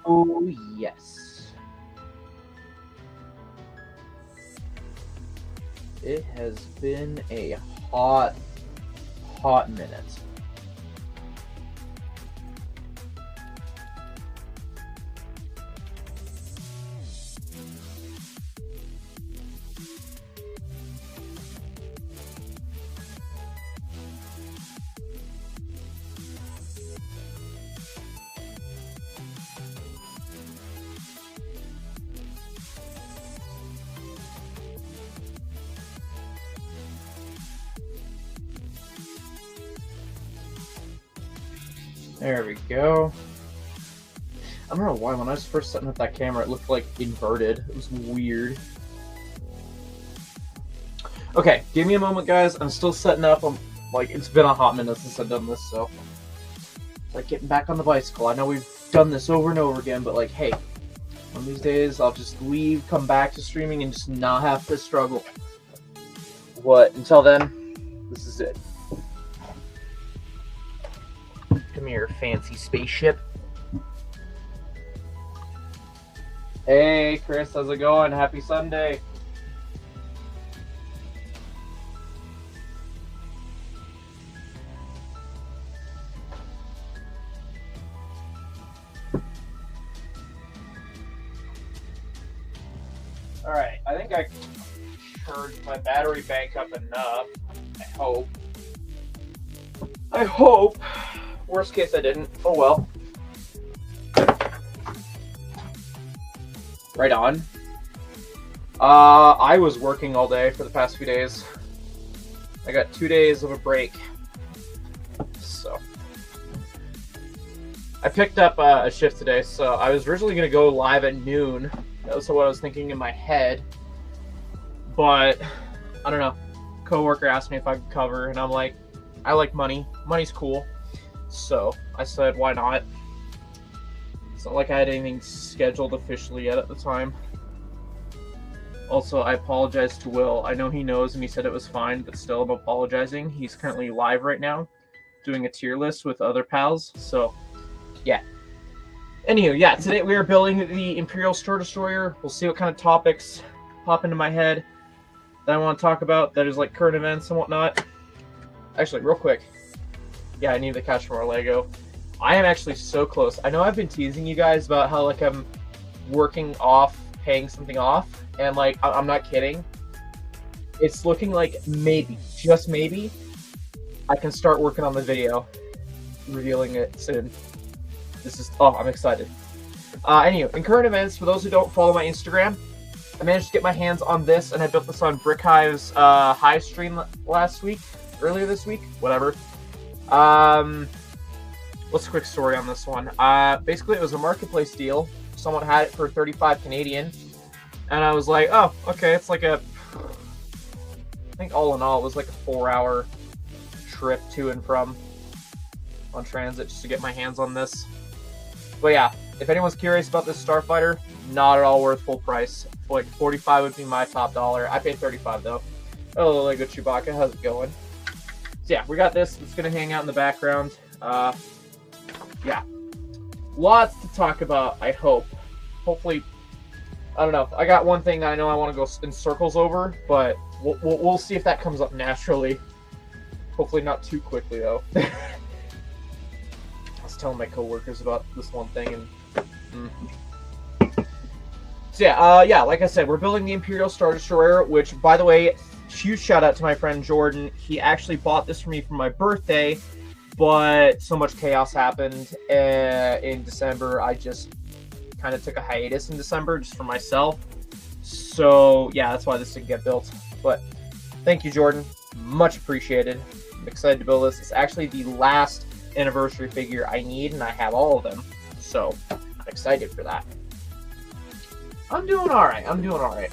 Oh, yes. It has been a hot minute. There we go. I don't know why, when I was first setting up that camera, it looked like inverted. It was weird. Okay, give me a moment, guys. I'm still setting up. It's been a hot minute since I've done this, so it's like getting back on the bicycle. I know we've done this over and over again, but hey, one of these days I'll just leave, come back to streaming, and just not have to struggle. Until then, this is it. Come here, fancy spaceship. Hey, Chris, how's it going? Happy Sunday. Alright, I think I charged my battery bank up enough. I hope. Worst case, I didn't. Oh well. Right on. I was working all day for the past few days. I got 2 days of a break. So I picked up a shift today, so I was originally going to go live at noon. That was what I was thinking in my head. But I don't know. Coworker asked me if I could cover, and I'm like, I like money. Money's cool. So I said, why not? It's not like I had anything scheduled officially yet at the time. Also, I apologize to Will. I know he knows and he said it was fine, but still I'm apologizing. He's currently live right now doing a tier list with other pals. So, yeah. Anywho, yeah, today we are building the Imperial Star Destroyer. We'll see what kind of topics pop into my head that I want to talk about. That is like current events and whatnot. Actually, real quick. Yeah, I need the cash from our Lego. I am actually so close. I know I've been teasing you guys about how I'm working off, paying something off, and I'm not kidding. It's looking like maybe, just maybe, I can start working on the video, revealing it soon. I'm excited. Anyway, in current events, for those who don't follow my Instagram, I managed to get my hands on this, and I built this on Brick Hive's Hive stream earlier this week, whatever. What's a quick story on this one? Basically, it was a marketplace deal. Someone had it for 35 Canadian, and I was like, oh, okay, it's I think all in all, it was like a 4-hour trip to and from on transit just to get my hands on this. But yeah, if anyone's curious about this Starfighter, not at all worth full price. Like 45 would be my top dollar. I paid 35 though. Hello, Lego Chewbacca, how's it going? So yeah, we got this. It's gonna hang out in the background. Yeah, lots to talk about. I hope. Hopefully, I don't know. I got one thing that I know I want to go in circles over, but we'll see if that comes up naturally. Hopefully, not too quickly though. I was telling my coworkers about this one thing, and so yeah, like I said, we're building the Imperial Star Destroyer, which, by the way, huge shout out to my friend Jordan. He actually bought this for me for my birthday, but so much chaos happened in December. I just kind of took a hiatus in December just for myself. So yeah, that's why this didn't get built. But thank you, Jordan. Much appreciated. I'm excited to build this. It's actually the last anniversary figure I need, and I have all of them. So I'm excited for that. I'm doing all right.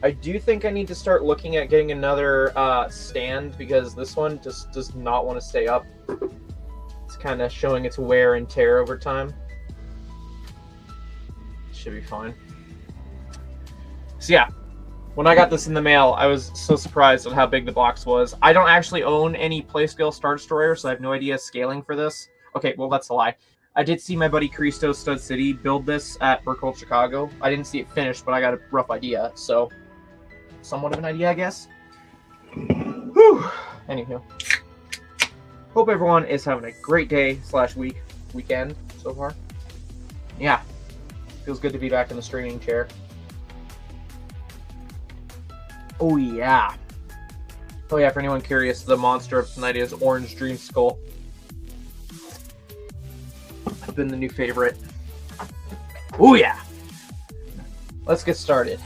I do think I need to start looking at getting another stand, because this one just does not want to stay up. It's kind of showing its wear and tear over time. Should be fine. So yeah, When I got this in the mail, I was so surprised at how big the box was. I don't actually own any Playscale Star Destroyer, so I have no idea scaling for this. Okay, well, that's a lie. I did see my buddy Christo Stud City build this at Burkhold, Chicago. I didn't see it finished, but I got a rough idea, so somewhat of an idea, I guess. Whew. Anywho. Hope everyone is having a great day / weekend so far. Yeah. Feels good to be back in the streaming chair. Oh yeah. Oh yeah, for anyone curious, the monster of tonight is Orange Dream Skull. It's been the new favorite. Oh yeah. Let's get started.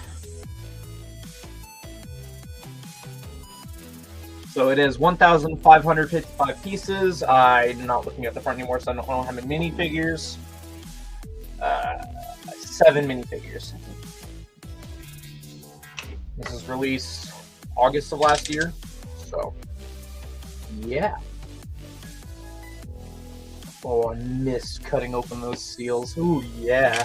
So it is 1,555 pieces. I'm not looking at the front anymore, so I don't know how many minifigures. 7 minifigures. This is released August of last year, so yeah. Oh, I miss cutting open those seals. Ooh, yeah.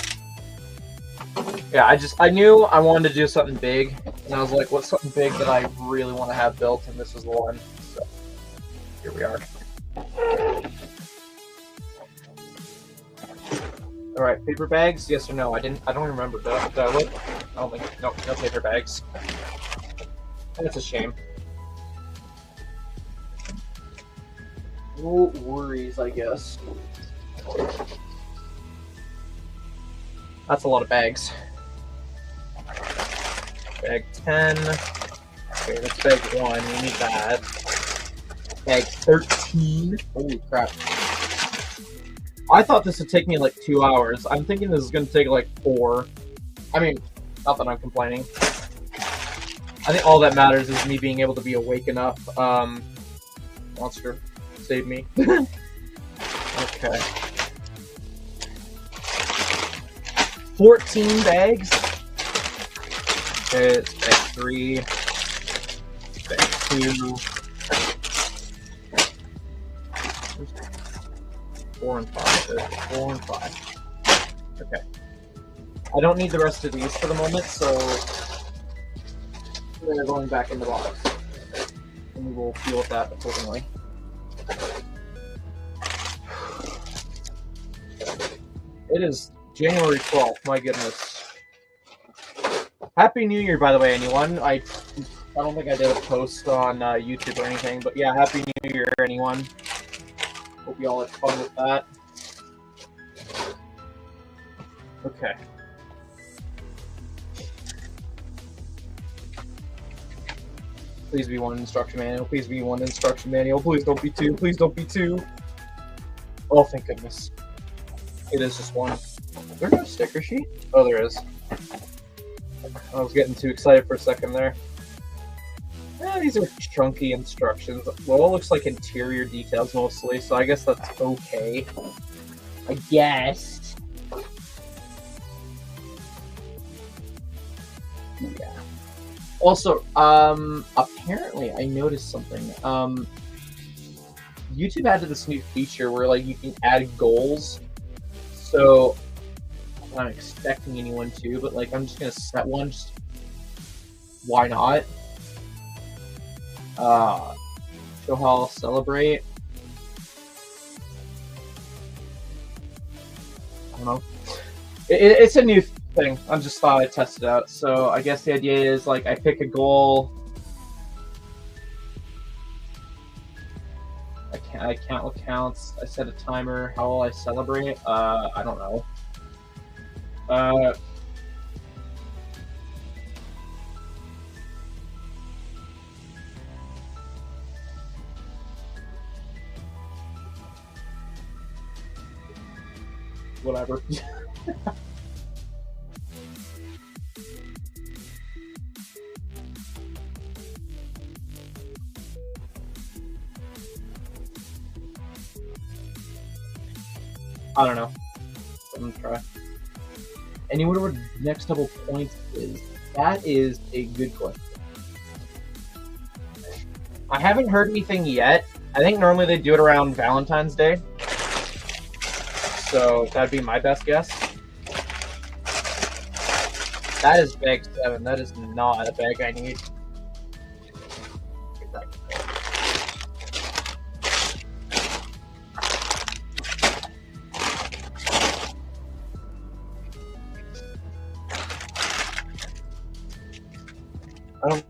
Yeah, I knew I wanted to do something big, and I was like, what's something big that I really want to have built, and this was the one. So here we are. All right, paper bags, yes or no? I don't remember. Did I look? I don't think. No paper bags. That's a shame. No worries, I guess. That's a lot of bags. Bag 10. Okay, that's bag 1. We need that. Bag 13. Holy crap. I thought this would take me like 2 hours. I'm thinking this is going to take like 4. I mean, not that I'm complaining. I think all that matters is me being able to be awake enough. Monster, save me. Okay. 14 bags. Okay, it's bag 3. Bag 2. 4 and 5. There's 4 and 5. Okay. I don't need the rest of these for the moment, so they're going back in the box. And we will deal with that accordingly. It is January 12th, my goodness. Happy New Year, by the way, anyone. I don't think I did a post on YouTube or anything, but yeah, Happy New Year, anyone. Hope you all had fun with that. Okay. Please be one instruction manual. Please be one instruction manual. Please don't be 2. Please don't be 2. Oh, thank goodness. It is just 1. Is there no sticker sheet? Oh, there is. I was getting too excited for a second there. These are chunky instructions. Well, it looks like interior details mostly, so I guess that's okay. I guess. Yeah. Also, apparently I noticed something. YouTube added this new feature where like you can add goals. So I'm not expecting anyone to, but like I'm just gonna set one. Just why not? Show how I'll celebrate. I don't know. It's a new thing. I just thought I'd test it out. So I guess the idea is like I pick a goal. I count what counts. I set a timer. How will I celebrate? I don't know. Whatever. I don't know. I'm gonna try. And you wonder what next double points is? That is a good question. I haven't heard anything yet. I think normally they do it around Valentine's Day. So that'd be my best guess. That is bag 7. That is not a bag I need. I don't.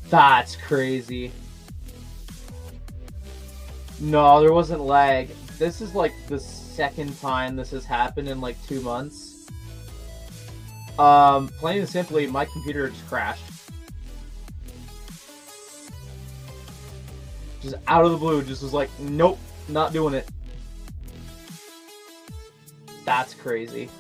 That's crazy. No, there wasn't lag. This is like the second time this has happened in like 2 months. Plain and simply, my computer just crashed. Just out of the blue, just was like, nope, not doing it. That's crazy.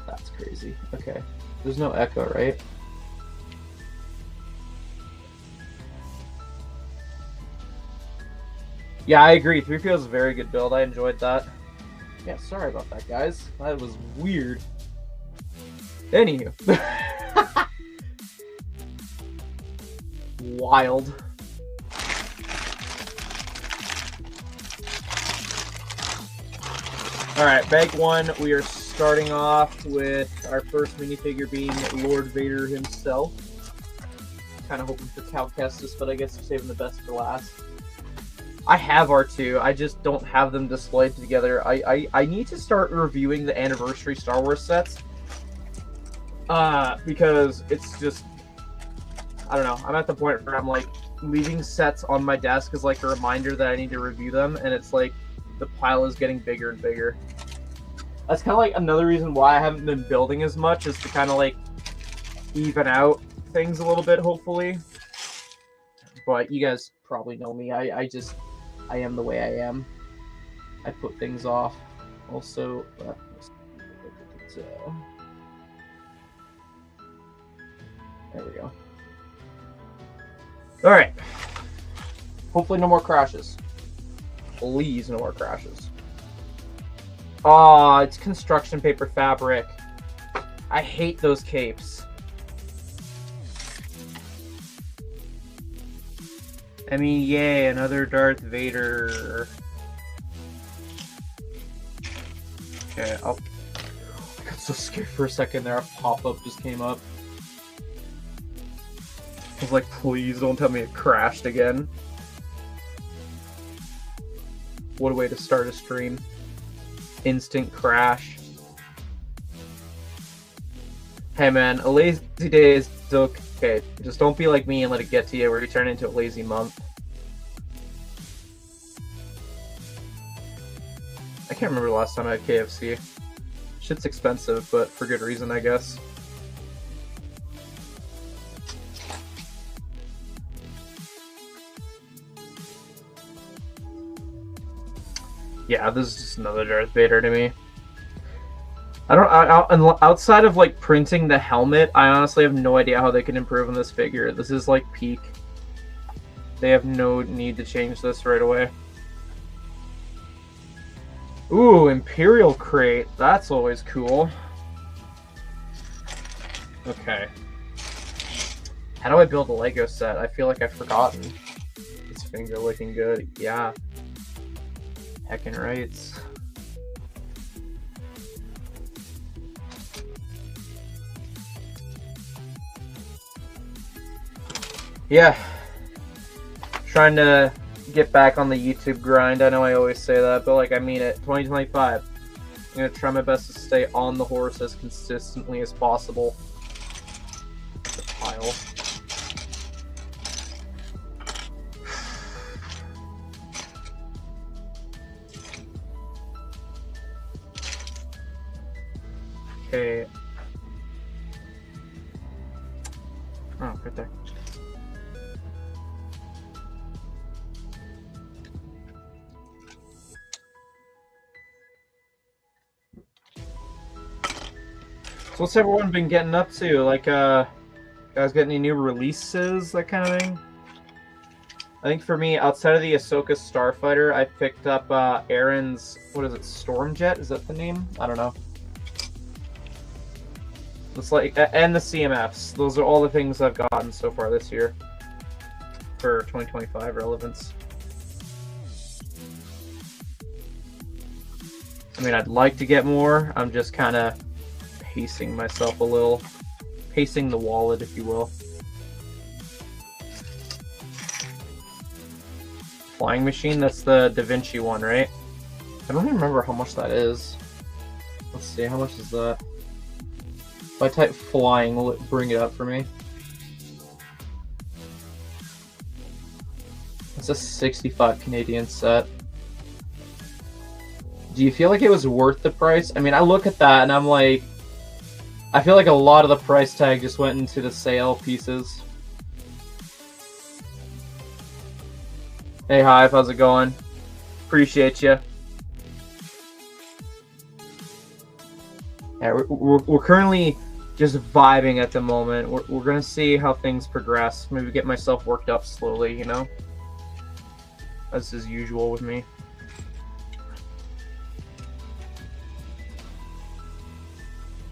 That's crazy. Okay. There's no echo, right? Yeah, I agree. 3PO is a very good build. I enjoyed that. Yeah, sorry about that, guys. That was weird. Anywho. Wild. Alright, bag 1, we are starting off with our first minifigure being Lord Vader himself. Kind of hoping for Cal Kestis, but I guess we're saving the best for last. I have R2, I just don't have them displayed together. I need to start reviewing the anniversary Star Wars sets. Because it's just, I don't know, I'm at the point where I'm like, leaving sets on my desk is like a reminder that I need to review them, and it's like, the pile is getting bigger and bigger. That's kind of like another reason why I haven't been building as much, is to kind of like even out things a little bit, hopefully. But you guys probably know me. I am the way I am. I put things off. Also, there we go. All right. Hopefully no more crashes. Please, no more crashes. Aw, it's construction paper fabric. I hate those capes. I mean, yay, another Darth Vader. Okay, I got so scared for a second there. A pop-up just came up. I was like, please don't tell me it crashed again. What a way to start a stream. Instant crash. Hey man, a lazy day is okay. Just don't be like me and let it get to you where you turn into a lazy month. I can't remember the last time I had KFC. Shit's expensive, but for good reason, I guess. Yeah, this is just another Darth Vader to me. Outside of like printing the helmet, I honestly have no idea how they can improve on this figure. This is like peak. They have no need to change this right away. Ooh, Imperial crate. That's always cool. Okay. How do I build a Lego set? I feel like I've forgotten. This finger looking good. Yeah. Heckin' rights. Yeah. Trying to get back on the YouTube grind. I know I always say that, but like I mean it. 2025. I'm gonna try my best to stay on the horse as consistently as possible. The pile. Okay. Oh, right there. So what's everyone been getting up to? Like, guys got any new releases, that kind of thing? I think for me, outside of the Ahsoka Starfighter, I picked up Aaron's, what is it, Stormjet? Is that the name? I don't know. It's like, and the CMFs. Those are all the things I've gotten so far this year for 2025 relevance. I mean, I'd like to get more. I'm just kind of pacing myself a little. Pacing the wallet, if you will. Flying machine, that's the Da Vinci one, right? I don't even remember how much that is. Let's see, how much is that? If I type flying, will it bring it up for me? It's a 65 Canadian set. Do you feel like it was worth the price? I mean, I look at that and I'm like, I feel like a lot of the price tag just went into the sale pieces. Hey Hive, how's it going? Appreciate you. Yeah, we're currently just vibing at the moment. We're gonna see how things progress. Maybe get myself worked up slowly, you know? As is usual with me.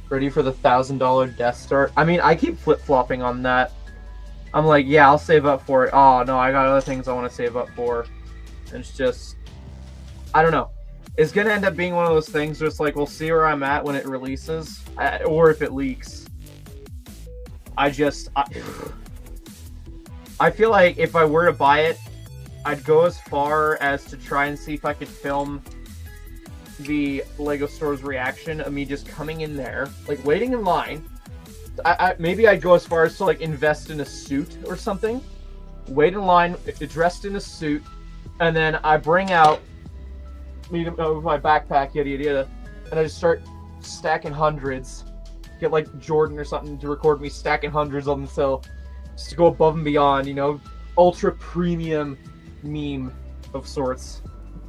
Ready for the $1,000 Death Star? I mean, I keep flip-flopping on that. I'm like, yeah, I'll save up for it. Oh, no, I got other things I want to save up for. And it's just... I don't know. It's going to end up being one of those things where it's like, we'll see where I'm at when it releases. Or if it leaks. I feel like if I were to buy it, I'd go as far as to try and see if I could film the Lego store's reaction of me just coming in there, like waiting in line. Maybe I'd go as far as to like invest in a suit or something, wait in line, dressed in a suit, and then I bring out with my backpack, yada yada yada, and I just start stacking hundreds. Get like Jordan or something to record me stacking hundreds on the hill, just to go above and beyond, you know, ultra premium meme of sorts.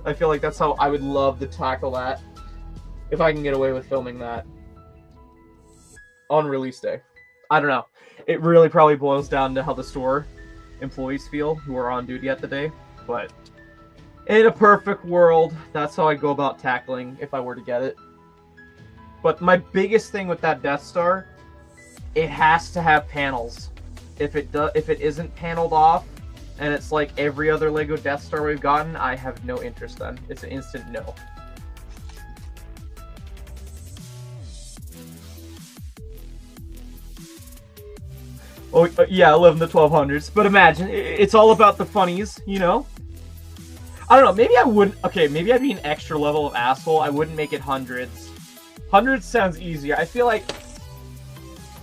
I feel like that's how I would love to tackle that, if I can get away with filming that on release day. I don't know. It really probably boils down to how the store employees feel who are on duty at the day. But in a perfect world, that's how I go about tackling if I were to get it. But my biggest thing with that Death Star, it has to have panels. If it isn't paneled off, and it's like every other Lego Death Star we've gotten, I have no interest then. It's an instant no. Oh, yeah, I live in the 1200s. But imagine, it's all about the funnies, you know? I don't know, maybe I wouldn't... Okay, maybe I'd be an extra level of asshole. I wouldn't make it hundreds. Hundreds sounds easier. I feel like...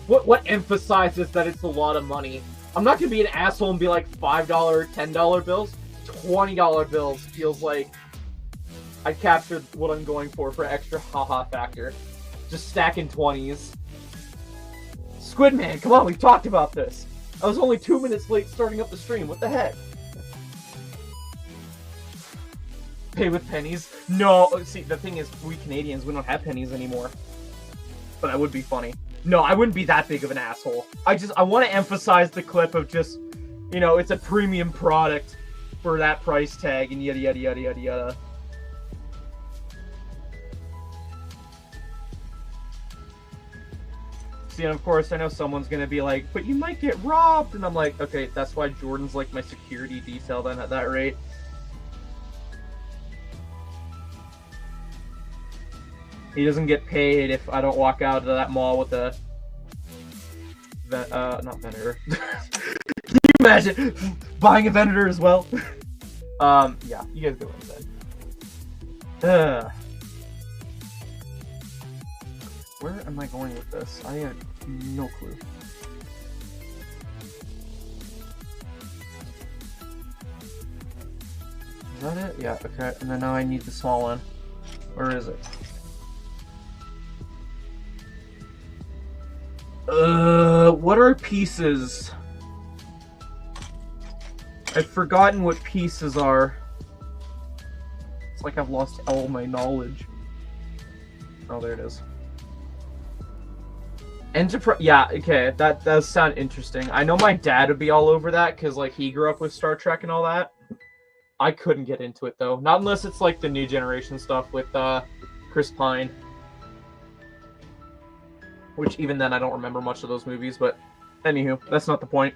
What emphasizes that it's a lot of money? I'm not going to be an asshole and be like $5, $10 bills. $20 bills feels like I captured what I'm going for extra haha factor. Just stacking 20s. Squidman, come on, we've talked about this. I was only 2 minutes late starting up the stream. What the heck? Pay with pennies? No, see, the thing is, we Canadians, we don't have pennies anymore. But that would be funny. No, I wouldn't be that big of an asshole. I want to emphasize the clip of just, you know, it's a premium product for that price tag and yada yada yada yada yada. See, and of course, I know someone's gonna be like, but you might get robbed, and I'm like, okay, that's why Jordan's like my security detail then at that rate. He doesn't get paid if I don't walk out of that mall with a... not Venator. Can you imagine buying a Venator as well? Yeah, you guys go inside. Where am I going with this? I have no clue. Is that it? Yeah, okay. And then now I need the small one. Where is it? What are pieces? I've forgotten what pieces are. It's like I've lost all my knowledge. Oh, there it is. Enterprise. Yeah, okay, that does sound interesting. I know my dad would be all over that because, like, he grew up with Star Trek and all that. I couldn't get into it though, not unless it's like the new generation stuff with Chris Pine. Which even then I don't remember much of those movies, but anywho, that's not the point.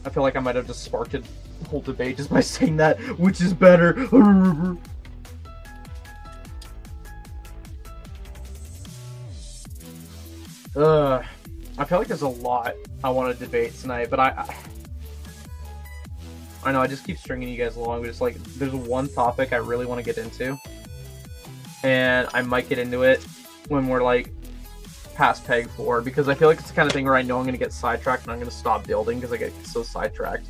I feel like I might have just sparked a whole debate just by saying that, which is better. I feel like there's a lot I want to debate tonight, but I know I just keep stringing you guys along, but it's like there's one topic I really want to get into, and I might get into it when we're like past Peg 4, because I feel like it's the kind of thing where I know I'm going to get sidetracked and I'm going to stop building because I get so sidetracked.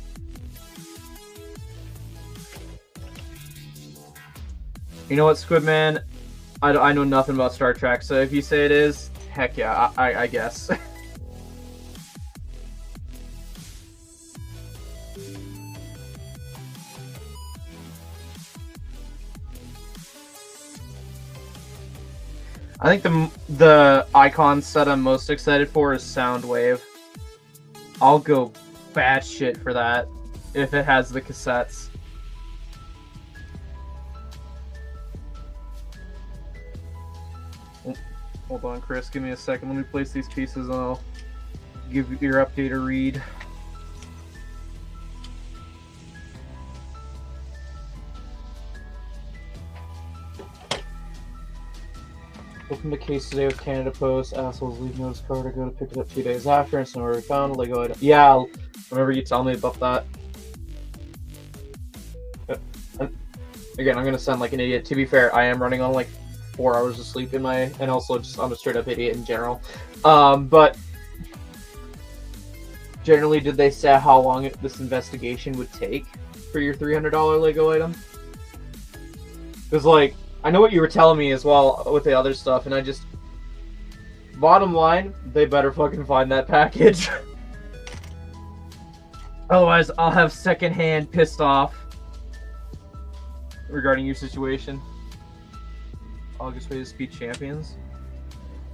You know what, Squidman? I know nothing about Star Trek, so if you say it is, heck yeah, I guess. I think the icon set I'm most excited for is Soundwave. I'll go batshit for that if it has the cassettes. Hold on, Chris. Give me a second. Let me place these pieces and I'll give your update a read. Opened the case today with Canada Post. Assholes leave notice card. I go to pick it up 2 days after and it's nowhere to be found. Lego item. Yeah, I remember you telling me about that. Again, I'm gonna sound like an idiot. To be fair, I am running on like 4 hours of sleep in my, and also just I'm a straight up idiot in general. But generally, did they say how long this investigation would take for your $300 Lego item? Because like, I know what you were telling me as well with the other stuff, and I just, bottom line, they better fucking find that package. Otherwise, I'll have secondhand pissed off regarding your situation. August way to Speed Champions.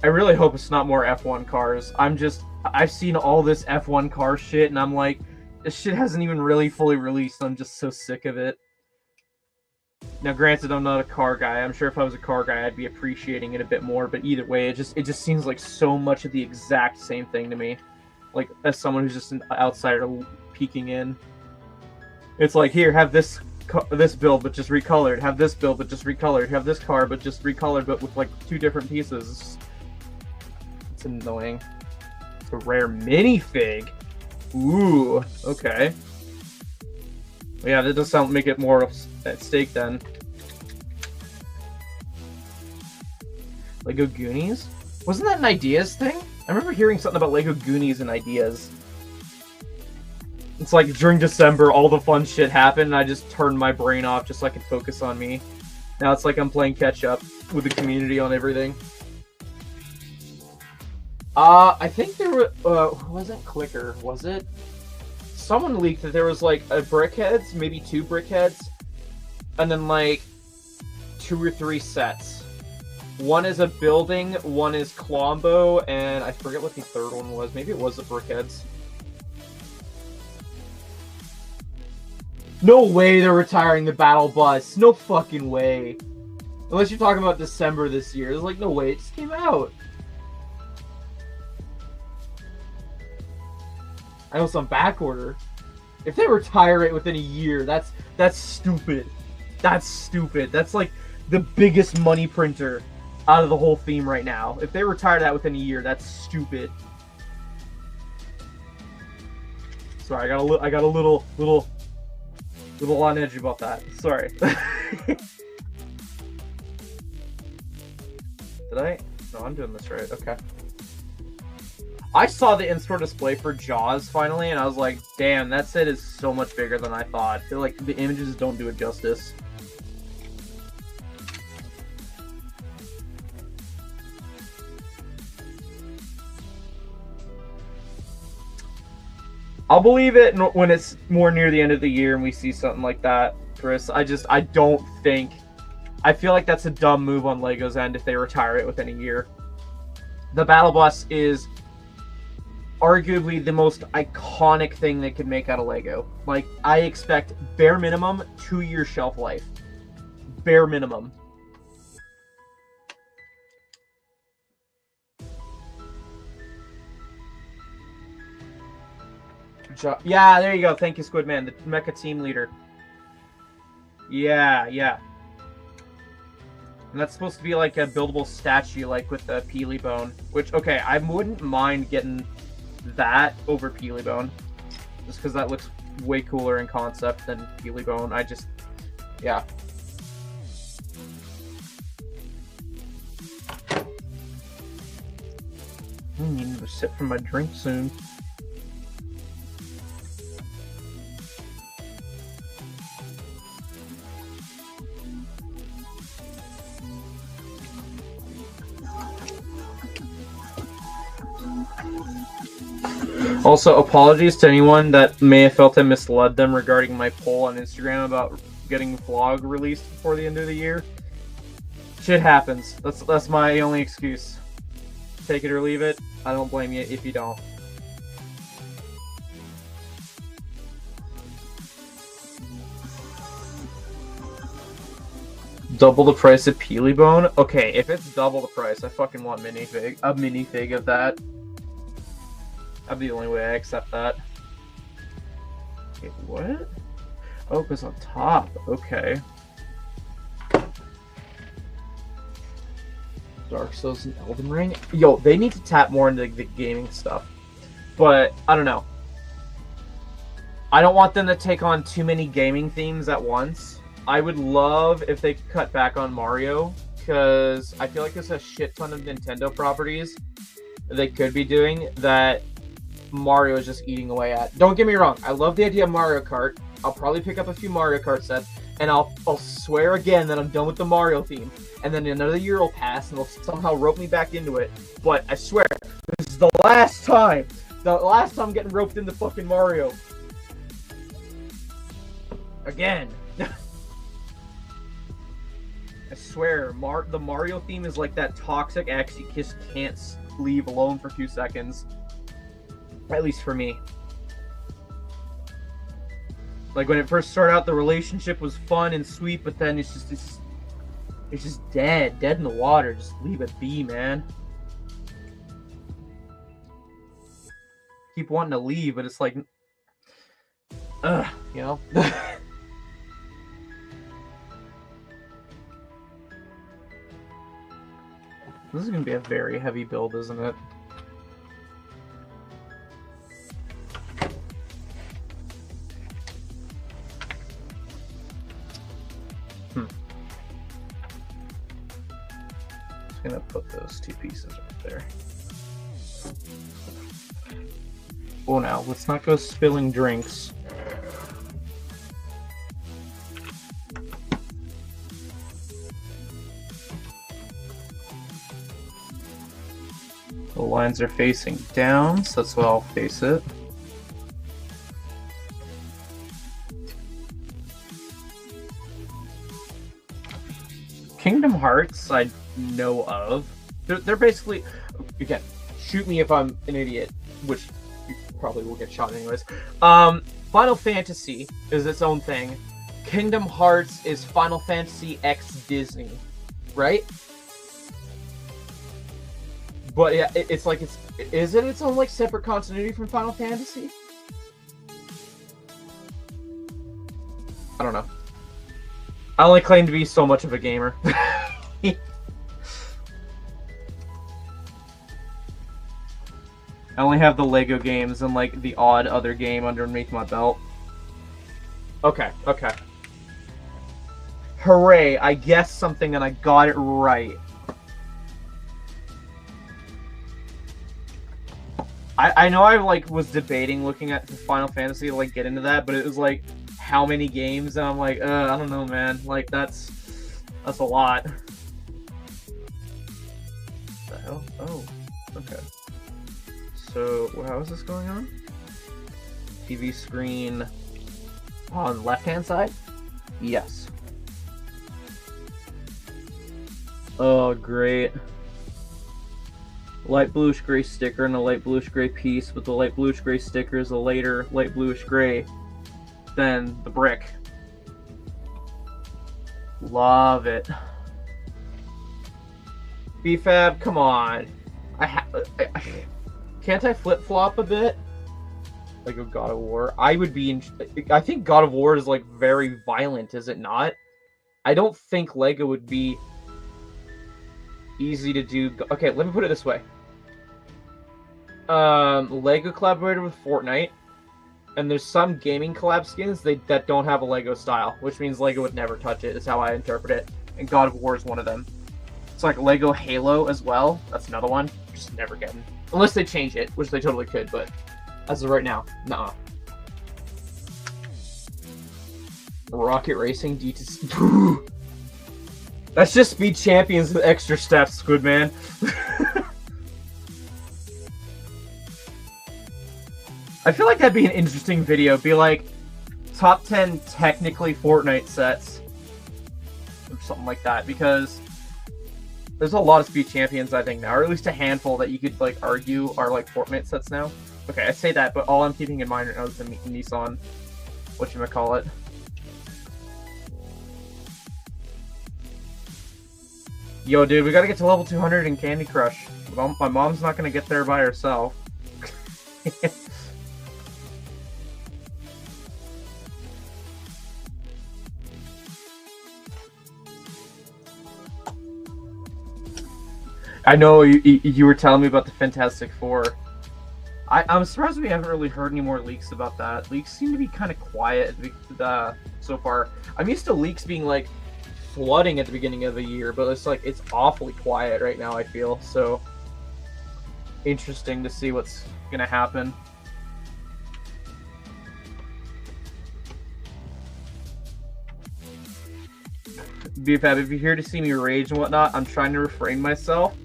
I really hope it's not more F1 cars. I've seen all this F1 car shit, and I'm like, this shit hasn't even really fully released. I'm just so sick of it. Now, granted, I'm not a car guy. I'm sure if I was a car guy, I'd be appreciating it a bit more. But either way, it just seems like so much of the exact same thing to me. Like, as someone who's just an outsider peeking in, it's like, here, have this build, but just recolored. Have this build, but just recolored. Have this car, but just recolored, but with like 2 different pieces. It's annoying. It's a rare minifig. Ooh, okay. Well, yeah, that does make it more at stake then. Lego Goonies? Wasn't that an Ideas thing? I remember hearing something about Lego Goonies and Ideas. It's like during December, all the fun shit happened, and I just turned my brain off just so I could focus on me. Now it's like I'm playing catch up with the community on everything. I think there were, wasn't Clicker, was it? Someone leaked that there was like a Brickheads, maybe 2 Brickheads, and then like 2 or 3 sets. One is a building, one is Colombo, and I forget what the third one was. Maybe it was the Brickheads. No way they're retiring the Battle Bus. No fucking way. Unless you're talking about December this year. There's like no way. It just came out. I know it's on back order. If they retire it within a year, that's stupid. That's stupid. That's like the biggest money printer out of the whole theme right now. If they retire that within a year, that's stupid. Sorry, I got a little on edge about that. Sorry. Did I? No, I'm doing this right. Okay. I saw the in-store display for Jaws finally, and I was like, damn, that set is so much bigger than I thought. I feel like the images don't do it justice. I'll believe it when it's more near the end of the year and we see something like that, Chris. I don't think... I feel like that's a dumb move on LEGO's end if they retire it within a year. The Battle Bus is arguably the most iconic thing they could make out of LEGO. Like, I expect bare minimum 2-year shelf life. Bare minimum. Yeah, there you go. Thank you, Squidman, the mecha team leader. Yeah. And that's supposed to be like a buildable statue, like with the Peely Bone. Which, okay, I wouldn't mind getting that over Peely Bone. Just because that looks way cooler in concept than Peely Bone. Yeah. I need to sip from my drink soon. Also, apologies to anyone that may have felt I misled them regarding my poll on Instagram about getting vlog released before the end of the year. Shit happens. That's my only excuse. Take it or leave it. I don't blame you if you don't. Double the price of Peely Bone? Okay, if it's double the price, I fucking want a minifig of that. That'd be the only way I accept that. Wait, what? Oh, it goes on top. Okay. Dark Souls and Elden Ring? Yo, they need to tap more into the gaming stuff. But, I don't know. I don't want them to take on too many gaming themes at once. I would love if they cut back on Mario, because I feel like there's a shit ton of Nintendo properties they could be doing that Mario is just eating away at. Don't get me wrong, I love the idea of Mario Kart. I'll probably pick up a few Mario Kart sets, and I'll swear again that I'm done with the Mario theme, and then another year will pass, and they'll somehow rope me back into it. But I swear, this is the last time I'm getting roped into fucking Mario. Again. I swear, the Mario theme is like that toxic ex you just can't leave alone for 2 seconds. At least for me. Like when it first started out, the relationship was fun and sweet, but then it's just dead in the water. Just leave it be, man. Keep wanting to leave, but it's like, you know. This is gonna be a very heavy build, isn't it? Gonna put those two pieces right there. Oh, now let's not go spilling drinks. The lines are facing down, so that's why I'll face it. Kingdom Hearts, I know of. They're basically, again, shoot me if I'm an idiot, which you probably will get shot anyways. Final Fantasy is its own thing. Kingdom Hearts is Final Fantasy X Disney, right? But yeah, it's like is it its own like separate continuity from Final Fantasy? I don't know. I only claim to be so much of a gamer. I only have the Lego games and like the odd other game underneath my belt. Okay, okay. Hooray, I guessed something and I got it right. I know I like was debating looking at the Final Fantasy to like get into that, but it was like how many games, and I'm like, I don't know, man. Like that's a lot. What the hell? Oh, okay. So how is this going on? TV screen on left-hand side? Yes. Oh, great. Light bluish gray sticker and a light bluish gray piece, but the light bluish gray sticker is a later light bluish gray than the brick. Love it. BFAB, come on. Can't I flip-flop a bit? Like a God of War. I would be I think God of War is like very violent, is it not? I don't think Lego would be easy to do. Okay, let me put it this way. Lego collaborated with Fortnite, and there's some gaming collab skins that don't have a Lego style, which means Lego would never touch it, is how I interpret it. And God of War is one of them. It's like Lego Halo as well. That's another one. Just never getting. Unless they change it, which they totally could, but as of right now, nah. Rocket Racing D2C. That's just Speed Champions with extra steps, Squidman. I feel like that'd be an interesting video. Be like, top 10 technically Fortnite sets. Or something like that, because there's a lot of Speed Champions, I think, now. Or at least a handful that you could, like, argue are, like, Fortnite sets now. Okay, I say that, but all I'm keeping in mind right now is the Nissan. Whatchamacallit. Yo, dude, we gotta get to level 200 in Candy Crush. My mom's not gonna get there by herself. I know you were telling me about the Fantastic Four. I'm surprised we haven't really heard any more leaks about that. Leaks seem to be kind of quiet so far. I'm used to leaks being like flooding at the beginning of the year, but it's like it's awfully quiet right now, I feel. So interesting to see what's gonna happen. BFAB, if you're here to see me rage and whatnot, I'm trying to refrain myself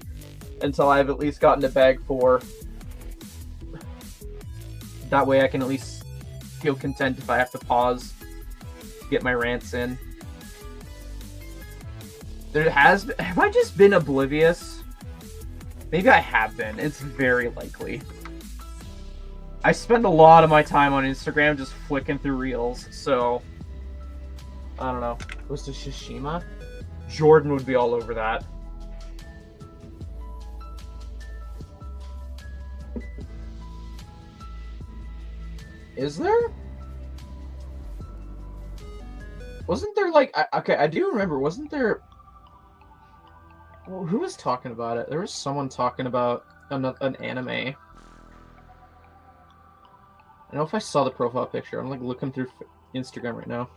until I've at least gotten a bag 4. That way I can at least feel content if I have to pause, get my rants in. Have I just been oblivious? Maybe I have been. It's very likely. I spend a lot of my time on Instagram just flicking through reels, so I don't know. Was it Shishima? Jordan would be all over that. Is there? Wasn't there like... okay, I do remember. Wasn't there... Well, who was talking about it? There was someone talking about an anime. I don't know if I saw the profile picture. I'm like looking through Instagram right now.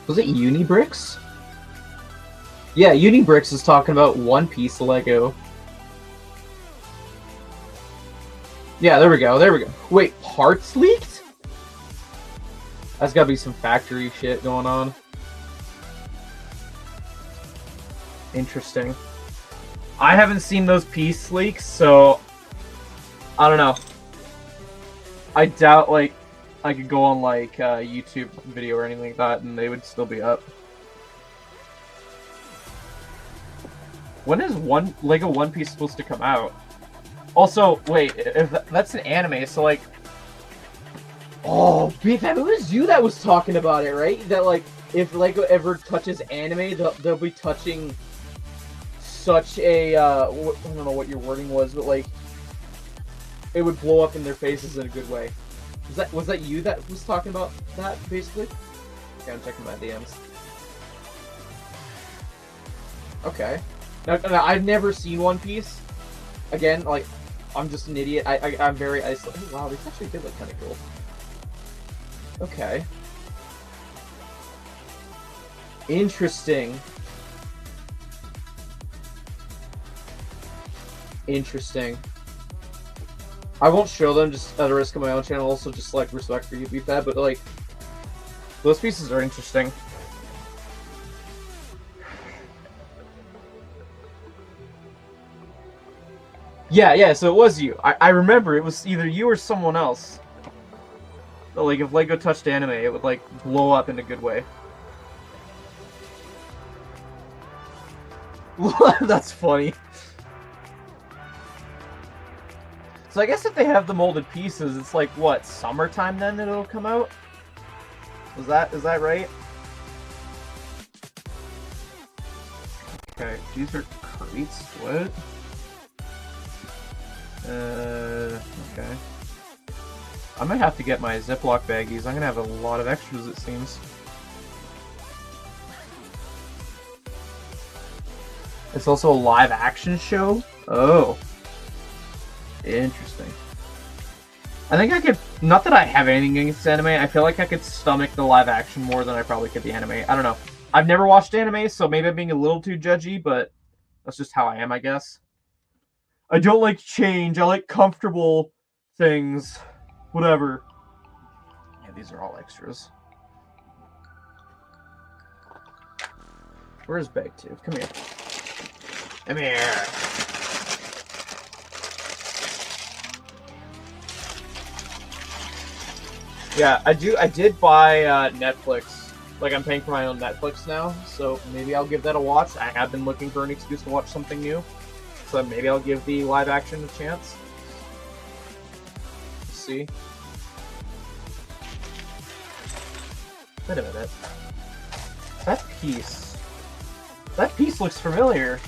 Was it Unibricks? Yeah, Unibricks is talking about One Piece Lego. Yeah, there we go, there we go. Wait, parts leaked? That's gotta be some factory shit going on. Interesting. I haven't seen those piece leaks, so I don't know. I doubt, like, I could go on, like, a YouTube video or anything like that, and they would still be up. When is Lego One Piece supposed to come out? Also, wait, if that's an anime, so, like... Oh, BFAB, it was you that was talking about it, right? That, like, if Lego ever touches anime, they'll be touching such a, I don't know what your wording was, but, like, it would blow up in their faces in a good way. Was that you that was talking about that, basically? Okay, I'm checking my DMs. Okay. Now, I've never seen One Piece. Again, like, I'm just an idiot. I'm very isolated. Oh, wow, this actually did look kind of cool. Okay. Interesting. Interesting. I won't show them just at the risk of my own channel, also just like respect for you, BFAB, but like, those pieces are interesting. Yeah, so it was you. I remember it was either you or someone else. But like, if Lego touched anime, it would like blow up in a good way. That's funny. So I guess if they have the molded pieces, it's like, what, summertime then that it'll come out? Is that right? Okay, these are crates. What? Okay. I might have to get my Ziploc baggies. I'm gonna have a lot of extras, it seems. It's also a live action show? Oh. Interesting. I think I could, not that I have anything against anime, I feel like I could stomach the live action more than I probably could the anime. I don't know. I've never watched anime, so maybe I'm being a little too judgy, but that's just how I am, I guess. I don't like change. I like comfortable things. Whatever. Yeah, these are all extras. Where's Bag 2? Come here. Come here. Yeah, I did buy Netflix. Like, I'm paying for my own Netflix now, so maybe I'll give that a watch. I have been looking for an excuse to watch something new, so maybe I'll give the live action a chance. Let's see. Wait a minute. That piece looks familiar.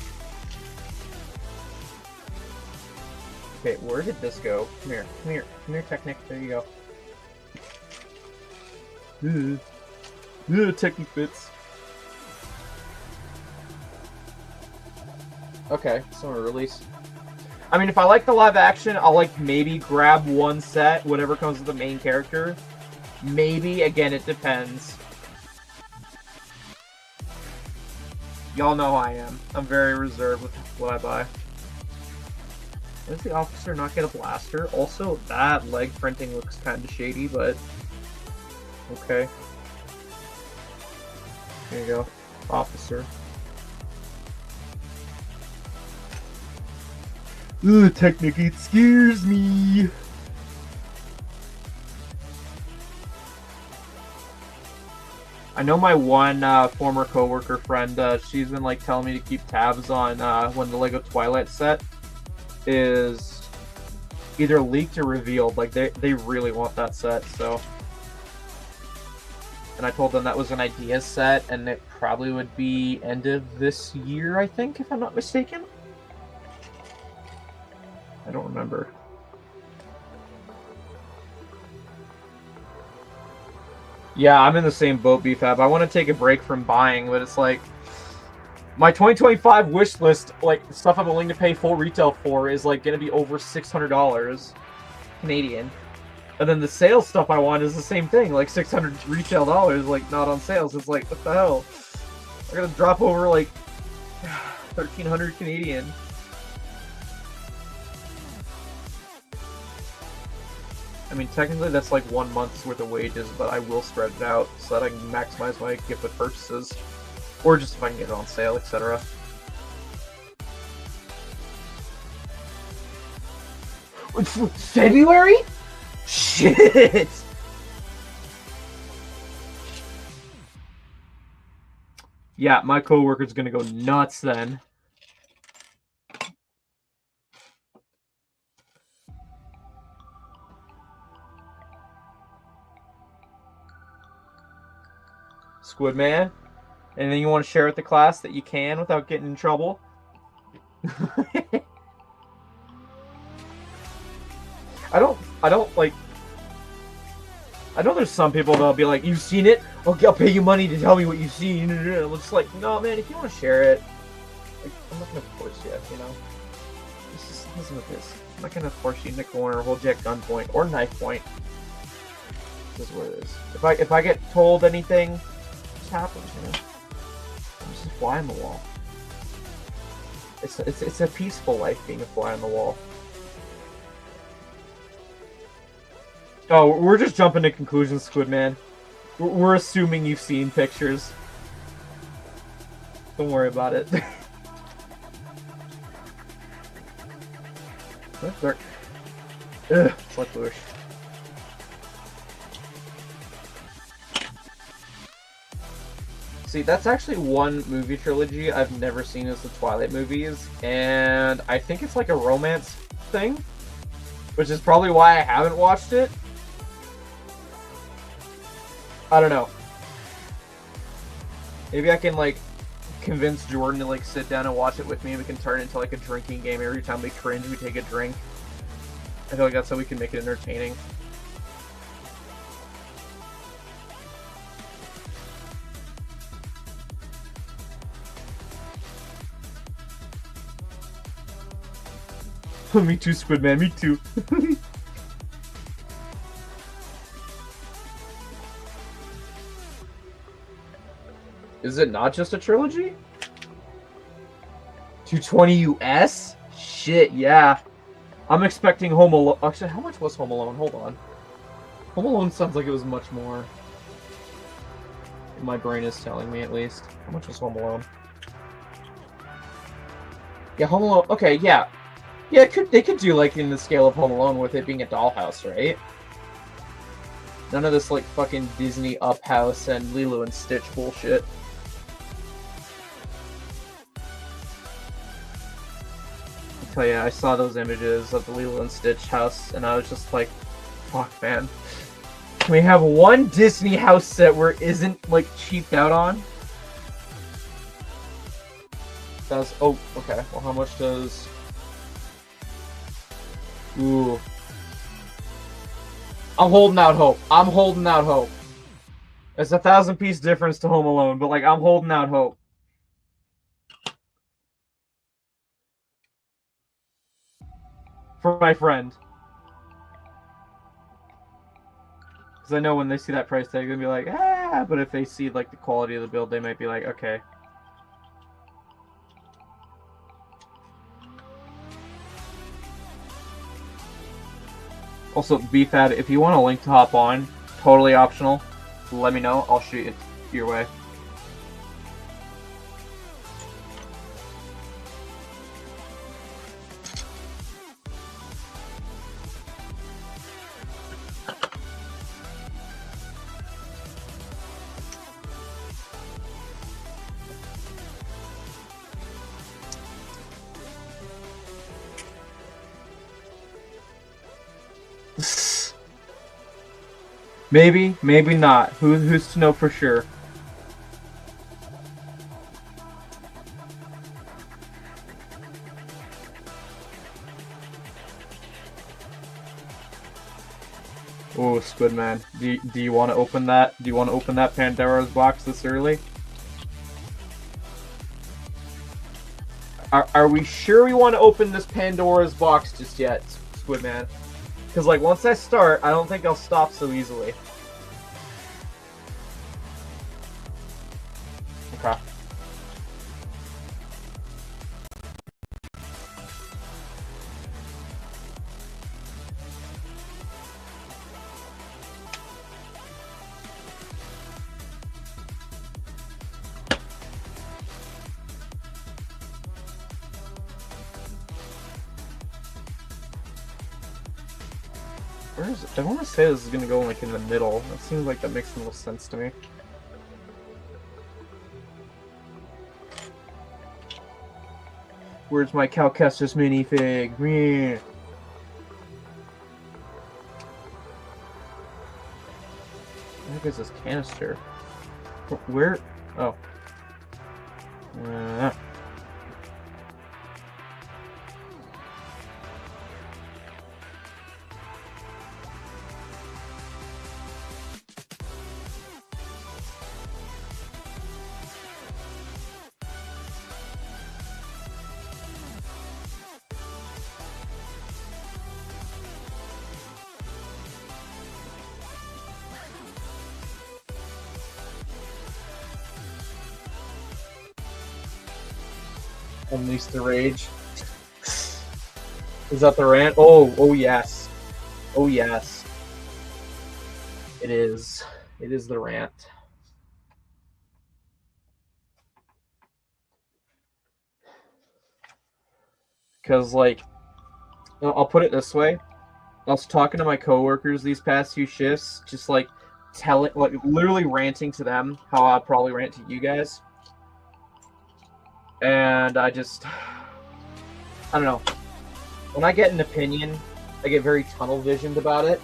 Okay, where did this go? Come here, come here, come here, Technic. There you go. Technic bits. Okay, summer release. I mean, if I like the live action, I'll like maybe grab one set, whatever comes with the main character. Maybe, again, it depends. Y'all know I am. I'm very reserved with what I buy. Does the officer not get a blaster? Also, that leg printing looks kind of shady, but okay. There you go, officer. Ooh, Technic, it scares me. I know my one former coworker friend, she's been like telling me to keep tabs on when the Lego Twilight set is either leaked or revealed. Like they really want that set, so. And I told them that was an idea set, and it probably would be end of this year, I think, if I'm not mistaken. I don't remember. Yeah, I'm in the same boat, BFAB. I want to take a break from buying, but it's like my 2025 wish list, like stuff I'm willing to pay full retail for, is like gonna be over $600 Canadian. And then the sales stuff I want is the same thing, like $600 retail dollars, like not on sales. It's like, what the hell? I'm gonna drop over like 1,300 Canadian. I mean, technically that's like 1 month's worth of wages, but I will spread it out so that I can maximize my gift with purchases. Or just if I can get it on sale, etc. February? Shit! Yeah, my coworker's gonna go nuts then. Squid Man? Anything you want to share with the class that you can without getting in trouble? I don't like. I know there's some people that'll be like, "You've seen it? Okay, I'll pay you money to tell me what you've seen." I'm just like, no, man. If you want to share it, Like, I'm not gonna force you, you know? Just listen to this. I'm not gonna force you in the corner, hold you at gunpoint, or knife point. This is what it is. If I get told anything, it just happens, you know? I'm just a fly on the wall. It's a peaceful life being a fly on the wall. Oh, we're just jumping to conclusions, Squidman. We're assuming you've seen pictures. Don't worry about it. Ugh, select bush. See, that's actually one movie trilogy I've never seen as the Twilight movies, and I think it's like a romance thing, which is probably why I haven't watched it. I don't know. Maybe I can, like, convince Jordan to, like, sit down and watch it with me, and we can turn it into, like, a drinking game. Every time we cringe, we take a drink. I feel like that's how we can make it entertaining. Me too, Squidman, me too. Is it not just a trilogy? 220 US? Shit, yeah. I'm expecting Home Alone. Actually, how much was Home Alone? Hold on. Home Alone sounds like it was much more. My brain is telling me, at least. How much was Home Alone? Yeah, Home Alone. Okay, yeah. Yeah, they could do, like, in the scale of Home Alone with it being a dollhouse, right? None of this, like, fucking Disney Up House and Lilo and Stitch bullshit. I tell ya, I saw those images of the Lilo and Stitch house, and I was just like, fuck, man. Can we have one Disney house set where it isn't, like, cheaped out on? That's... Oh, okay. Well, how much does... Ooh. I'm holding out hope. I'm holding out hope. It's a 1,000-piece difference to Home Alone, but, like, I'm holding out hope. For my friend. Because I know when they see that price tag, they'll be like, ah! But if they see, like, the quality of the build, they might be like, okay. Also, BFAD, if you want a link to hop on, totally optional. Let me know. I'll shoot it your way. Maybe, maybe not. Who's to know for sure? Oh, Squidman, do you want to open that? Do you want to open that Pandora's box this early? Are we sure we want to open this Pandora's box just yet, Squidman? Because, like, once I start, I don't think I'll stop so easily. Okay. I want to say this is going to go, like, in the middle. That seems like that makes the most sense to me. Where's my Calcestis minifig? Meh. What is this canister? Where? Oh. Unleash the rage. Is that the rant? Oh yes. Oh yes. It is. It is the rant. Because, like, I'll put it this way. I was talking to my coworkers these past few shifts, just, like, literally ranting to them how I'd probably rant to you guys. And I don't know. When I get an opinion, I get very tunnel visioned about it.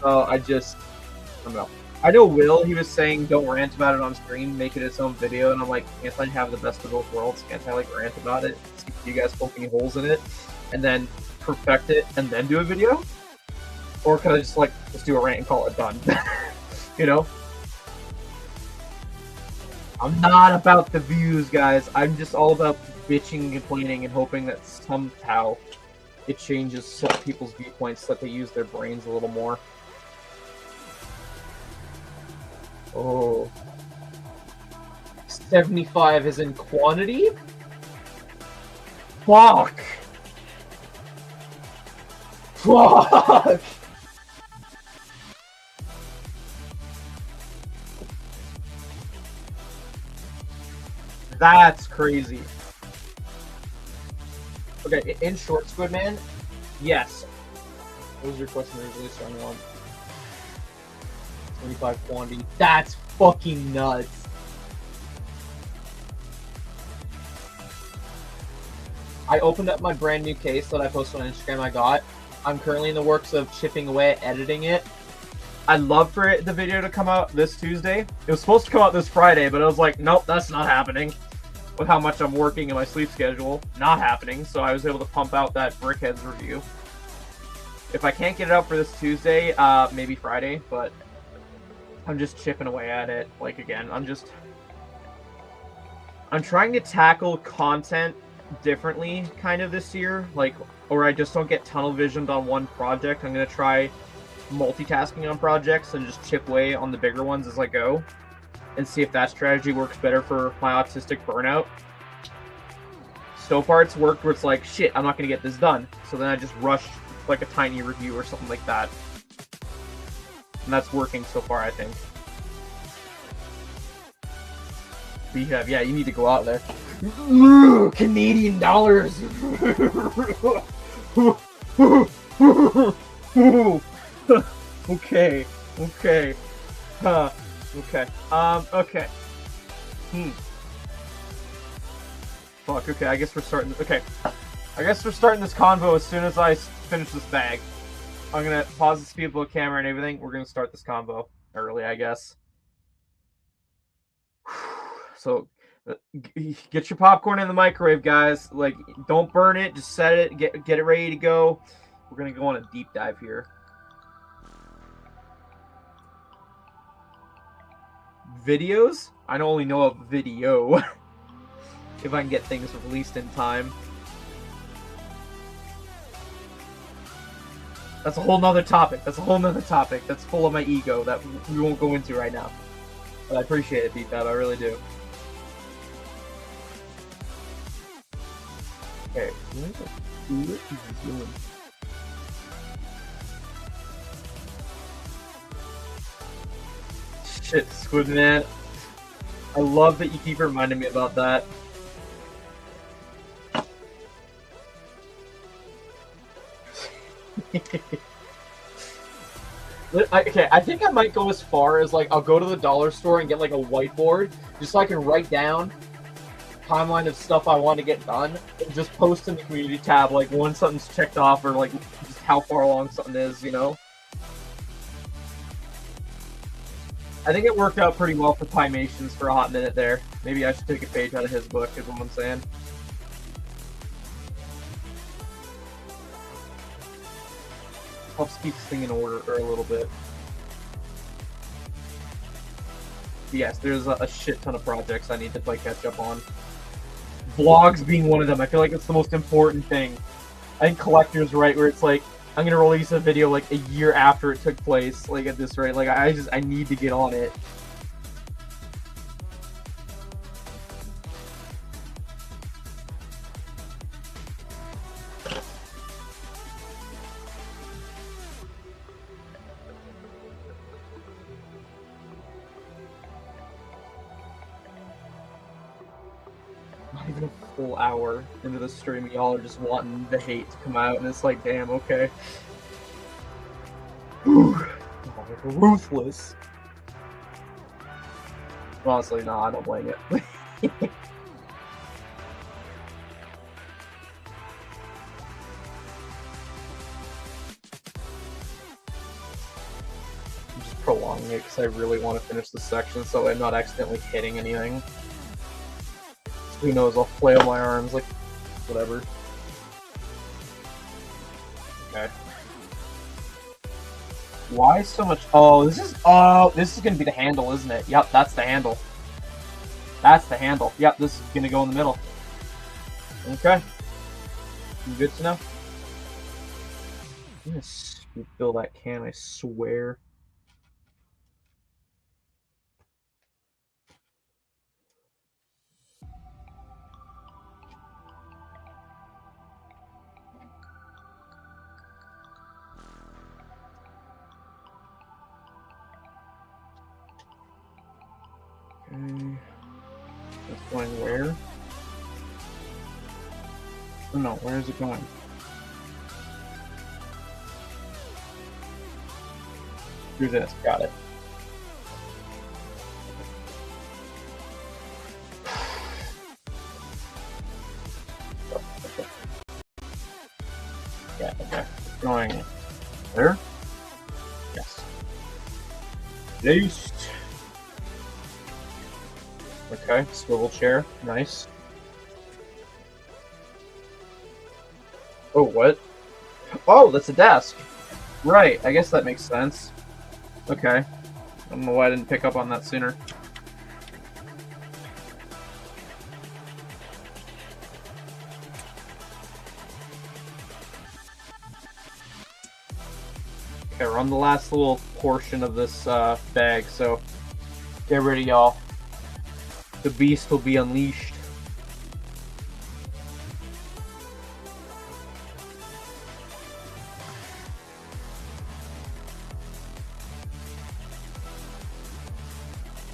So I don't know. I know Will, he was saying don't rant about it on stream, make it its own video, and I'm like, can't I have the best of both worlds? Can't I, like, rant about it, see you guys poking holes in it, and then perfect it, and then do a video? Or could I just do a rant and call it done? You know? I'm not about the views, guys. I'm just all about bitching and complaining and hoping that somehow it changes some people's viewpoints so that they use their brains a little more. Oh. 75 is in quantity? Fuck! Fuck! That's crazy. Okay, in short, Squid Man, yes. What was your question originally starting on? 25 quantity. That's fucking nuts. I opened up my brand new case that I posted on Instagram I got. I'm currently in the works of chipping away at editing it. I'd love for the video to come out this Tuesday. It was supposed to come out this Friday, but I was like, nope, that's not happening. With how much I'm working in my sleep schedule, not happening. So I was able to pump out that Brickheads review. If I can't get it out for this Tuesday, maybe Friday, but I'm just chipping away at it. Like, again, I'm trying to tackle content differently kind of this year, like, or I just don't get tunnel visioned on one project. I'm going to try multitasking on projects and just chip away on the bigger ones as I go and see if that strategy works better for my autistic burnout. So far it's worked where it's like, shit, I'm not going to get this done. So then I just rush like a tiny review or something like that. And that's working so far, I think. Rehab, yeah, you need to go out there. Canadian dollars. Okay. Okay. Okay. Fuck, okay, I guess we're starting... Okay. I guess we're starting this convo as soon as I finish this bag. I'm gonna pause the speedboat camera and everything. We're gonna start this convo early, I guess. So, get your popcorn in the microwave, guys. Like, don't burn it. Just set it. Get it ready to go. We're gonna go on a deep dive here. Videos? I only know a video. If I can get things released in time. That's a whole nother topic. That's full of my ego that we won't go into right now. But I appreciate it, Beat-Fab. I really do. Okay. What is he doing? Shit, Squid Man. I love that you keep reminding me about that. Okay, I think I might go as far as, like, I'll go to the dollar store and get, like, a whiteboard just so I can write down timeline of stuff I want to get done and just post in the community tab, like, once something's checked off or, like, just how far along something is, you know? I think it worked out pretty well for Pymations for a hot minute there. Maybe I should take a page out of his book, is what I'm saying. Helps keep this thing in order for a little bit. Yes, there's a shit ton of projects I need to, like, catch up on. Vlogs being one of them. I feel like it's the most important thing. I think Collector's right, where it's like, I'm gonna release a video like a year after it took place, like at this rate. Like, I need to get on it. full hour into the stream, y'all are just wanting the hate to come out, and it's like, damn, okay. Oh, ruthless. Honestly, no, I don't blame it. I'm just prolonging it because I really want to finish this section so I'm not accidentally hitting anything. So who knows, I'll flail my arms, like, whatever. Okay. Why so much? Oh, this is gonna be the handle, isn't it? Yep, that's the handle. That's the handle. Yep, this is gonna go in the middle. Okay. Good to know. I'm gonna spill that can, I swear. Okay. It's going where? Oh no, where is it going? Through this, got it. Yeah, okay. Going there? Yes. Placed. Okay, swivel chair, nice. Oh, what? Oh, that's a desk. Right, I guess that makes sense. Okay. I don't know why I didn't pick up on that sooner. Okay, we're on the last little portion of this bag, so get ready, y'all. The beast will be unleashed.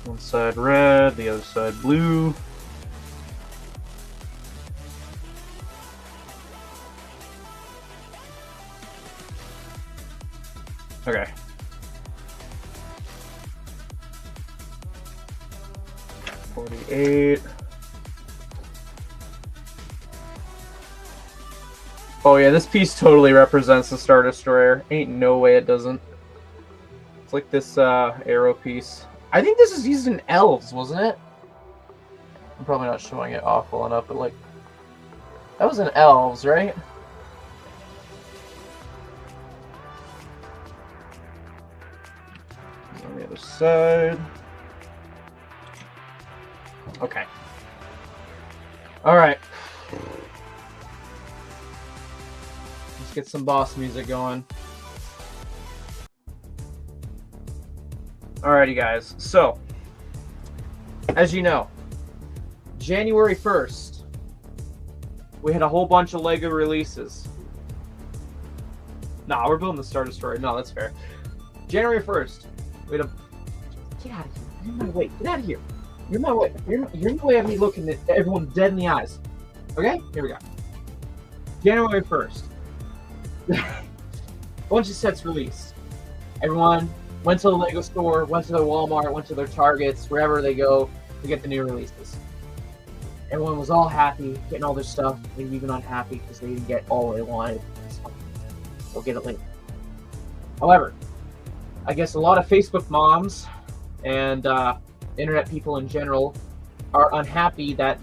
One side red, the other side blue. Okay. $48. Oh yeah, this piece totally represents the Star Destroyer. Ain't no way it doesn't. It's like this arrow piece. I think this is used in Elves, wasn't it? I'm probably not showing it off well enough, but like, that was in Elves, right? On the other side. Okay. Alright. Let's get some boss music going. Alrighty, guys. So, as you know, January 1st, we had a whole bunch of LEGO releases. Nah, we're building the Star Destroyer. No, that's fair. January 1st, we had a... Get out of here. You're in my way. Get out of here. You're in my way. You're in the way of me looking at everyone dead in the eyes. Okay? Here we go. January 1st. A bunch of sets released. Everyone went to the LEGO store, went to their Walmart, went to their Targets, wherever they go to get the new releases. Everyone was all happy, getting all their stuff, maybe even unhappy because they didn't get all they wanted. We'll get it later. However, I guess a lot of Facebook moms and internet people in general are unhappy that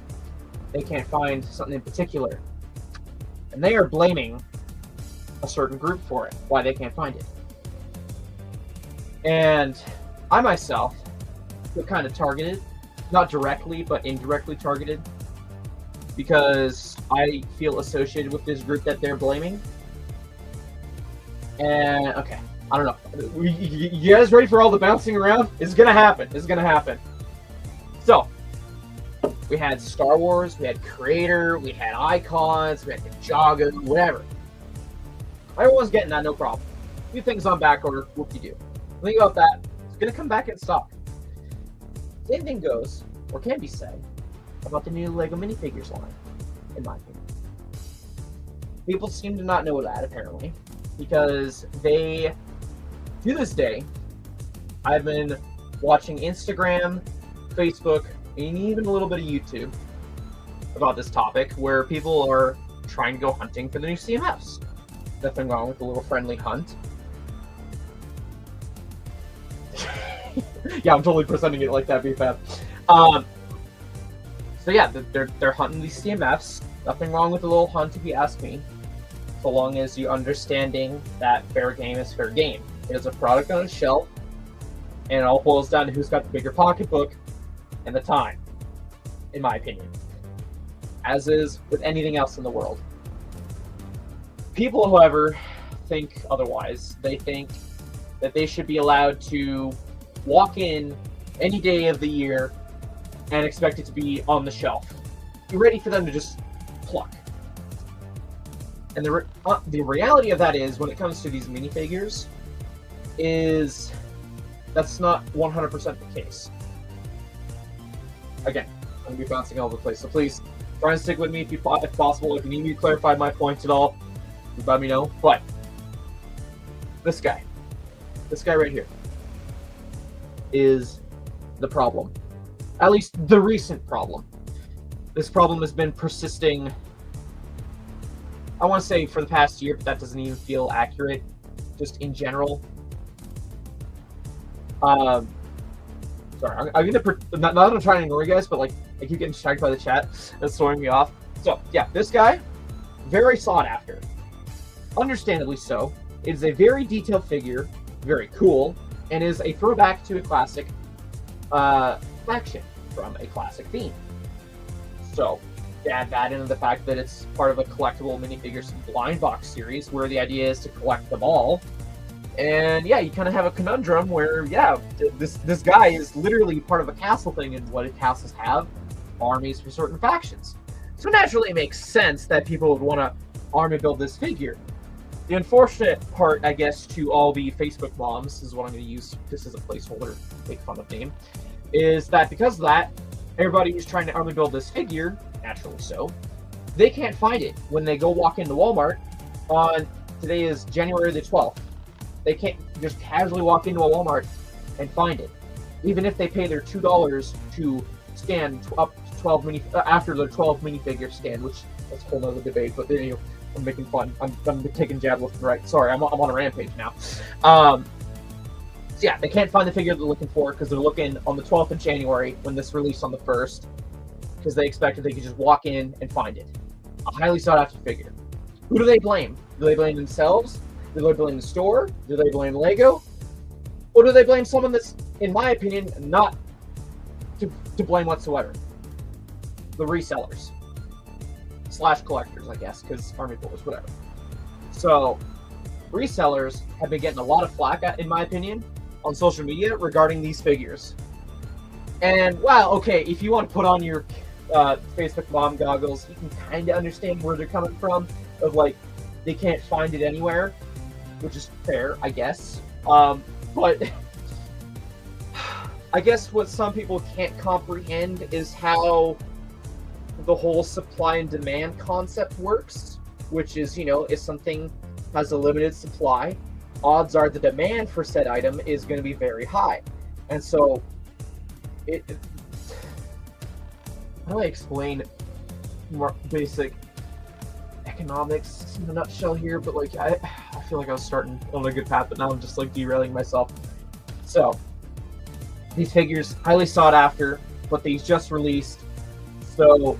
they can't find something in particular. And they are blaming a certain group for it, why they can't find it. And I myself feel kind of targeted, not directly, but indirectly targeted, because I feel associated with this group that they're blaming. And, okay, I don't know. You guys ready for all the bouncing around? It's gonna happen. It's gonna happen. So, we had Star Wars, we had Creator, we had Icons, we had Jakob, whatever. Everyone's getting that, no problem. A few things on back order, whoop-de-doo. Think about that. It's gonna come back in stock. Same thing goes, or can be said, about the new LEGO minifigures line. in my opinion. People seem to not know that, apparently, because they, to this day, I've been watching Instagram, Facebook, and even a little bit of YouTube about this topic, where people are trying to go hunting for the new CMFs. Nothing wrong with a little friendly hunt. Yeah, I'm totally presenting it like that, BFF. So yeah, they're hunting these CMFs. Nothing wrong with a little hunt, if you ask me, so long as you're understanding that fair game is fair game. It is a product on a shelf, and it all boils down to who's got the bigger pocketbook and the time, in my opinion. As is with anything else in the world. People, however, think otherwise. They think that they should be allowed to walk in any day of the year and expect it to be on the shelf. Be ready for them to just pluck. And the reality of that is, when it comes to these minifigures, is that's not 100% the case. Again, I'm going to be bouncing all over the place, so please try and stick with me if possible. If you need me to clarify my points at all, let me know. But this guy right here, is the problem. At least the recent problem. This problem has been persisting, I want to say, for the past year, but that doesn't even feel accurate, just in general. Sorry, I'm gonna, not that I'm trying to ignore you guys, but like, I keep getting distracted by the chat. That's throwing me off. So, yeah, this guy, very sought after. Understandably so. It is a very detailed figure, very cool, and is a throwback to a classic faction from a classic theme. So, add that into the fact that it's part of a collectible minifigures blind box series, where the idea is to collect them all. And yeah, you kind of have a conundrum where, yeah, this guy is literally part of a castle thing, and what castles have armies for certain factions. So naturally it makes sense that people would want to army build this figure. The unfortunate part, I guess, to all the Facebook moms, is what I'm going to use this as a placeholder, make fun of name, is that because of that, everybody who's trying to army build this figure, naturally so, they can't find it when they go walk into Walmart on, today is January the 12th. They can't just casually walk into a Walmart and find it. Even if they pay their $2 to scan up to 12 after their 12 minifigure scan, which that's a whole nother debate, but you know, I'm making fun. I'm taking jab left and right. Sorry, I'm on a rampage now. So yeah, they can't find the figure they're looking for because they're looking on the 12th of January when this released on the 1st, because they expected they could just walk in and find it. A highly sought after figure. Who do they blame? Do they blame themselves? Do they blame the store? Do they blame Lego? Or do they blame someone that's, in my opinion, not to blame whatsoever? The resellers. / collectors, I guess, because army builders, whatever. So, resellers have been getting a lot of flack, in my opinion, on social media regarding these figures. And, wow, okay, if you want to put on your Facebook mom goggles, you can kind of understand where they're coming from, of like, they can't find it anywhere, which is fair, I guess. But I guess what some people can't comprehend is how the whole supply and demand concept works, which is, you know, if something has a limited supply, odds are the demand for said item is going to be very high. And so, how do I explain more basic economics in a nutshell here? But like, I feel like I was starting on a good path, but now I'm just like derailing myself. So, these figures, highly sought after, but these just released, so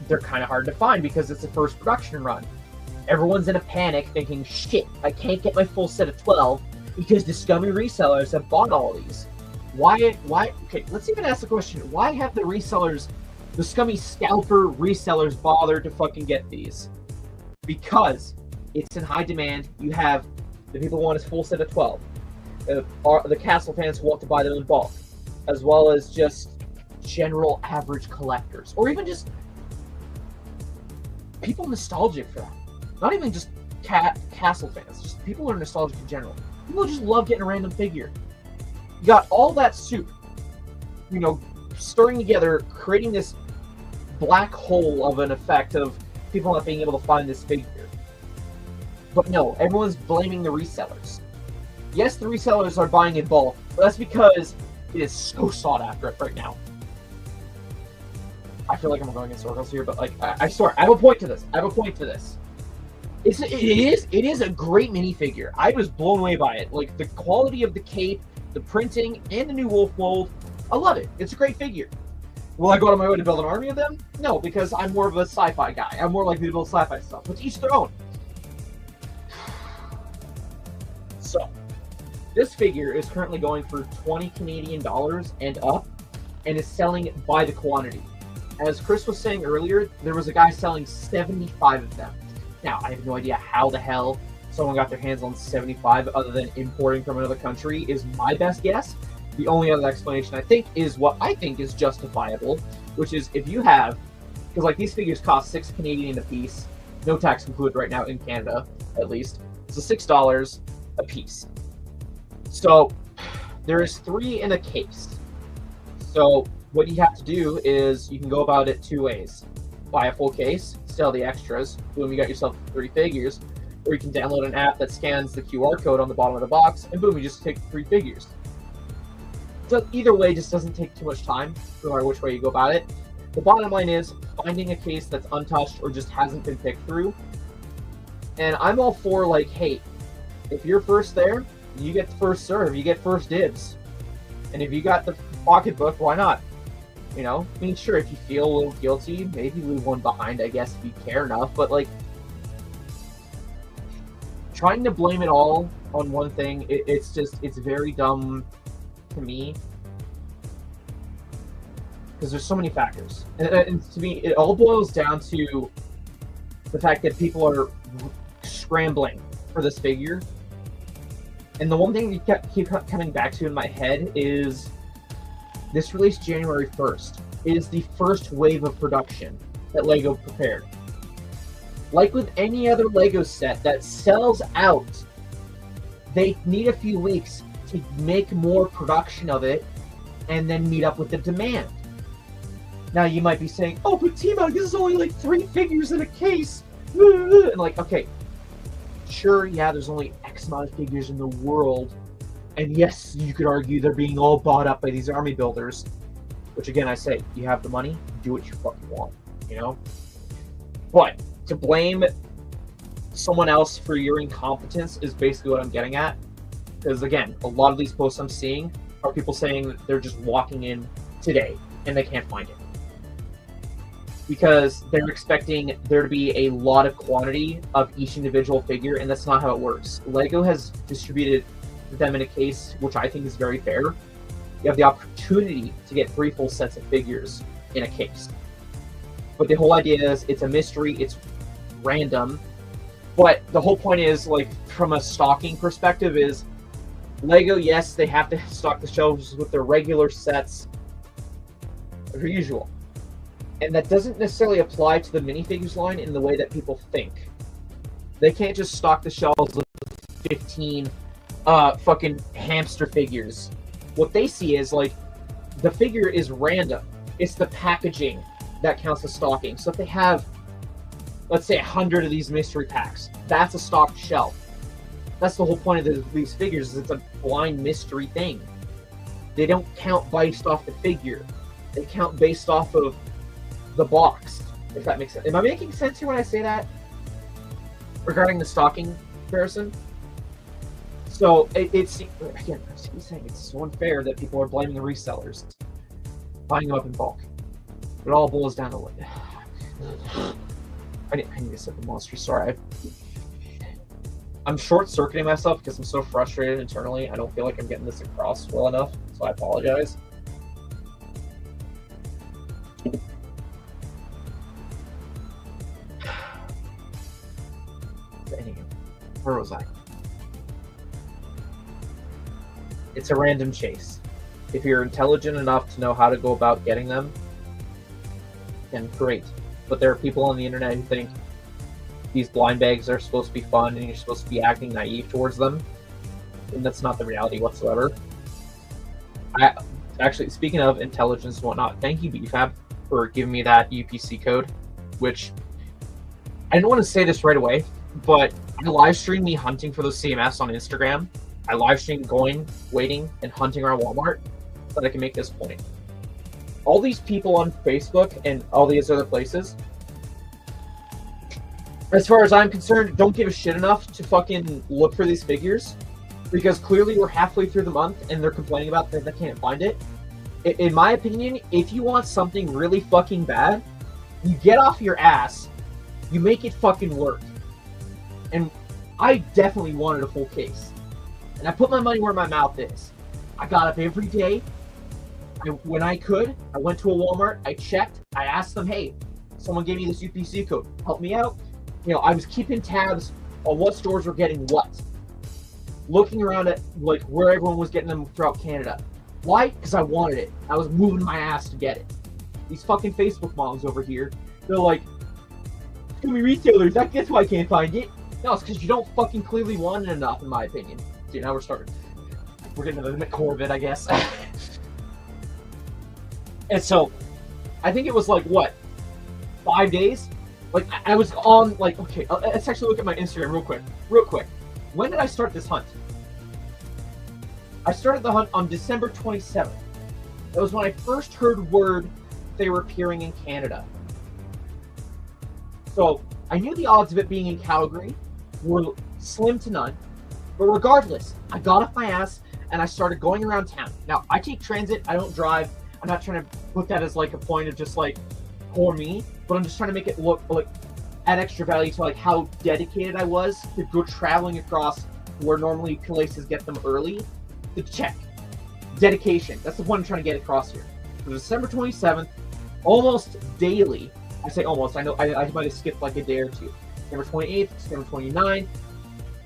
they're kind of hard to find because it's the first production run. Everyone's in a panic thinking, shit, I can't get my full set of 12 because the scummy resellers have bought all these. Why, okay, let's even ask the question, why have the resellers, the scummy scalper resellers bothered to fucking get these? Because it's in high demand. You have the people who want a full set of 12. The castle fans who want to buy them in bulk, as well as just general average collectors, or even just people nostalgic for that. Not even just castle fans, just people who are nostalgic in general. People just love getting a random figure. You got all that soup, you know, stirring together, creating this black hole of an effect of people not being able to find this figure. But no, everyone's blaming the resellers. Yes, the resellers are buying in bulk, but that's because it is so sought after right now. I feel like I'm going in circles here, but like I swear, I have a point to this. It is a great minifigure. I was blown away by it. Like the quality of the cape, the printing, and the new wolf mold. I love it. It's a great figure. Will I go out of my way to build an army of them? No, because I'm more of a sci-fi guy. I'm more likely to build sci-fi stuff. But to each their own. So, this figure is currently going for $20 Canadian and up, and is selling by the quantity. As Chris was saying earlier, there was a guy selling 75 of them. Now, I have no idea how the hell someone got their hands on 75 other than importing from another country is my best guess. The only other explanation I think is what I think is justifiable, which is if you have, because like these figures cost $6 Canadian a piece, no tax included right now in Canada, at least. So $6 a piece. So there is 3 in a case. So what you have to do is you can go about it 2 ways. Buy a full case, sell the extras, boom, you got yourself 3 figures. Or you can download an app that scans the QR code on the bottom of the box, and boom, you just take 3 figures. So either way just doesn't take too much time, no matter which way you go about it. The bottom line is finding a case that's untouched or just hasn't been picked through. And I'm all for like, hey, if you're first there, you get the first serve, you get first dibs. And if you got the pocketbook, why not? You know, I mean, sure, if you feel a little guilty, maybe leave one behind, I guess, if you care enough. But like, trying to blame it all on one thing, it's very dumb to me. Because there's so many factors. And to me, it all boils down to the fact that people are scrambling for this figure. And the one thing you keep coming back to in my head is this released January 1st. It is the first wave of production that LEGO prepared. Like with any other LEGO set that sells out, they need a few weeks to make more production of it and then meet up with the demand. Now you might be saying, oh, but TMOG, this is only like 3 figures in a case. And like, okay, sure, yeah, there's only X amount of figures in the world. And yes, you could argue they're being all bought up by these army builders. Which again, I say, you have the money, do what you fucking want, you know? But to blame someone else for your incompetence is basically what I'm getting at. Because again, a lot of these posts I'm seeing are people saying that they're just walking in today and they can't find it. Because they're expecting there to be a lot of quantity of each individual figure, and that's not how it works. LEGO has distributed them in a case, which I think is very fair. You have the opportunity to get 3 full sets of figures in a case. But the whole idea is it's a mystery, it's random. But the whole point is, like, from a stocking perspective is, LEGO, yes, they have to stock the shelves with their regular sets per usual. And that doesn't necessarily apply to the minifigures line in the way that people think. They can't just stock the shelves with 15 fucking hamster figures. What they see is, like, the figure is random. It's the packaging that counts as stocking. So if they have, let's say, 100 of these mystery packs, that's a stocked shelf. That's the whole point of these figures, is it's a blind mystery thing. They don't count based off the figure. They count based off of the box, if that makes sense. Am I making sense here when I say that? Regarding the stocking comparison? So, it's, again, I keep saying it's so unfair that people are blaming the resellers. Buying them up in bulk. It all boils down to what... I need to sip the monster. Sorry, I'm short-circuiting myself because I'm so frustrated internally. I don't feel like I'm getting this across well enough, so I apologize. Anyway, where was I? It's a random chase. If you're intelligent enough to know how to go about getting them, then great. But there are people on the internet who think these blind bags are supposed to be fun and you're supposed to be acting naive towards them. And that's not the reality whatsoever. Actually, speaking of intelligence and whatnot, thank you, BFAB, for giving me that UPC code, which I didn't want to say this right away, but I live streamed me hunting for those CMFs on Instagram. I live streamed going, waiting, and hunting around Walmart so that I can make this point. All these people on Facebook and all these other places, as far as I'm concerned, don't give a shit enough to fucking look for these figures, because clearly we're halfway through the month and they're complaining about that they can't find it. In my opinion, if you want something really fucking bad, you get off your ass, you make it fucking work. And I definitely wanted a full case. And I put my money where my mouth is. I got up every day. When I could, I went to a Walmart, I checked, I asked them, hey, someone gave me this UPC code, help me out. You know, I was keeping tabs on what stores were getting what. Looking around at like where everyone was getting them throughout Canada. Why? Because I wanted it. I was moving my ass to get it. These fucking Facebook moms over here, they're like, too many retailers, I guess why I can't find it. No, it's because you don't fucking clearly want it enough, in my opinion. See, now we're getting to the core of it, I guess. And so, I think it was like, what, 5 days? Like, I was on, like, okay, let's actually look at my Instagram real quick. When did I start this hunt? I started the hunt on December 27th. That was when I first heard word they were appearing in Canada. So, I knew the odds of it being in Calgary were slim to none. But regardless, I got off my ass and I started going around town. Now, I take transit, I don't drive. I'm not trying to put that as like a point of just like, for me, but I'm just trying to make it look like add extra value to like how dedicated I was to go traveling across where normally places get them early to check. Dedication. That's the point I'm trying to get across here. So December 27th, almost daily. I say almost. I know I might have skipped like a day or two. December 28th, December 29th,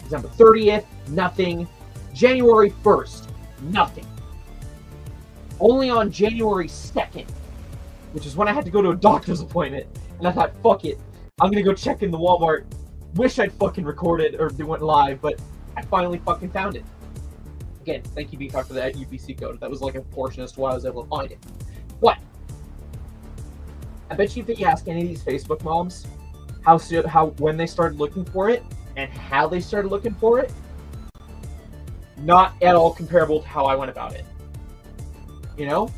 December 30th, nothing. January 1st, nothing. Only on January 2nd, which is when I had to go to a doctor's appointment, and I thought, fuck it, I'm gonna go check in the Walmart. Wish I'd fucking recorded or went live, but I finally fucking found it. Again, thank you, BCAR, for that UPC code. That was like a portion as to why I was able to find it. But I bet you if you ask any of these Facebook moms how when they started looking for it and how they started looking for it, not at all comparable to how I went about it. You know,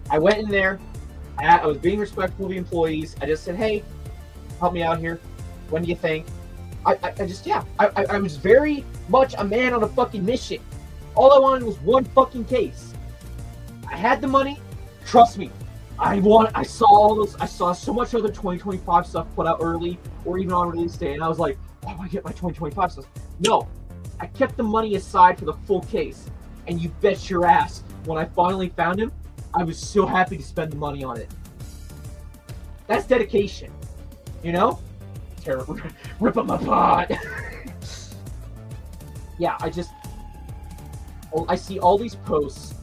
I went in there. I was being respectful of the employees. I just said, hey, help me out here. When do you think? I was very much a man on a fucking mission. All I wanted was one fucking case. I had the money. Trust me. I saw all those. I saw so much other 2025 stuff put out early or even on release day, and I was like, oh, I want to get my 2025 stuff. No, I kept the money aside for the full case. And you bet your ass, when I finally found him, I was so happy to spend the money on it. That's dedication, you know? Terrible. Rip up my pod. Yeah, I see all these posts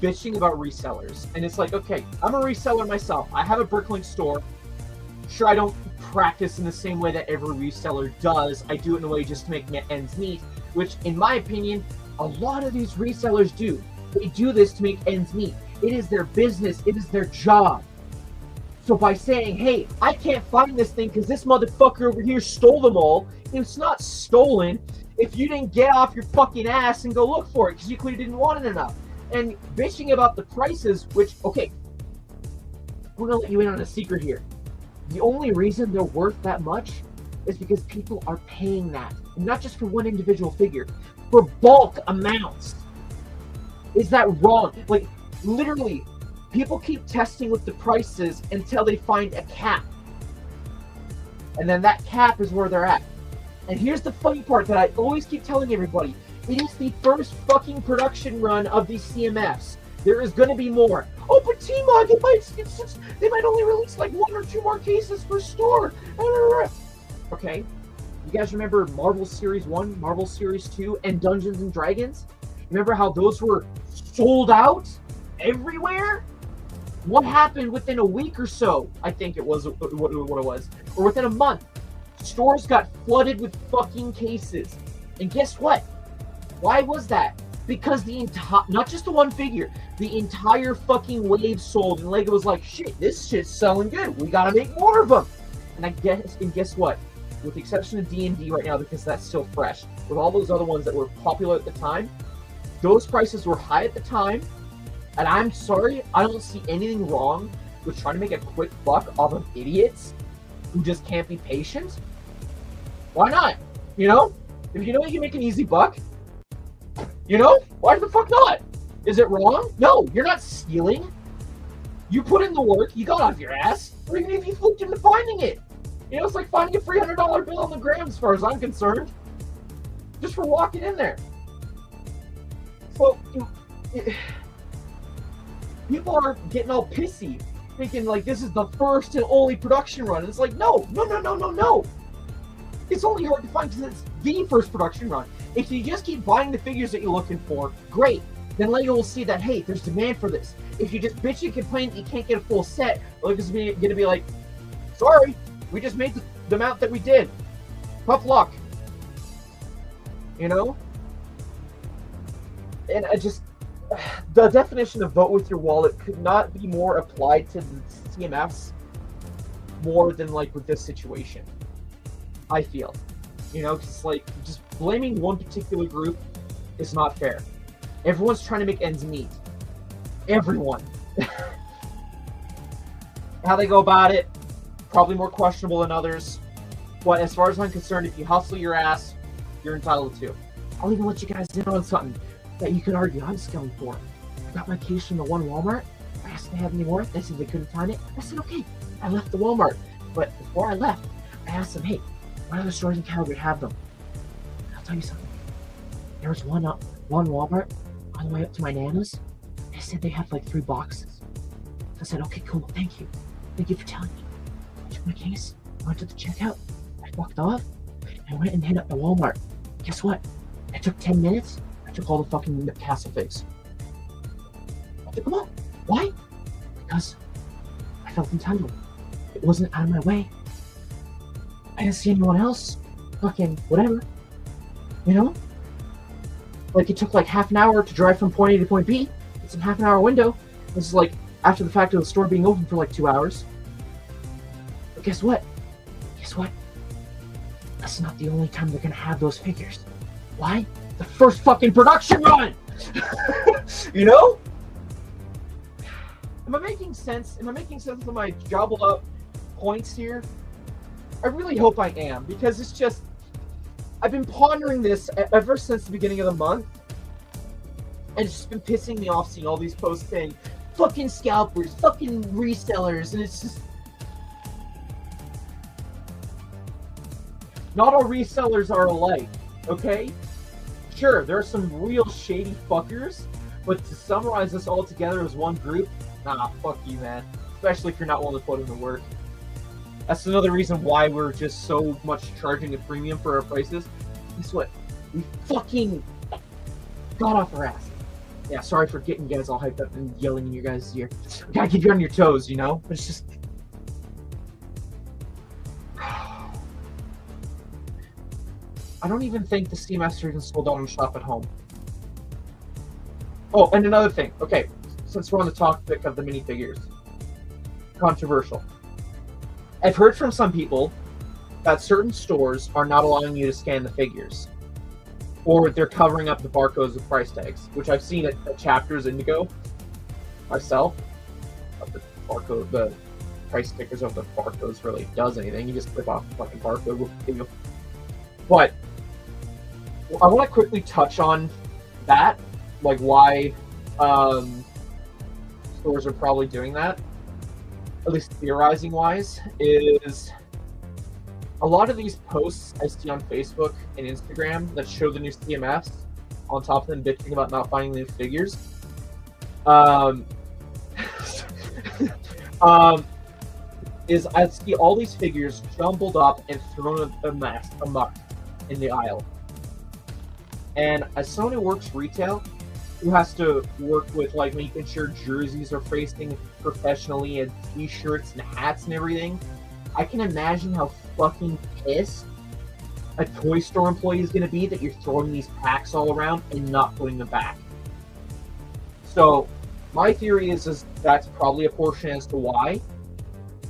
bitching about resellers, and it's like, okay, I'm a reseller myself. I have a Bricklink store. Sure, I don't practice in the same way that every reseller does. I do it in a way just to make ends meet, which, in my opinion, a lot of these resellers do. They do this to make ends meet. It is their business. It is their job. So by saying, hey, I can't find this thing because this motherfucker over here stole them all, it's not stolen if you didn't get off your fucking ass and go look for it because you clearly didn't want it enough. And bitching about the prices, which, okay, I'm going to let you in on a secret here. The only reason they're worth that much is because people are paying that. And not just for one individual figure, for bulk amounts. Is that wrong? Like, literally, people keep testing with the prices until they find a cap. And then that cap is where they're at. And here's the funny part that I always keep telling everybody. It is the first fucking production run of these CMFs. There is going to be more. Oh, but TMOG, they might only release like 1 or 2 more cases per store. Okay. You guys remember Marvel Series 1, Marvel Series 2, and Dungeons and Dragons? Remember how those were sold out everywhere? What happened within a week or so? I think it was what it was. Or within a month. Stores got flooded with fucking cases. And guess what? Why was that? Because the entire, not just the one figure, the entire fucking wave sold. And Lego was like, shit, this shit's selling good. We gotta make more of them. And guess what? with the exception of D&D right now because that's still fresh, with all those other ones that were popular at the time, those prices were high at the time, and I'm sorry, I don't see anything wrong with trying to make a quick buck off of idiots who just can't be patient. Why not? You know? If you know you can make an easy buck, you know? Why the fuck not? Is it wrong? No, you're not stealing. You put in the work, you got off your ass, or even if you fluked into finding it. You know, it's like finding a $300 bill on the gram as far as I'm concerned. Just for walking in there. So, people are getting all pissy, thinking like this is the first and only production run. And it's like, no. It's only hard to find because it's the first production run. If you just keep buying the figures that you're looking for, great. Then LEGO will see that, hey, there's demand for this. If you just bitch and complain that you can't get a full set, LEGO's going to be like, sorry, we just made the amount that we did. Tough luck. You know? And the definition of vote with your wallet could not be more applied to the CMFs more than like with this situation. I feel. You know, because like just blaming one particular group is not fair. Everyone's trying to make ends meet. Everyone. How they go about it, probably more questionable than others. But as far as I'm concerned, if you hustle your ass, you're entitled to. I'll even let you guys in on something that you could argue I'm stealing for. I got my keys from the one Walmart. I asked if they had any more. They said they couldn't find it. I said, okay. I left the Walmart. But before I left, I asked them, hey, what other stores in Calgary have them? I'll tell you something. There was one Walmart all the way up to my Nana's. They said they had like 3 boxes. I said, okay, cool. Thank you. Thank you for telling me. I took my case. I went to the checkout. I walked off. I went and hit up the Walmart. Guess what? It took 10 minutes. I took all the fucking Castle figs. I took them all. Why? Because I felt entitled. It wasn't out of my way. I didn't see anyone else. Fucking whatever. You know? Like, it took like half an hour to drive from point A to point B. It's a half an hour window. This is like after the fact of the store being open for like 2 hours. But guess what? Guess what? That's not the only time they're gonna have those figures. Why? The first fucking production run! You know? Am I making sense? Am I making sense of my jobbled up points here? I really hope I am, because it's just... I've been pondering this ever since the beginning of the month. And it's just been pissing me off seeing all these posts saying, fucking scalpers, fucking resellers, and it's just... Not all resellers are alike, okay? Sure, there are some real shady fuckers, but to summarize this all together as one group, nah, fuck you, man. Especially if you're not willing to put in the work. That's another reason why we're just so much charging a premium for our prices. Guess what? We fucking got off our ass. Yeah, sorry for getting you guys all hyped up and yelling in your guys' ear. Gotta keep you on your toes, you know? But it's just... I don't even think the CMFs are even sold out on Shop at Home. Oh, and another thing. Okay, since we're on the topic of the minifigures. Controversial. I've heard from some people that certain stores are not allowing you to scan the figures. Or they're covering up the barcodes with price tags, which I've seen at Chapters Indigo myself. The price stickers of the barcodes really does anything. You just clip off the fucking barcode with the video. But I want to quickly touch on that, like why stores are probably doing that, at least theorizing wise, is a lot of these posts I see on Facebook and Instagram that show the new CMFs, on top of them bitching about not finding the figures, is I see all these figures jumbled up and thrown amok in the aisle. And as someone who works retail, who has to work with like making sure jerseys are facing professionally and t-shirts and hats and everything, I can imagine how fucking pissed a toy store employee is going to be that you're throwing these packs all around and not putting them back. So my theory is that's probably a portion as to why,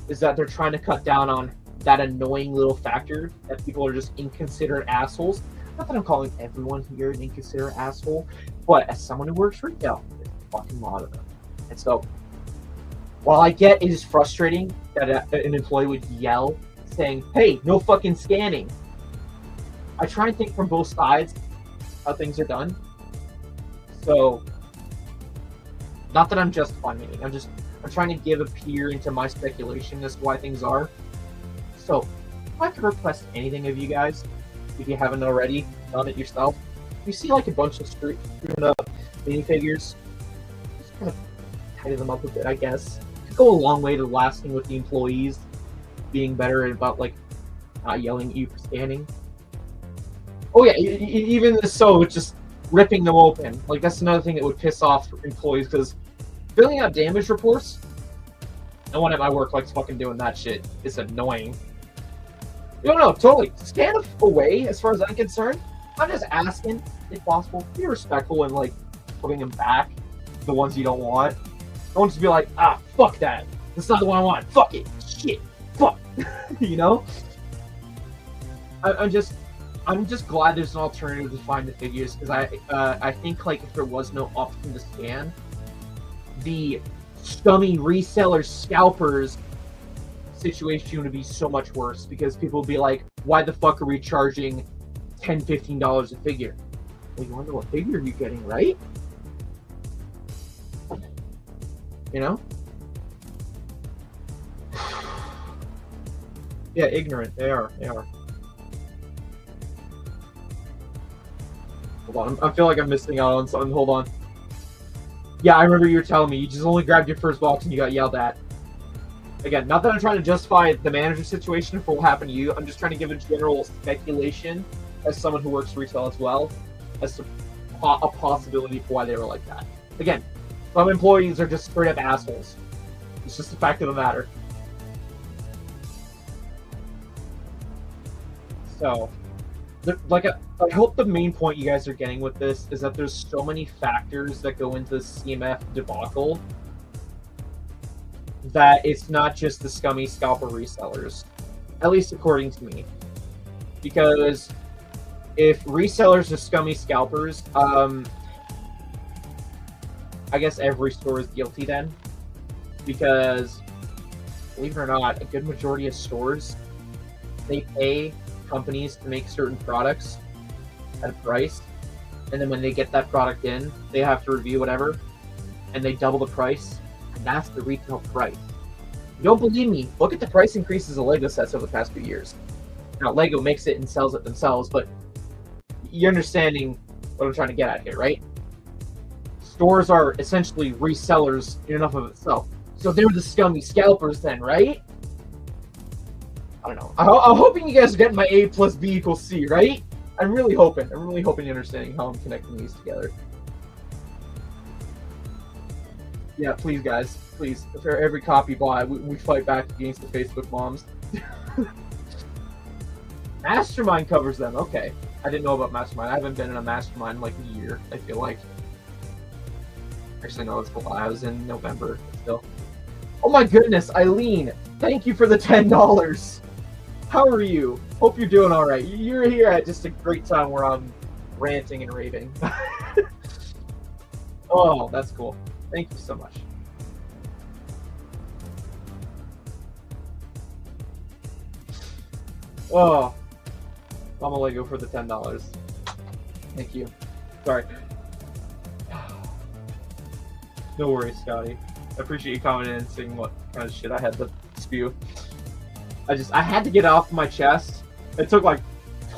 is that they're trying to cut down on that annoying little factor that people are just inconsiderate assholes. Not that I'm calling everyone here an inconsiderate asshole, but as someone who works retail, there's a fucking lot of them. And so, while I get it is frustrating that an employee would yell saying, "Hey, no fucking scanning," I try and think from both sides how things are done. So, not that I'm justifying anything. I'm trying to give a peer into my speculation as to why things are. So, if I could request anything of you guys, if you haven't already done it yourself, if you see like a bunch of screwed up minifigures, just kind of tidy them up a bit, I guess. It could go a long way to lasting with the employees being better about like not yelling at you for scanning. Oh yeah, even so, it's just ripping them open. Like that's another thing that would piss off employees because filling out damage reports. No one at my work likes fucking doing that shit. It's annoying. No, totally. Scan away, as far as I'm concerned. I'm just asking, if possible, be respectful and like putting them back, the ones you don't want. Don't just be like, ah, fuck that. That's not the one I want. Fuck it. Shit. Fuck. You know? I'm just glad there's an alternative to find the figures because I think like if there was no option to scan, the scummy resellers, scalpers situation would be so much worse because people would be like, why the fuck are we charging $10, $15 a figure? Well, you wonder what figure you're getting, right? You know? Yeah, ignorant. They are. Hold on. I feel like I'm missing out on something. Hold on. Yeah, I remember you were telling me you just only grabbed your first box and you got yelled at. Again, not that I'm trying to justify the manager situation for what happened to you. I'm just trying to give a general speculation as someone who works retail as well as to a possibility for why they were like that. Again, some employees are just straight up assholes. It's just the fact of the matter. So, like, I hope the main point you guys are getting with this is that there's so many factors that go into the CMF debacle that it's not just the scummy scalper resellers, at least according to me. Because if resellers are scummy scalpers, I guess every store is guilty then. Because, believe it or not, a good majority of stores, they pay companies to make certain products at a price, and then when they get that product in, they have to review whatever, and they double the price, and that's the retail price. You don't believe me? Look at the price increases of Lego sets over the past few years. Now, Lego makes it and sells it themselves, but you're understanding what I'm trying to get at here, right? Stores are essentially resellers in and of itself. So they're the scummy scalpers then, right? I don't know. I'm hoping you guys are getting my A plus B equals C, right? I'm really hoping you're understanding how I'm connecting these together. Yeah, please, guys. Please. For every copy bought, we fight back against the Facebook moms. Mastermind covers them. Okay. I didn't know about Mastermind. I haven't been in a Mastermind in like a year, I feel like. Actually, no, it's cool. I was in November still. Oh my goodness, Eileen! Thank you for the $10! How are you? Hope you're doing alright. You're here at just a great time where I'm ranting and raving. Oh, that's cool. Thank you so much. Oh, I'm a Lego for the $10. Thank you. Sorry. No worries, Scotty. I appreciate you commenting and seeing what kind of shit I had to spew. I had to get it off my chest. It took like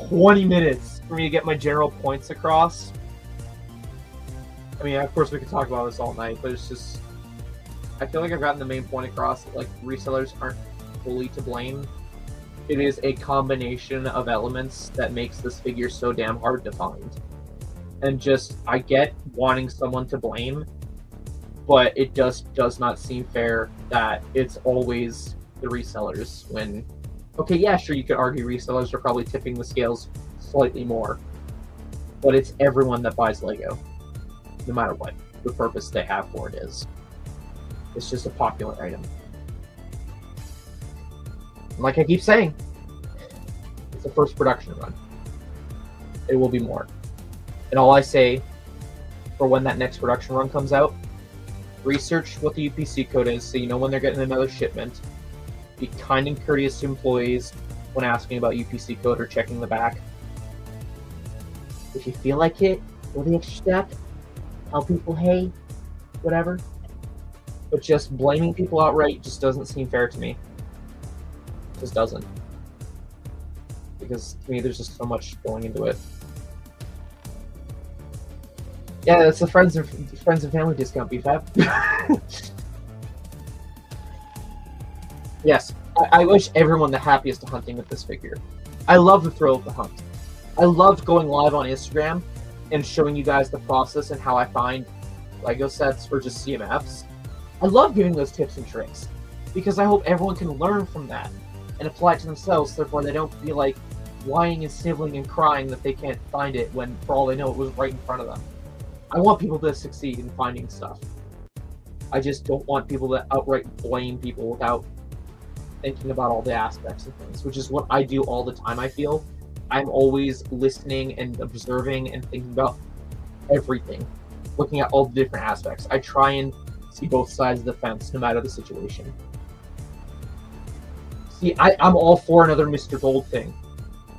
20 minutes for me to get my general points across. I mean, of course we could talk about this all night, but it's just, I feel like I've gotten the main point across that like resellers aren't fully to blame. It is a combination of elements that makes this figure so damn hard to find. And just, I get wanting someone to blame, but it just does not seem fair that it's always the resellers when, okay, yeah, sure, you could argue resellers are probably tipping the scales slightly more, but it's everyone that buys Lego, no matter what the purpose they have for it is. It's just a popular item. Like I keep saying, it's the first production run. It will be more. And all I say for when that next production run comes out, research what the UPC code is so you know when they're getting another shipment. Be kind and courteous to employees when asking about UPC code or checking the back. If you feel like it, go the extra step. Tell people, hey, whatever. But just blaming people outright just doesn't seem fair to me. It just doesn't. Because to me, there's just so much going into it. Yeah, that's the friends and family discount, BFAB. Yes, I wish everyone the happiest of hunting with this figure. I love the thrill of the hunt. I loved going live on Instagram and showing you guys the process and how I find Lego sets or just CMFs. I love giving those tips and tricks because I hope everyone can learn from that and apply it to themselves, therefore they don't feel like whining and sniveling and crying that they can't find it when, for all they know, it was right in front of them. I want people to succeed in finding stuff. I just don't want people to outright blame people without thinking about all the aspects of things, which is what I do all the time, I feel. I'm always listening and observing and thinking about everything, looking at all the different aspects. I try and see both sides of the fence, no matter the situation. See, I'm all for another Mr. Gold thing.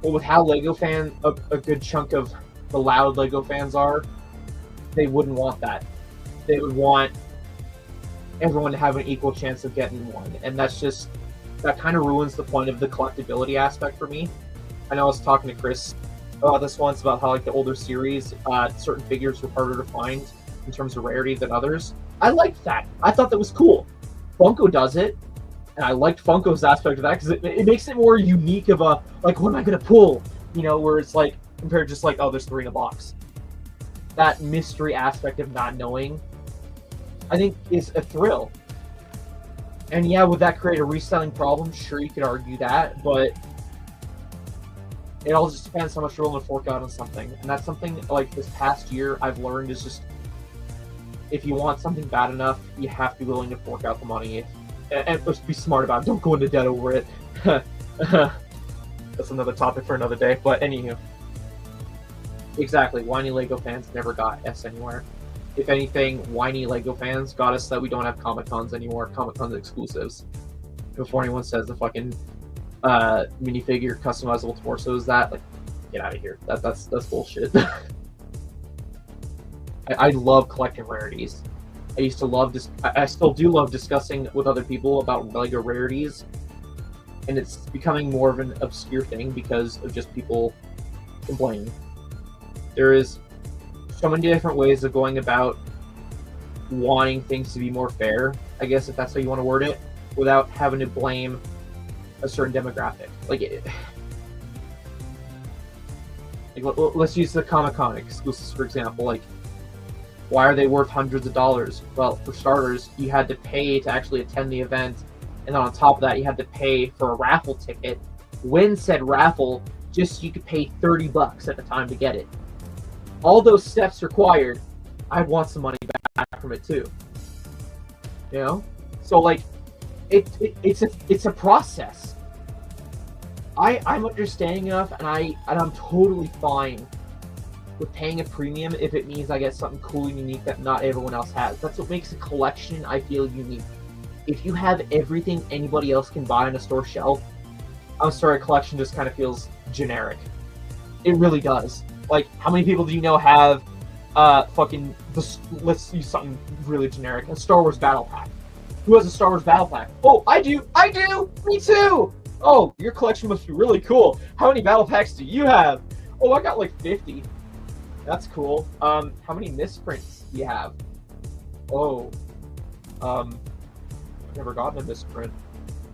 But with how Lego fan, a good chunk of the loud Lego fans are, they wouldn't want that. They would want everyone to have an equal chance of getting one. And that's just, that kind of ruins the point of the collectability aspect for me. I know I was talking to Chris about this once, about how like the older series, certain figures were harder to find in terms of rarity than others. I liked that. I thought that was cool. Funko does it, and I liked Funko's aspect of that because it makes it more unique of a, like, what am I going to pull? You know, where it's like, compared to just like, oh, there's 3 in a box. That mystery aspect of not knowing, I think, is a thrill. And yeah, would that create a reselling problem? Sure, you could argue that, but it all just depends how much you're willing to fork out on something. And that's something, like, this past year I've learned is just, if you want something bad enough, you have to be willing to fork out the money. And just be smart about it. Don't go into debt over it. That's another topic for another day. But anywho. Exactly. Whiny Lego fans never got us anywhere. If anything, whiny Lego fans got us that we don't have Comic-Cons anymore. Comic-Cons exclusives. Before anyone says the fucking minifigure customizable torso is that, like, get out of here. That's bullshit. I love collecting rarities. I used to love I still do love discussing with other people about Lego rarities, and it's becoming more of an obscure thing because of just people complaining. There is so many different ways of going about wanting things to be more fair, I guess, if that's how you want to word it, without having to blame a certain demographic. Let's use the Comic-Con exclusives, for example. Like, why are they worth hundreds of dollars? Well, for starters, you had to pay to actually attend the event, and then on top of that, you had to pay for a raffle ticket, win said raffle, just so you could pay $30 at the time to get it. All those steps required, I'd want some money back from it too. You know? So, like, it's a process. I'm understanding enough, and I'm totally fine with paying a premium if it means I get something cool and unique that not everyone else has. That's what makes a collection, I feel, unique. If you have everything anybody else can buy on a store shelf, I'm sorry, a collection just kind of feels generic. It really does. Like, how many people do you know have let's use something really generic, a Star Wars Battle Pack? Who has a Star Wars Battle Pack? Oh, I do! Me too! Oh, your collection must be really cool. How many Battle Packs do you have? Oh, I got like 50. That's cool. How many misprints do you have? Oh, I've never gotten a misprint.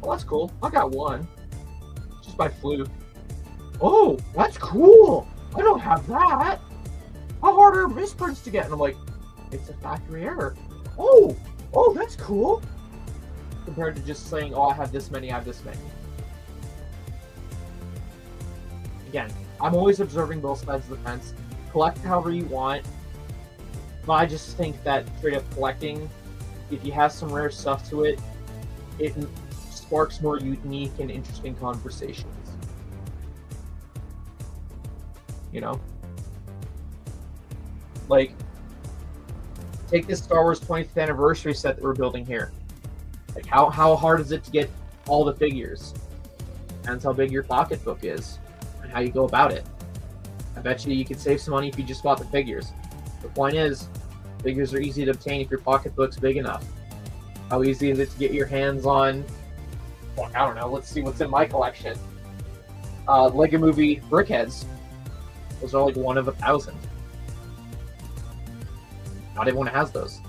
Well, that's cool. I got one, just by fluke. Oh, that's cool. I don't have that. How hard are misprints to get? And I'm like, it's a factory error. Oh, that's cool. Compared to just saying, oh, I have this many, I have this many. Again, I'm always observing both sides of the fence. Collect however you want, but I just think that straight up collecting, if you have some rare stuff to it, it sparks more unique and interesting conversations. You know? Like, take this Star Wars 20th anniversary set that we're building here. Like, how hard is it to get all the figures? Depends how big your pocketbook is and how you go about it. I bet you could save some money if you just bought the figures. The point is, figures are easy to obtain if your pocketbook's big enough. How easy is it to get your hands on, well, I don't know, let's see what's in my collection. Lego Movie Brickheads. Those are like 1 of 1,000. Not everyone has those.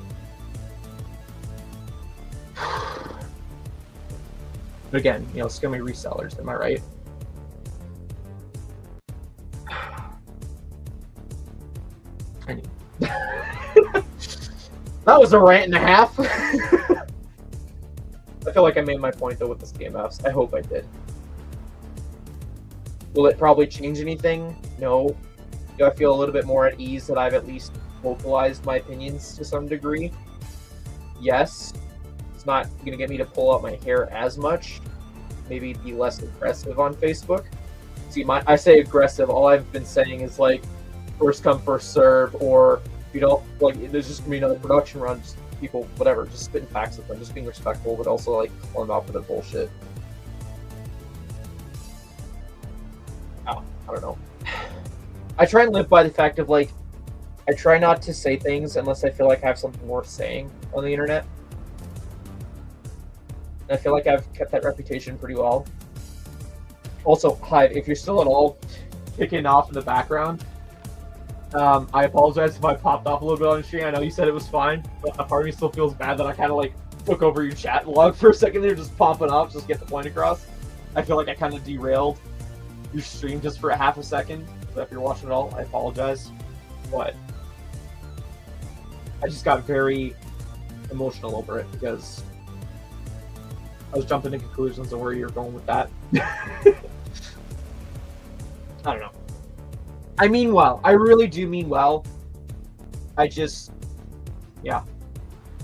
But again, you know, scummy resellers, am I right? I need... That was a rant and a half. I feel like I made my point though with the CMFs. I hope I did. Will it probably change anything? No. Do I feel a little bit more at ease that I've at least vocalized my opinions to some degree? Yes. It's not going to get me to pull out my hair as much. Maybe be less aggressive on Facebook. See, I say aggressive. All I've been saying is like first come, first serve, or you know, like there's just going to be another production run. Just people, whatever, just spitting facts with them, just being respectful, but also like calling them out for their bullshit. Oh, I don't know. I try and live by the fact of like, I try not to say things unless I feel like I have something worth saying on the internet. And I feel like I've kept that reputation pretty well. Also, Hive, if you're still at all kicking off in the background, I apologize if I popped off a little bit on the stream. I know you said it was fine, but a part of me still feels bad that I kind of like took over your chat log for a second there, just popping off, just get the point across. I feel like I kind of derailed your stream just for a half a second. So if you're watching it all, I apologize. But I just got very emotional over it because I was jumping to conclusions of where you're going with that. I don't know. I mean well. I really do mean well. I just, yeah.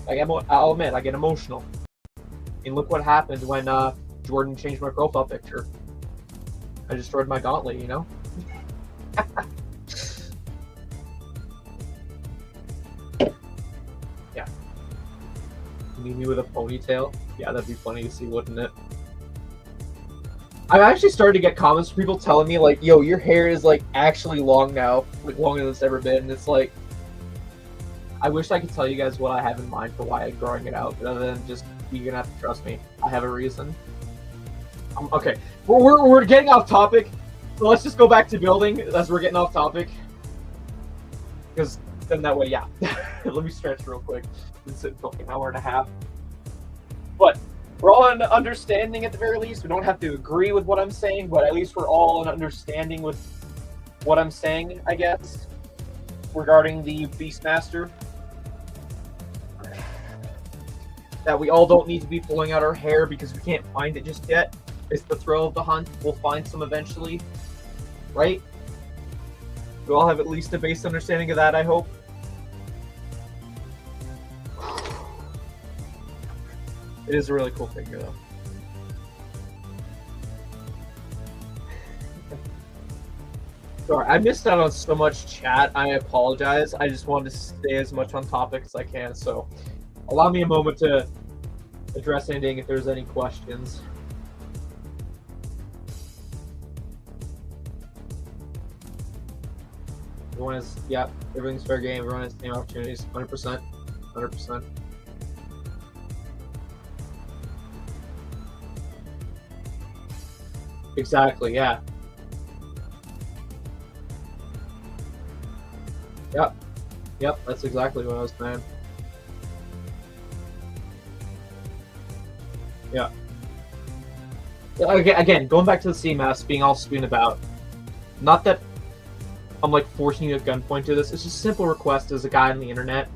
I'll admit, I get emotional. And look what happened when Jordan changed my profile picture. I destroyed my gauntlet, you know? Yeah. You mean me with a ponytail? Yeah, that'd be funny to see, wouldn't it? I've actually started to get comments from people telling me, like, yo, your hair is, like, actually long now. Like, longer than it's ever been. And it's like, I wish I could tell you guys what I have in mind for why I'm growing it out. But other than just, you're gonna have to trust me. I have a reason. Okay. We're getting off topic. So let's just go back to building as we're getting off topic. Because then that way, yeah. Let me stretch real quick. Been sitting for like an hour and a half. But we're all in understanding at the very least. We don't have to agree with what I'm saying, but at least we're all in understanding with what I'm saying, I guess, regarding the Beastmaster. That we all don't need to be pulling out our hair because we can't find it just yet. It's the thrill of the hunt. We'll find some eventually. Right? We all have at least a base understanding of that, I hope. It is a really cool figure, though. Sorry, I missed out on so much chat. I apologize. I just wanted to stay as much on topic as I can, so allow me a moment to address anything if there's any questions. Everyone is, yeah, everything's fair game. Everyone has the same opportunities. 100%. 100%. Exactly, yeah. Yep. Yep, that's exactly what I was saying. Yeah. Again, going back to the CMS, being all spoon about, not that I'm like forcing you at gunpoint to this, it's just a simple request as a guy on the internet.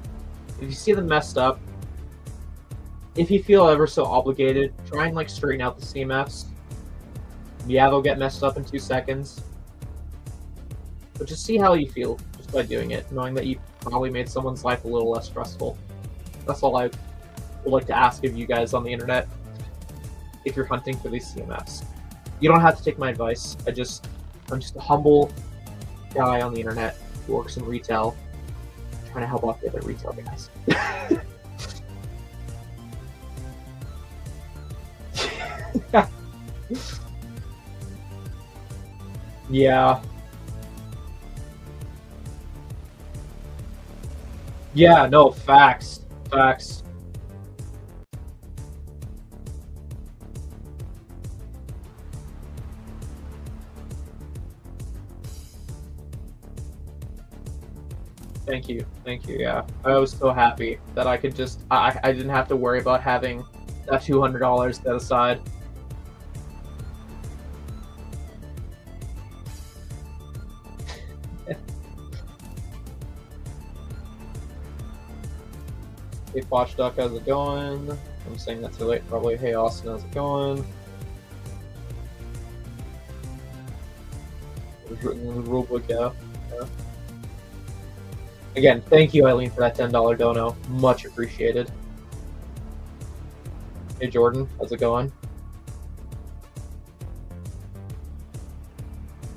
If you see them messed up, if you feel ever so obligated, try and like straighten out the CMFs. Yeah, they'll get messed up in 2 seconds. But just see how you feel just by doing it, knowing that you probably made someone's life a little less stressful. That's all I would like to ask of you guys on the internet. if you're hunting for these CMFs. You don't have to take my advice. I'm just a humble guy on the internet who works in retail, trying to help out the other retail guys. Yeah. Yeah, no, facts. Facts. Thank you. Thank you, yeah. I was so happy that I could just I didn't have to worry about having that $200 set aside. Hey Watchdog, how's it going? I'm saying that too late, probably. Hey Austin, how's it going? It was written in the rulebook, yeah. Again, thank you, Eileen, for that $10 dono. Much appreciated. Hey Jordan, how's it going?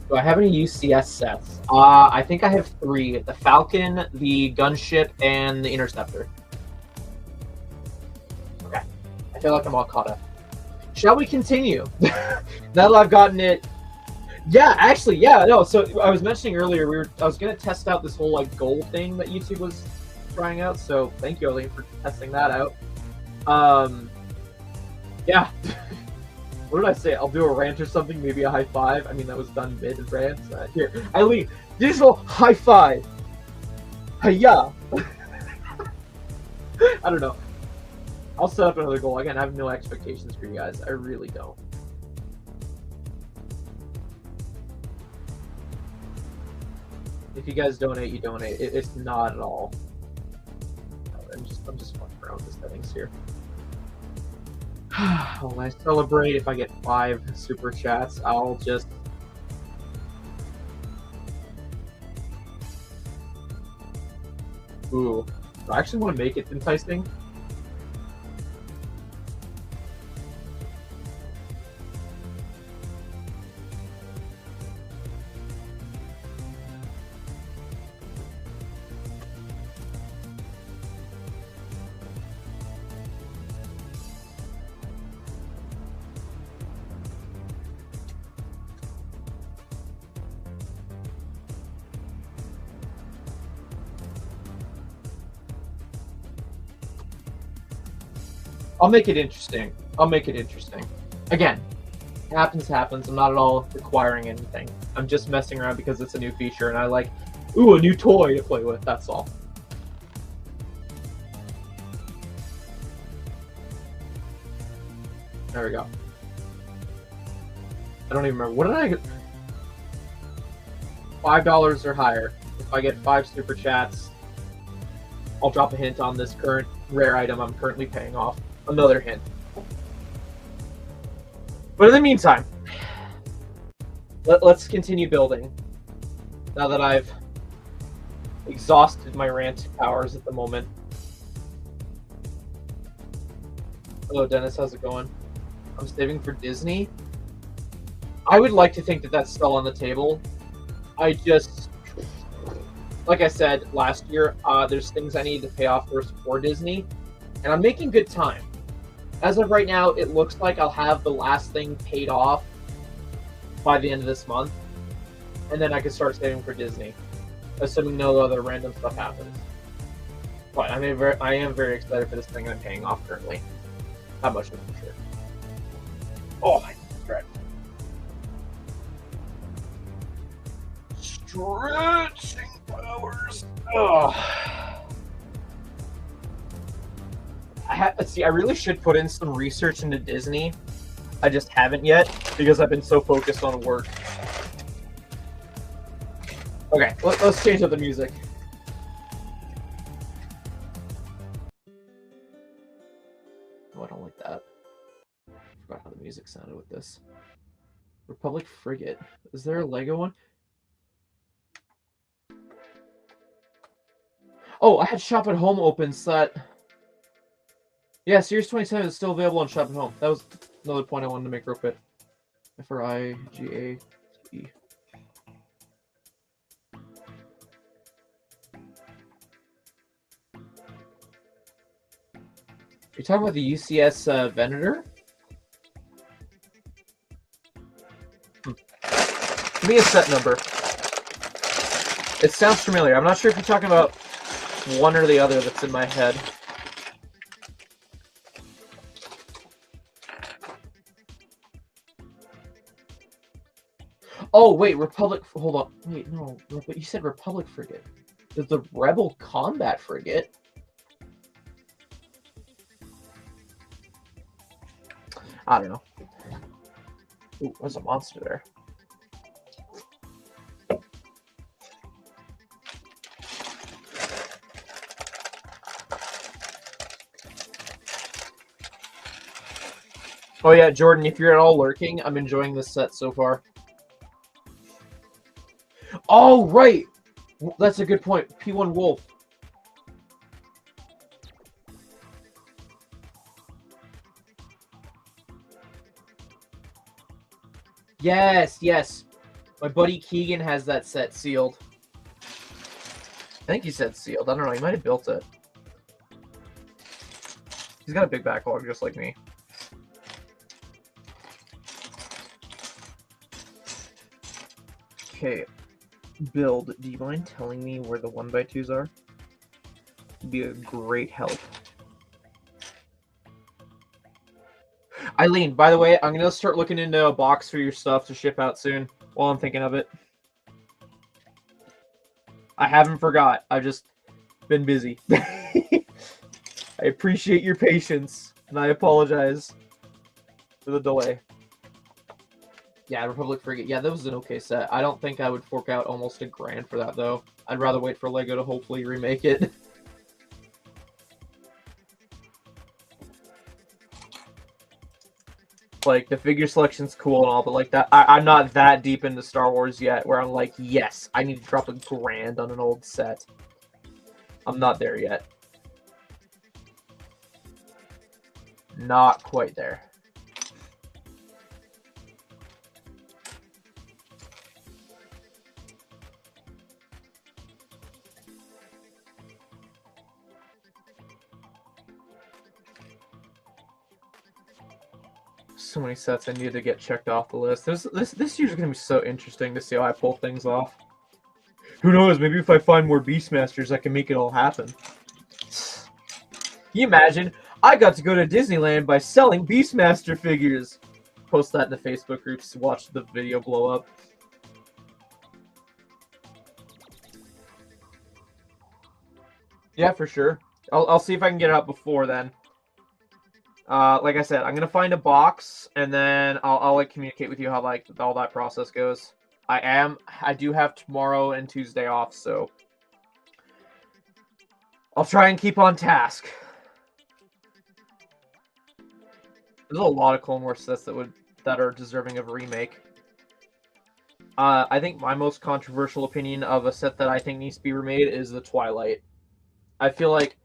Do I have any UCS sets? I think I have 3. The Falcon, the Gunship, and the Interceptor. Okay. I feel like I'm all caught up. Shall we continue? Now that I've gotten it... Yeah, actually, yeah, no, so I was mentioning earlier, I was going to test out this whole, like, goal thing that YouTube was trying out, so thank you, Eileen, for testing that out. Yeah. What did I say? I'll do a rant or something, maybe a high five. I mean, that was done mid-rant. Here, Eileen, digital high five. Hiya. I don't know. I'll set up another goal. Again, I have no expectations for you guys. I really don't. If you guys donate, you donate. It's not at all. I'm just fucking around with the settings here. When I celebrate, if I get 5 super chats, I'll just... Ooh. Do I actually want to make it enticing? I'll make it interesting. I'll make it interesting. Again, happens. I'm not at all requiring anything. I'm just messing around because it's a new feature and I like, ooh, a new toy to play with, that's all. There we go. I don't even remember. What did I get? $5 or higher. If I get 5 super chats, I'll drop a hint on this current rare item I'm currently paying off. Another hint. But in the meantime, let's continue building. Now that I've exhausted my rant powers at the moment. Hello, Dennis. How's it going? I'm saving for Disney. I would like to think that that's still on the table. I just, like I said last year, there's things I need to pay off first for Disney, and I'm making good time. As of right now, it looks like I'll have the last thing paid off by the end of this month, and then I can start saving for Disney, assuming no other random stuff happens. But I am very excited for this thing I'm paying off currently. That much is for sure. Oh, I stretch. Stretching powers. Oh. See, I really should put in some research into Disney. I just haven't yet because I've been so focused on work. Okay, let's change up the music. Oh, I don't like that. I forgot how the music sounded with this. Republic Frigate. Is there a Lego one? Oh, I had Shop at Home open, so that... Yeah, Series 27 is still available on Shop at Home. That was another point I wanted to make real quick. F-R-I-G-A-T-E. You're talking about the UCS Venator? Give me a set number. It sounds familiar. I'm not sure if you're talking about one or the other that's in my head. Oh, wait, Republic... Hold on. Wait, no. But you said Republic frigate. There's the Rebel combat frigate. I don't know. Ooh, there's a monster there. Oh yeah, Jordan, if you're at all lurking, I'm enjoying this set so far. Oh, right! That's a good point. P1 Wolf. Yes, yes. My buddy Keegan has that set sealed. I think he said sealed. I don't know. He might have built it. He's got a big backlog just like me. Okay. Build. Do you mind telling me where the 1x2s are? It'd be a great help. Eileen, by the way, I'm going to start looking into a box for your stuff to ship out soon while I'm thinking of it. I haven't forgot. I've just been busy. I appreciate your patience, and I apologize for the delay. Yeah, Republic Frigate. Yeah, that was an okay set. I don't think I would fork out almost $1,000 for that, though. I'd rather wait for LEGO to hopefully remake it. Like, the figure selection's cool and all, but like that, I'm not that deep into Star Wars yet where I'm like, yes, I need to drop $1,000 on an old set. I'm not there yet. Not quite there. So many sets I need to get checked off the list. This year's gonna be so interesting to see how I pull things off. Who knows? Maybe if I find more Beastmasters, I can make it all happen. Can you imagine? I got to go to Disneyland by selling Beastmaster figures. Post that in the Facebook groups to watch the video blow up. Yeah, for sure. I'll see if I can get it out before then. Like I said, I'm gonna find a box and then I'll like communicate with you how like all that process goes. I do have tomorrow and Tuesday off, so I'll try and keep on task. There's a lot of Clone Wars sets that are deserving of a remake. I think my most controversial opinion of a set that I think needs to be remade is the Twilight. I feel like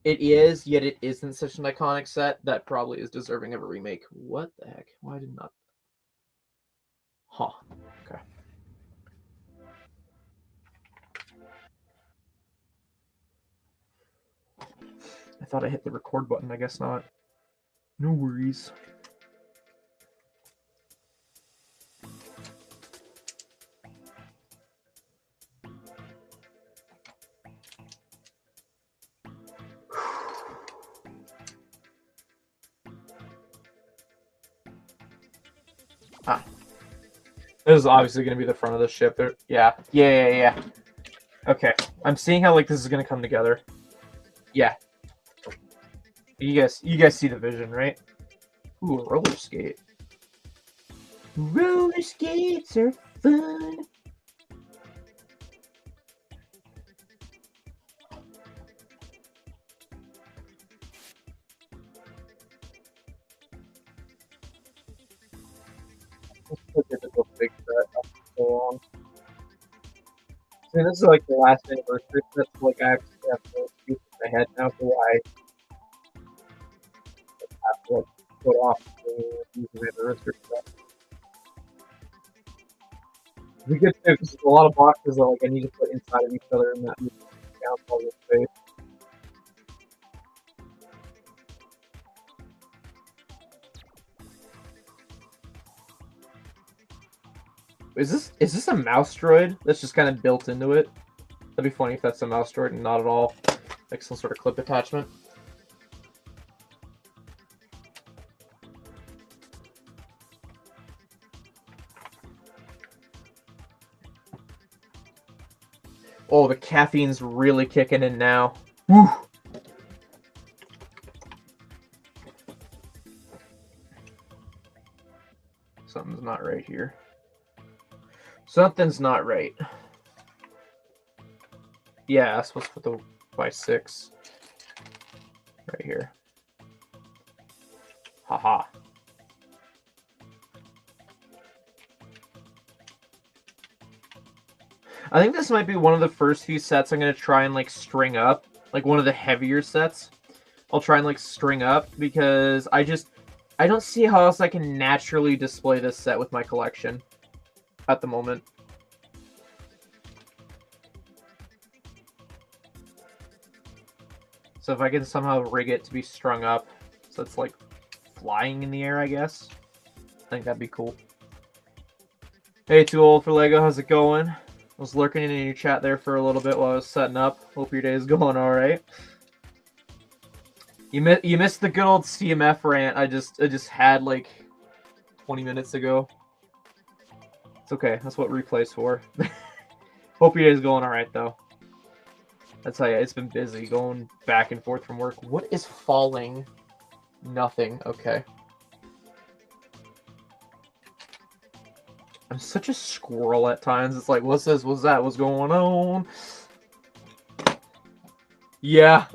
it is, yet it isn't such an iconic set that probably is deserving of a remake. What the heck? Why did not? Huh. Okay. I thought I hit the record button. I guess not. No worries. Ah. This is obviously going to be the front of the ship. There, yeah. Okay, I'm seeing how like this is going to come together. Yeah. You guys see the vision, right? Ooh, a roller skate. Roller skates are fun. Big set so long. I mean, this is like the last anniversary set, so like I actually have no excuse in my head now for why I have to like put off using the anniversary stuff. It'd be good too, because there's a lot of boxes that like I need to put inside of each other, and that counts all the space. Is this a mouse droid that's just kind of built into it? That'd be funny if that's a mouse droid and not at all like some sort of clip attachment. Oh, the caffeine's really kicking in now. Woo! Something's not right here. Something's not right. Yeah, I'm supposed to put the Y6 right here. Haha. I think this might be one of the first few sets I'm going to try and like string up. Like one of the heavier sets. I'll try and like string up because I don't see how else I can naturally display this set with my collection at the moment. So if I can somehow rig it to be strung up so it's like flying in the air, I guess. I think that'd be cool. Hey, Too Old for Lego, how's it going? I was lurking in your chat there for a little bit while I was setting up. Hope your day is going alright. You missed the good old CMF rant I just had like 20 minutes ago. It's okay, that's what replay's for. Hope your day is going alright though. I tell you, it's been busy going back and forth from work. What is falling? Nothing. Okay. I'm such a squirrel at times. It's like, what's this? What's that? What's going on? Yeah.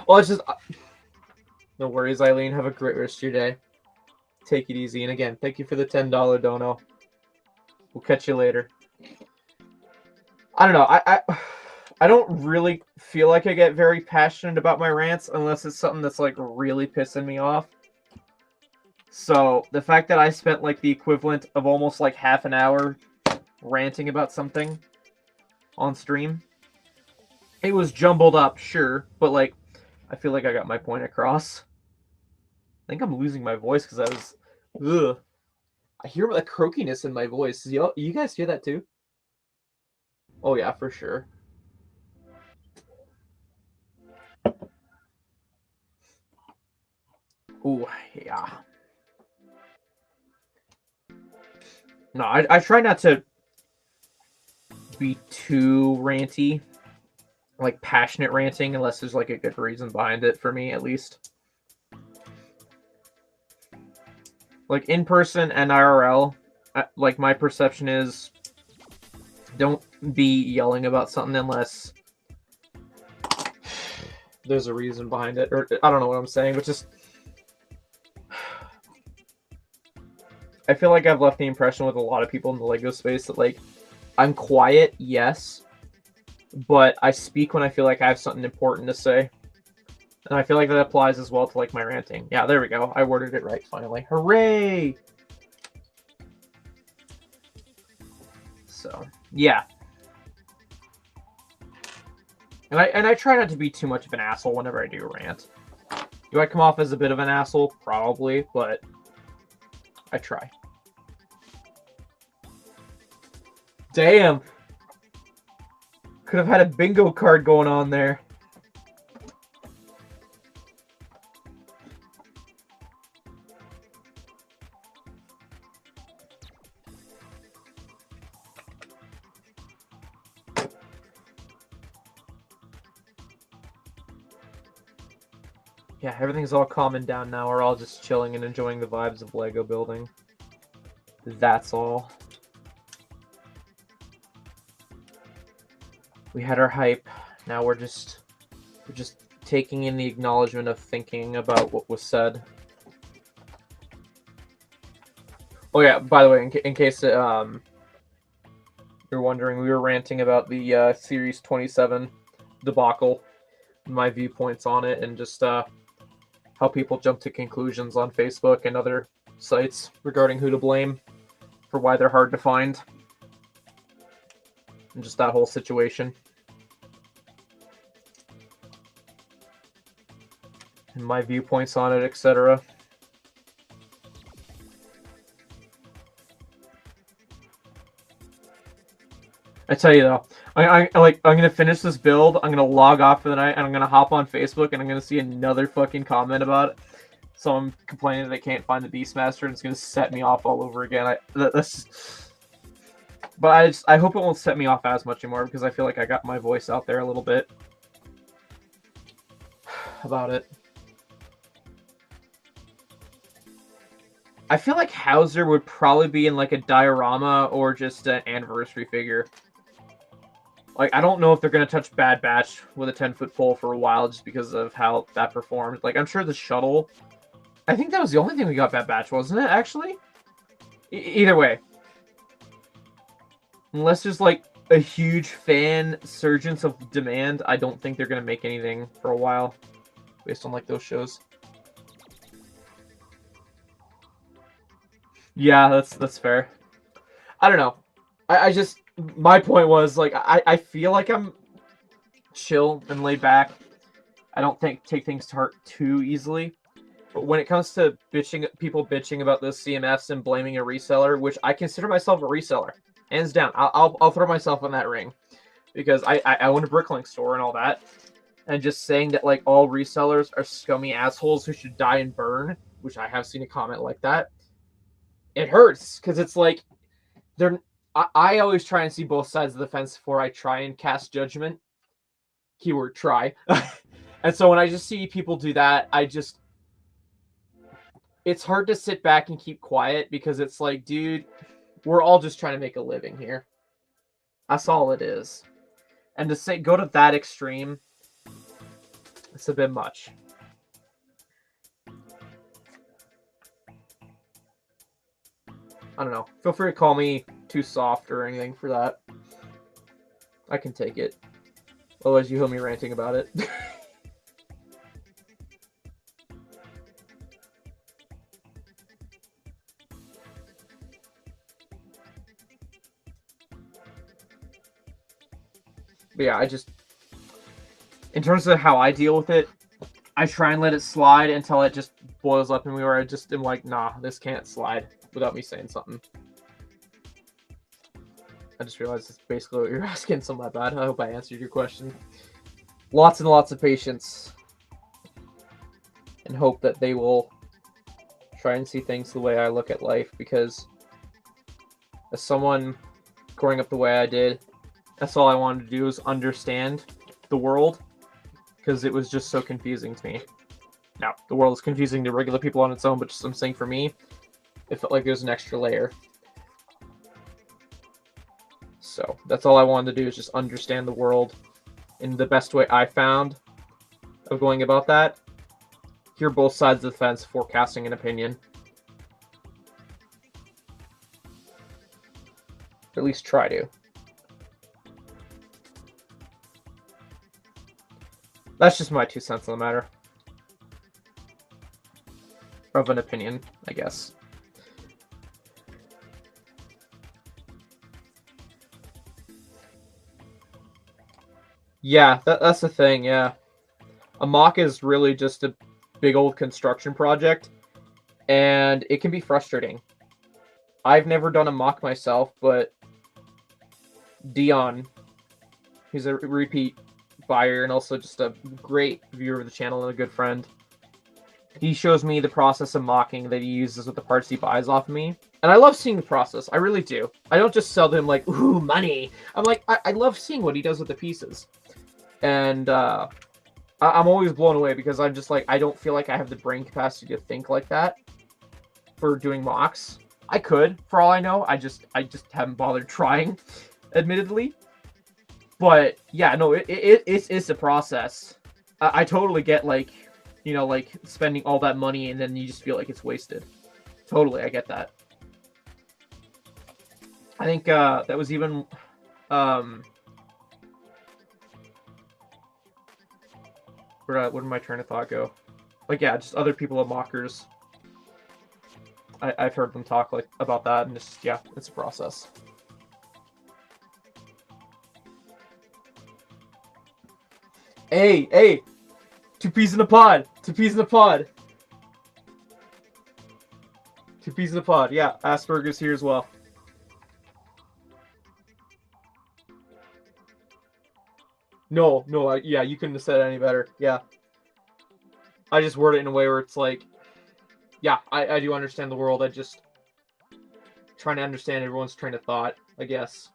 Well, it's just... No worries, Eileen. Have a great rest of your day. Take it easy. And again, thank you for the $10 dono. We'll catch you later. I don't know. I don't really feel like I get very passionate about my rants unless it's something that's like really pissing me off. So the fact that I spent like the equivalent of almost like half an hour ranting about something on stream, it was jumbled up, sure, but like I feel like I got my point across. I think I'm losing my voice because I was, ugh. I hear the croakiness in my voice. You guys hear that too? Oh yeah, for sure. Ooh, yeah. No, I try not to be too ranty, like passionate ranting, unless there's like a good reason behind it for me, at least. Like in person and IRL, like my perception is, don't be yelling about something unless there's a reason behind it, or I don't know what I'm saying, but just I feel like I've left the impression with a lot of people in the LEGO space that like I'm quiet, yes, but I speak when I feel like I have something important to say. And I feel like that applies as well to like my ranting. Yeah, there we go. I worded it right finally. Hooray! So, yeah. And I try not to be too much of an asshole whenever I do rant. Do I come off as a bit of an asshole? Probably, but I try. Damn! Could have had a bingo card going on there. Yeah, everything's all calming down now. We're all just chilling and enjoying the vibes of Lego building. That's all. We had our hype. Now we're just taking in the acknowledgement of thinking about what was said. Oh yeah, by the way, in case you're wondering, we were ranting about the Series 27 debacle, my viewpoints on it, and just how people jump to conclusions on Facebook and other sites regarding who to blame for why they're hard to find. And just that whole situation. And my viewpoints on it, etc. I tell you though, I'm gonna finish this build. I'm gonna log off for the night, and I'm gonna hop on Facebook, and I'm gonna see another fucking comment about it. Someone complaining that they can't find the Beastmaster, and it's gonna set me off all over again. But I hope it won't set me off as much anymore, because I feel like I got my voice out there a little bit about it. I feel like Hauser would probably be in like a diorama or just an anniversary figure. Like, I don't know if they're going to touch Bad Batch with a 10-foot pole for a while just because of how that performed. Like, I'm sure the shuttle... I think that was the only thing we got Bad Batch, wasn't it, actually? Either way. Unless there's, like, a huge fan surgence of demand, I don't think they're going to make anything for a while. Based on, like, those shows. Yeah, that's fair. I don't know. I just... My point was, like, I feel like I'm chill and laid back. I don't take things to heart too easily. But when it comes to people bitching about the CMFs and blaming a reseller, which I consider myself a reseller, hands down, I'll throw myself in that ring. Because I own a Bricklink store and all that. And just saying that, like, all resellers are scummy assholes who should die and burn, which I have seen a comment like that, it hurts. Because it's like, I always try and see both sides of the fence before I try and cast judgment. Keyword try. And so when I just see people do that, it's hard to sit back and keep quiet, because it's like, dude, we're all just trying to make a living here. That's all it is. And to go to that extreme, it's a bit much. I don't know. Feel free to call me too soft or anything for that. I can take it. Otherwise, you hear me ranting about it. But yeah, in terms of how I deal with it, I try and let it slide until it just boils up in me, where I just am like, nah, this can't slide, without me saying something. I just realized that's basically what you're asking, so my bad. I hope I answered your question. Lots and lots of patience. And hope that they will try and see things the way I look at life, because as someone growing up the way I did, that's all I wanted to do, was understand the world, because it was just so confusing to me. Now, the world is confusing to regular people on its own, but just I'm saying for me, it felt like there's an extra layer. So that's all I wanted to do, is just understand the world in the best way I found of going about that. Hear both sides of the fence, forecasting an opinion. Or at least try to. That's just my 2 cents on the matter. Of an opinion, I guess. Yeah, that's the thing, yeah. A mock is really just a big old construction project, and it can be frustrating. I've never done a mock myself, but Dion, who's a repeat buyer and also just a great viewer of the channel and a good friend, he shows me the process of mocking that he uses with the parts he buys off of me. And I love seeing the process. I really do. I don't just sell to him like, ooh, money. I'm like, I love seeing what he does with the pieces. And I'm always blown away, because I'm just like, I don't feel like I have the brain capacity to think like that for doing mocks. I could, for all I know. I just haven't bothered trying, admittedly. But yeah, no, it's a process. I totally get, like, you know, like spending all that money and then you just feel like it's wasted. Totally, I get that. I think that was even where did my train of thought go? Like, yeah, just other people are mockers. I've heard them talk like about that, and it's yeah, it's a process. Hey, 2 peas in a pod. 2 peas in a pod. 2 peas in a pod. Yeah, Asperger's here as well. No, yeah, you couldn't have said it any better. Yeah. I just word it in a way where it's like, yeah, I do understand the world. I just trying to understand everyone's train of thought, I guess.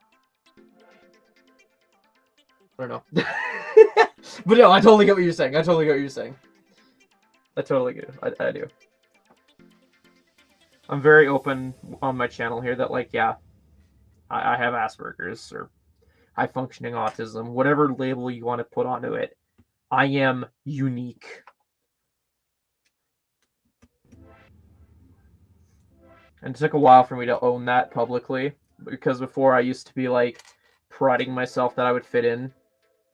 I don't know. But no, I totally get what you're saying. I totally get it. I do. I'm very open on my channel here that, like, yeah, I have Asperger's or high functioning autism, whatever label you want to put onto it. I am unique. And it took a while for me to own that publicly, because before I used to be like priding myself that I would fit in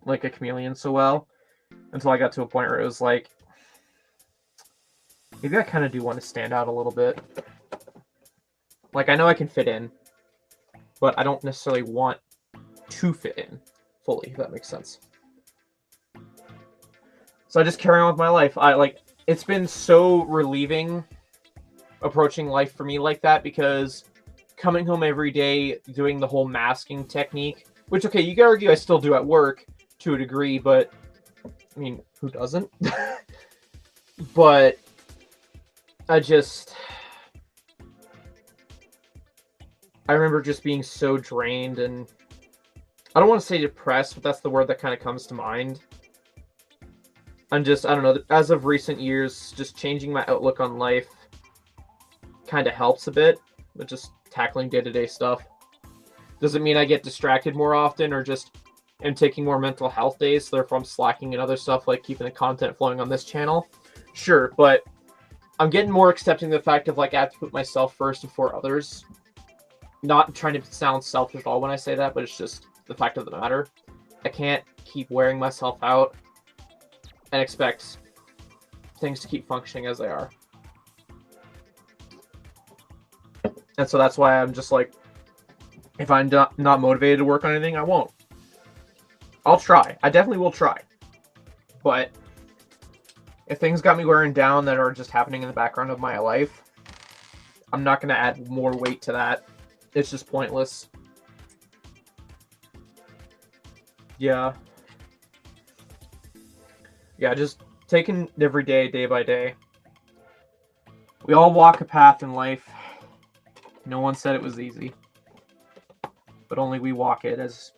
like a chameleon so well, until I got to a point where it was like, maybe I kind of do want to stand out a little bit. Like, I know I can fit in, but I don't necessarily want to fit in fully, if that makes sense. So I just carry on with my life. It's been so relieving approaching life for me like that, because coming home every day doing the whole masking technique, which, okay, you could argue I still do at work to a degree, but I mean, who doesn't? But I remember just being so drained, and I don't want to say depressed, but that's the word that kind of comes to mind. I'm just, I don't know, as of recent years, just changing my outlook on life kind of helps a bit, but just tackling day-to-day stuff. Doesn't mean I get distracted more often or just am taking more mental health days, so therefore I'm slacking in other stuff like keeping the content flowing on this channel. Sure, but I'm getting more accepting of the fact of, like, I have to put myself first before others. Not trying to sound selfish at all when I say that, but it's just the fact of the matter. I can't keep wearing myself out and expect things to keep functioning as they are. And so that's why I'm just like, if I'm not motivated to work on anything, I won't. I'll try. I definitely will try. But if things got me wearing down that are just happening in the background of my life, I'm not going to add more weight to that. It's just pointless. Yeah. Yeah, just taking every day, day by day. We all walk a path in life. No one said it was easy. But only we walk it as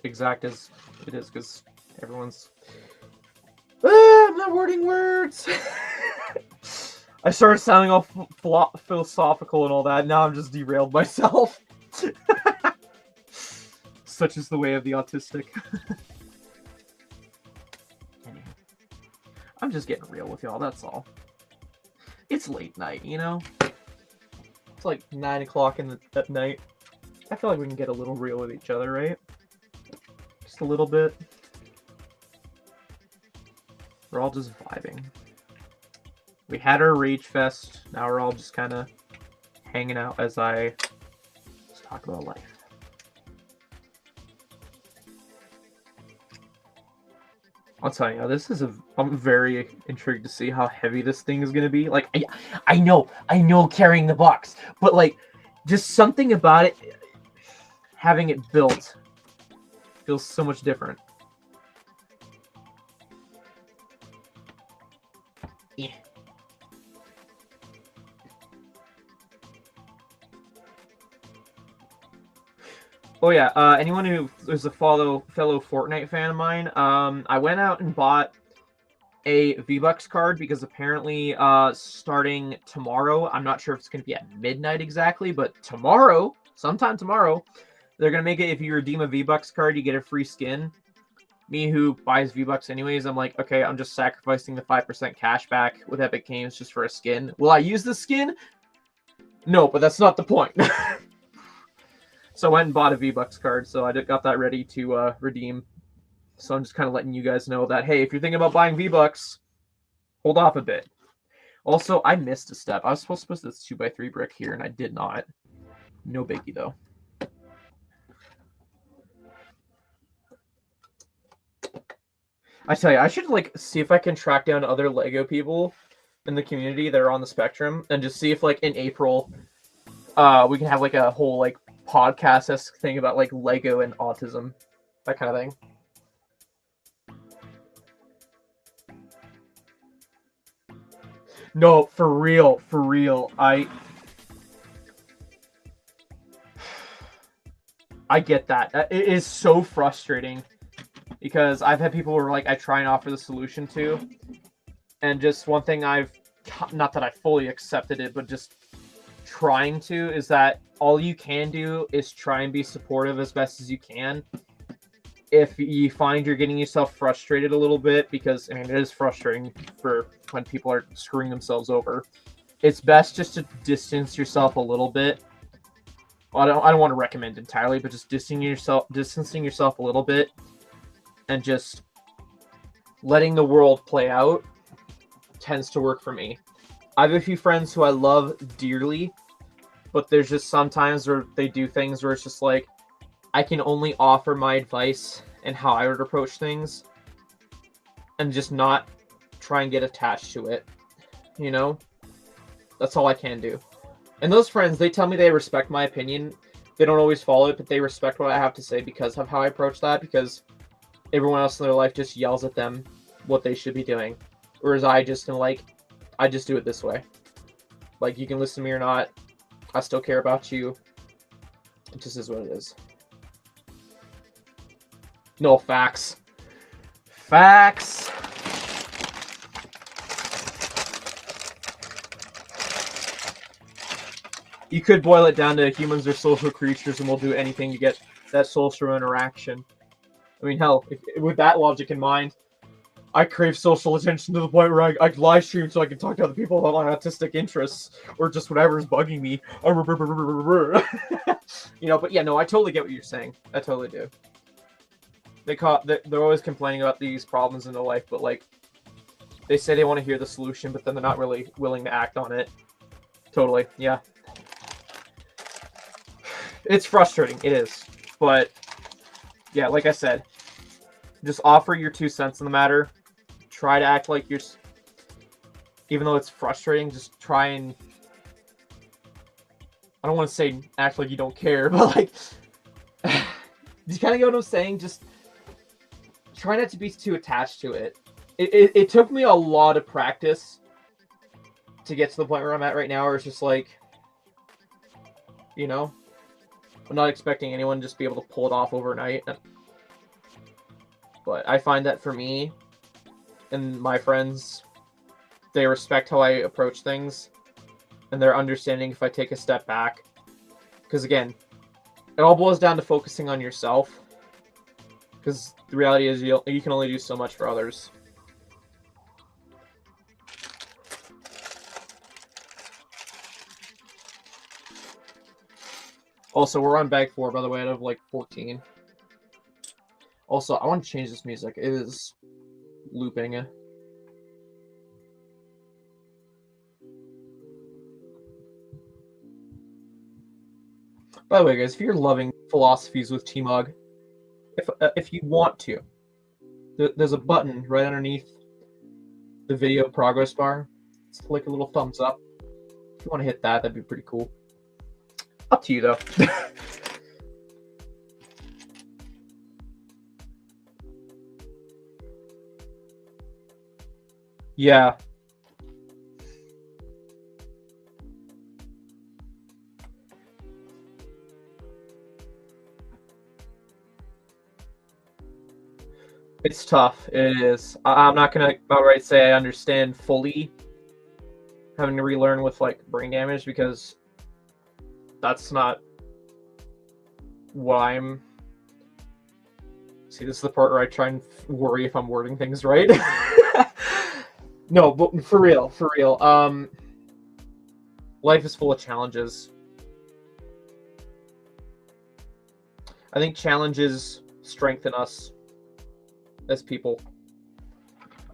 exact as it is, because everyone's... I'm not wording words! I started sounding all philosophical and all that. Now I'm just derailed myself. Such is the way of the autistic. Anyway, I'm just getting real with y'all, that's all. It's late night, you know? It's like 9 o'clock at night. I feel like we can get a little real with each other, right? Just a little bit. We're all just vibing. We had our Rage Fest. Now we're all just kind of hanging out as I just talk about life. I'll tell you, I'm very intrigued to see how heavy this thing is going to be. Like, I know carrying the box, but like, just something about it, having it built, feels so much different. Yeah. Oh yeah, anyone who is a fellow Fortnite fan of mine, I went out and bought a V-Bucks card because apparently starting tomorrow, I'm not sure if it's going to be at midnight exactly, but tomorrow, sometime tomorrow, they're going to make it, if you redeem a V-Bucks card, you get a free skin. Me, who buys V-Bucks anyways, I'm like, okay, I'm just sacrificing the 5% cash back with Epic Games just for a skin. Will I use the skin? No, but that's not the point. So I went and bought a V-Bucks card, so I got that ready to redeem. So I'm just kind of letting you guys know that, hey, if you're thinking about buying V-Bucks, Hold off a bit. Also, I missed a step. I was supposed to put this 2x3 brick here, and I did not. No biggie, though. I tell you, I should like see if I can track down other Lego people in the community that are on the spectrum, and just see if like in April, we can have like a whole like podcast-esque thing about like Lego and autism, that kind of thing. No, for real, for real. I get that. It is so frustrating because I've had people who are like, I try and offer the solution to, and just one thing I've, not that I fully accepted it, but just trying to, is that all you can do is try and be supportive as best as you can. If you find you're getting yourself frustrated a little bit, because I mean, it is frustrating for when people are screwing themselves over, it's best just to distance yourself a little bit. Well, I don't want to recommend entirely, but just distancing yourself a little bit and just letting the world play out tends to work for me. I have a few friends who I love dearly, but there's just sometimes where they do things where it's just like, I can only offer my advice and how I would approach things and just not try and get attached to it, you know? That's all I can do. And those friends, they tell me they respect my opinion. They don't always follow it, but they respect what I have to say because of how I approach that, because everyone else in their life just yells at them what they should be doing. Whereas I just am like, I just do it this way. Like, you can listen to me or not. I still care about you. It just is what it is. No, facts. Facts. You could boil it down to humans are social creatures and will do anything to get that social interaction. I mean, hell, with that logic in mind, I crave social attention to the point where I live stream so I can talk to other people about my autistic interests or just whatever is bugging me. You know, but yeah, no, I totally get what you're saying. I totally do. They're always complaining about these problems in their life, but like, they say they want to hear the solution, but then they're not really willing to act on it. Totally, yeah. It's frustrating, it is. But yeah, like I said, just offer your 2 cents in the matter. Try to act like you're, even though it's frustrating, just try and, I don't want to say act like you don't care, but like, you kind of get what I'm saying? Just try not to be too attached to it. It took me a lot of practice to get to the point where I'm at right now, where it's just like, you know, I'm not expecting anyone to just be able to pull it off overnight. But I find that for me and my friends, they respect how I approach things, and they're understanding if I take a step back. Because again, it all boils down to focusing on yourself. Because the reality is you can only do so much for others. Also, we're on bag 4, by the way, out of like 14. Also, I want to change this music. It is looping. By the way, guys, if you're loving philosophies with TMOG, if you want to, there's a button right underneath the video progress bar. It's like a little thumbs up. If you want to hit that, that'd be pretty cool. Up to you, though. Yeah. It's tough. It is. I'm not gonna outright say I understand fully having to relearn with like brain damage, because that's not what I'm. See, this is the part where I try and worry if I'm wording things right. No, but for real. Life is full of challenges. I think challenges strengthen us as people.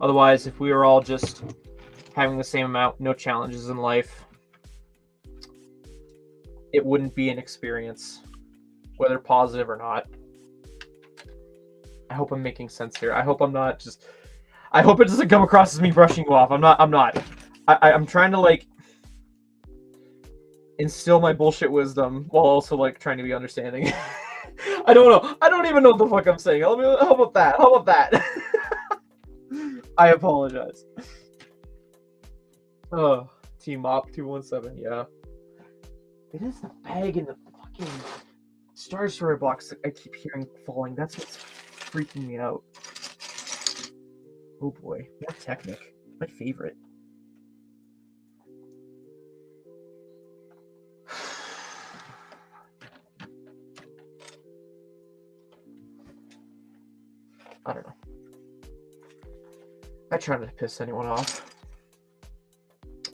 Otherwise, if we were all just having the same amount, no challenges in life, it wouldn't be an experience, whether positive or not. I hope I'm making sense here. I hope I'm not just... I hope it doesn't come across as me brushing you off. I'm not. I'm trying to, like, instill my bullshit wisdom while also, like, trying to be understanding. I don't know. I don't even know what the fuck I'm saying. How about that? How about that? I apologize. Oh, TMOG 217, yeah. It is the bag in the fucking Star Story box that I keep hearing falling. That's what's freaking me out. Oh boy, more Technic. My favorite. I don't know. I try not to piss anyone off.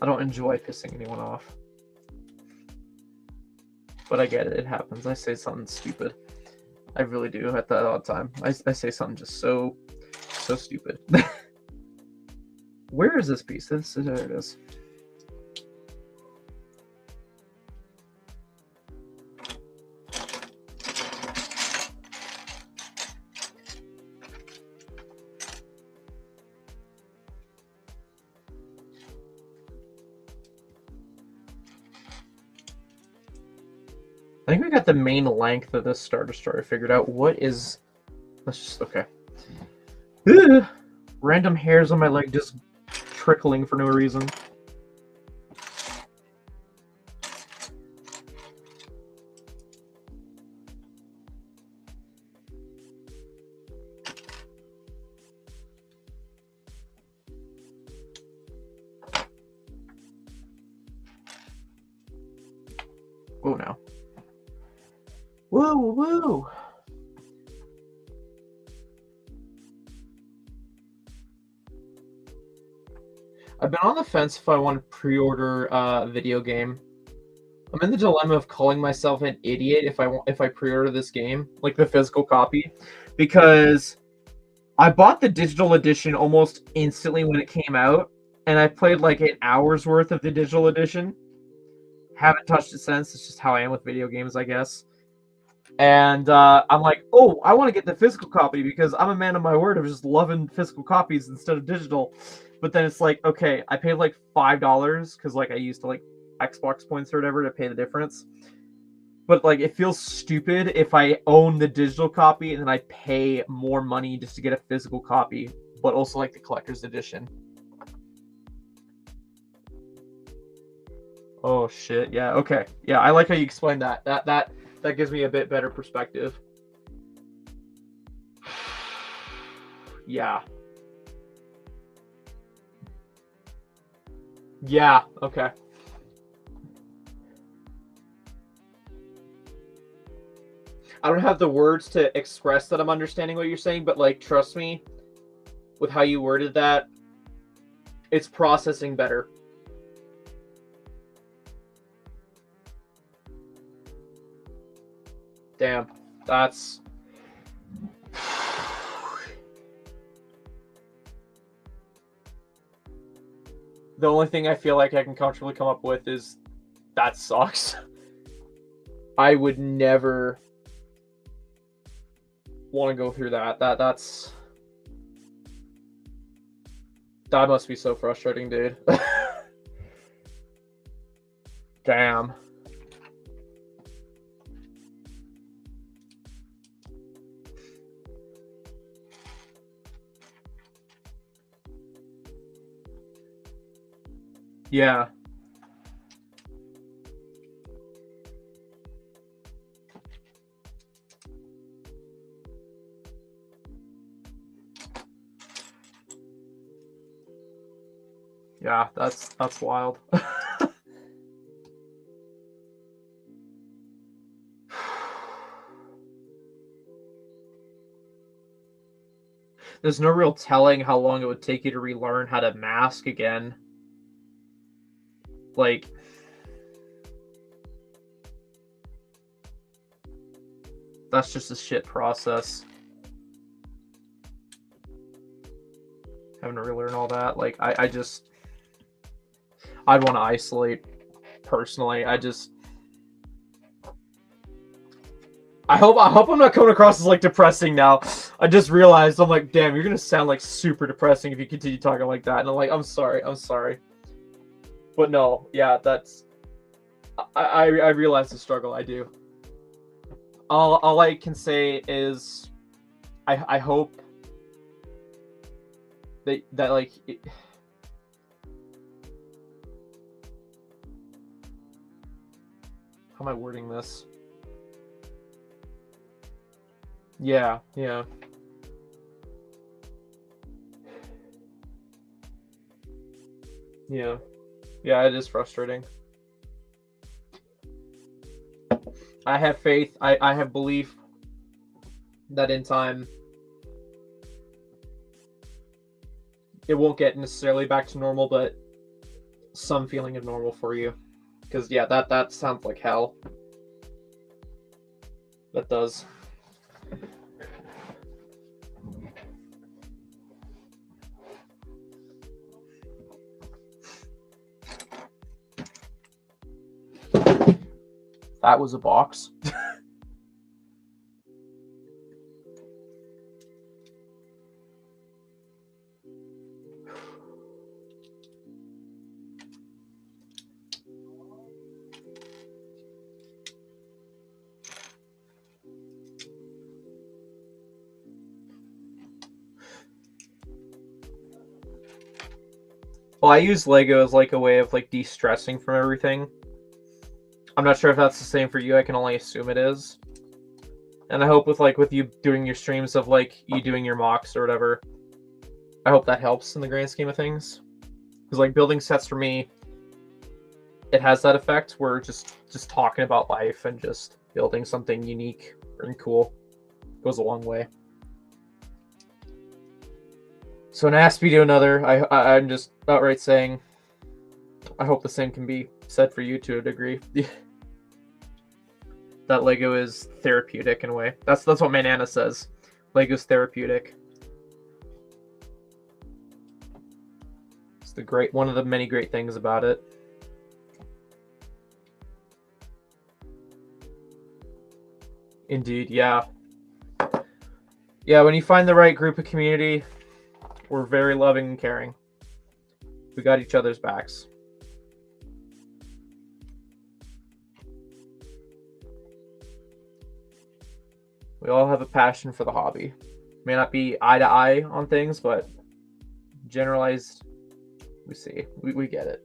I don't enjoy pissing anyone off. But I get it, it happens. I say something stupid. I really do at that odd time. I say something just so stupid. Where is this piece? There it is. I think we got the main length of this Star Destroyer figured out. What is... Let's just... Okay. Ugh. Random hairs on my leg just trickling for no reason. Whoa now. Woo, woo! I've been on the fence if I want to pre-order a video game. I'm in the dilemma of calling myself an idiot if I pre-order this game, like the physical copy, because I bought the digital edition almost instantly when it came out, and I played like an hour's worth of the digital edition. Haven't touched it since. It's just how I am with video games, I guess. And I'm like, oh, I want to get the physical copy because I'm a man of my word of just loving physical copies instead of digital. But then it's like, okay, I paid like $5 because like I used to like Xbox points or whatever to pay the difference. But like it feels stupid if I own the digital copy and then I pay more money just to get a physical copy, but also like the collector's edition. Oh shit, yeah, okay. Yeah, I like how you explained that. That gives me a bit better perspective. Yeah. Yeah, okay. I don't have the words to express that I'm understanding what you're saying, but like, trust me, with how you worded that, it's processing better. Damn, that's... The only thing I feel like I can comfortably come up with is that sucks. I would never want to go through that. That's... That must be so frustrating, dude. Damn. Yeah. Yeah, that's wild. There's no real telling how long it would take you to relearn how to mask again. Like, that's just a shit process. Having to relearn all that. Like, I just... I'd want to isolate personally. I hope I'm not coming across as like depressing now. I just realized I'm like, damn, you're gonna sound like super depressing if you continue talking like that. And I'm like, I'm sorry. But no, yeah, that's I realize the struggle. I do. All I can say is I hope that like how am I wording this? Yeah. Yeah, it is frustrating. I have faith. I have belief that in time it won't get necessarily back to normal, but some feeling of normal for you. Because yeah, that sounds like hell. That does. That was a box. Well, I use Lego as like a way of like de-stressing from everything. I'm not sure if that's the same for you. I can only assume it is. And I hope with you doing your streams of like you doing your mocks or whatever, I hope that helps in the grand scheme of things. Because like building sets for me, it has that effect where just talking about life and just building something unique and cool goes a long way. So an ask me to another, I'm just outright saying, I hope the same can be said for you to a degree. That Lego is therapeutic in a way. That's what my Nana says. Lego's therapeutic. It's one of the many great things about it. Indeed, yeah. Yeah, when you find the right group of community, we're very loving and caring. We got each other's backs. We all have a passion for the hobby. May not be eye to eye on things, but generalized, we see. We get it.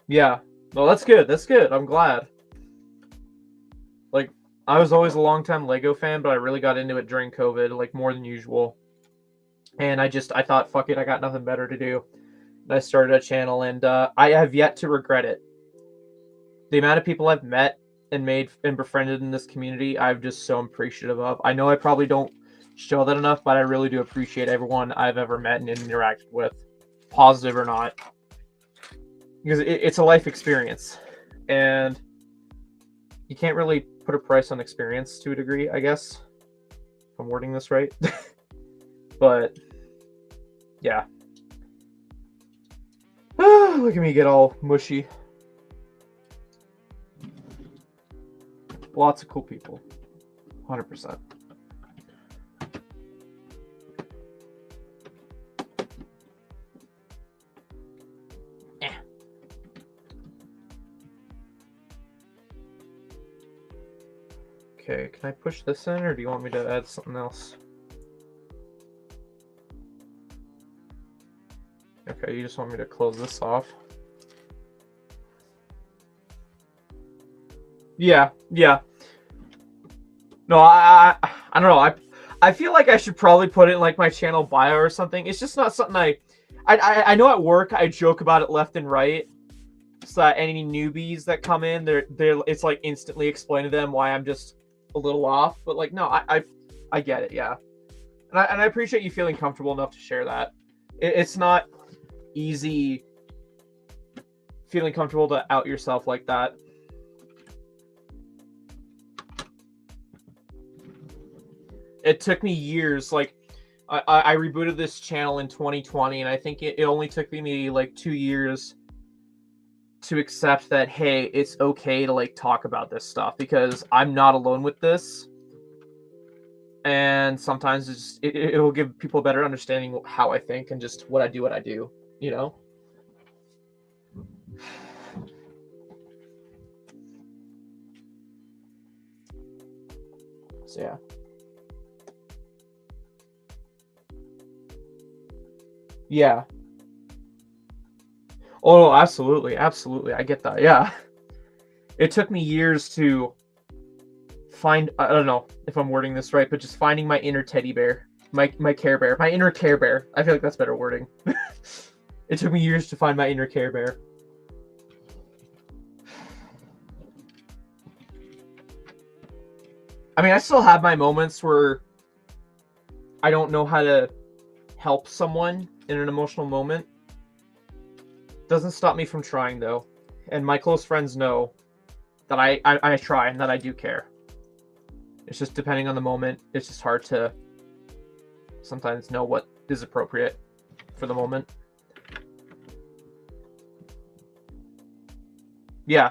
Yeah. Well, that's good. That's good. I'm glad. Like, I was always a long-time Lego fan, but I really got into it during COVID, like more than usual. And I thought, fuck it, I got nothing better to do. And I started a channel, and I have yet to regret it. The amount of people I've met and made and befriended in this community, I'm just so appreciative of. I know I probably don't show that enough, but I really do appreciate everyone I've ever met and interacted with, positive or not. Because it's a life experience. And you can't really put a price on experience to a degree, I guess. If I'm wording this right. But, yeah. Look at me get all mushy. Lots of cool people. 100%. Okay, can I push this in, or do you want me to add something else? Okay, you just want me to close this off. Yeah. No, I don't know. I feel like I should probably put it in like my channel bio or something. It's just not something I know at work I joke about it left and right. So that any newbies that come in, they're it's like instantly explain to them why I'm just a little off. But like, no, I get it, yeah. And I appreciate you feeling comfortable enough to share that. It's not easy feeling comfortable to out yourself like that. it took me years. Like, I rebooted this channel in 2020, and I think it only took me like 2 years to accept that, hey, it's okay to like talk about this stuff because I'm not alone with this. And sometimes it will give people a better understanding of how I think and just what I do, you know? So yeah. Yeah. Oh, absolutely. Absolutely. I get that. Yeah. It took me years to find, I don't know if I'm wording this right, but just finding my inner teddy bear, my Care Bear, my inner Care Bear. I feel like that's better wording. It took me years to find my inner Care Bear. I mean, I still have my moments where I don't know how to help someone in an emotional moment. Doesn't stop me from trying, though. And my close friends know that I try and that I do care. It's just depending on the moment. It's just hard to sometimes know what is appropriate for the moment. Yeah.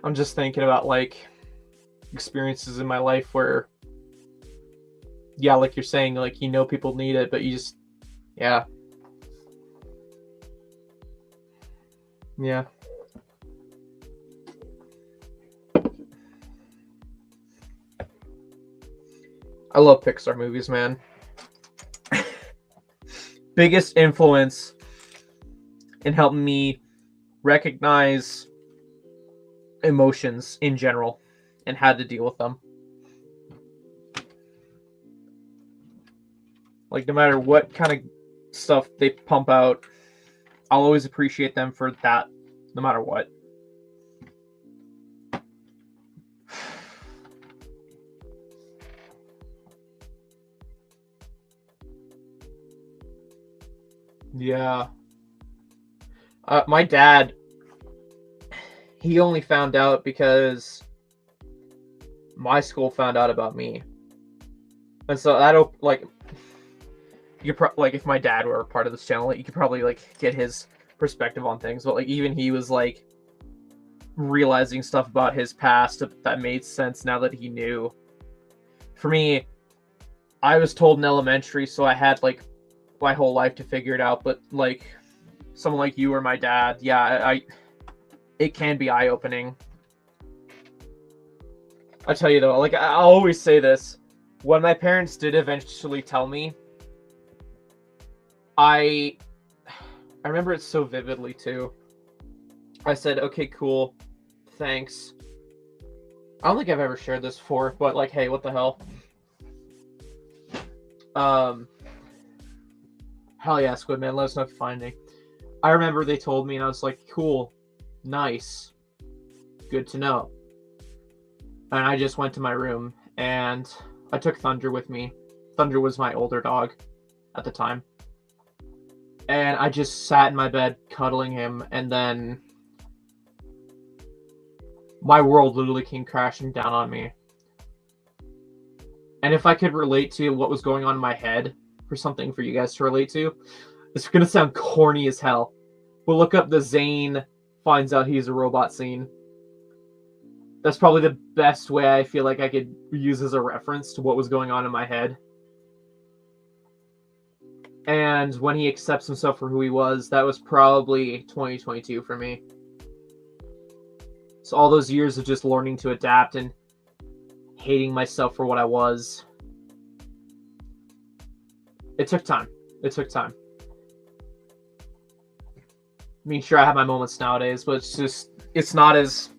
I'm just thinking about like experiences in my life where, yeah, like you're saying, like, you know, people need it, but you just, yeah. Yeah. I love Pixar movies, man. Biggest influence in helping me recognize emotions in general and how to deal with them. Like, no matter what kind of stuff they pump out, I'll always appreciate them for that, no matter what. Yeah. My dad, he only found out because my school found out about me. And so that'll, like, you could like, if my dad were a part of this channel, you could probably like get his perspective on things. But like, even he was like realizing stuff about his past that made sense now that he knew. For me, I was told in elementary, so I had like my whole life to figure it out. But like someone like you or my dad, yeah, it can be eye-opening. I tell you though, like, I'll always say this: when my parents did eventually tell me, I remember it so vividly too. I said, "Okay, cool, thanks." I don't think I've ever shared this before, but like, hey, what the hell? Hell yeah, Squidman, let us know if you're finding. I remember they told me, and I was like, cool, nice, good to know. And I just went to my room, and I took Thunder with me. Thunder was my older dog at the time. And I just sat in my bed cuddling him, and then my world literally came crashing down on me. And if I could relate to what was going on in my head, for something for you guys to relate to, it's gonna sound corny as hell, but look up the Zane finds out he's a robot scene. That's probably the best way I feel like I could use as a reference to what was going on in my head. And when he accepts himself for who he was, that was probably 2022 for me. So all those years of just learning to adapt and hating myself for what I was, it took time. It took time. I mean, sure, I have my moments nowadays, but it's not as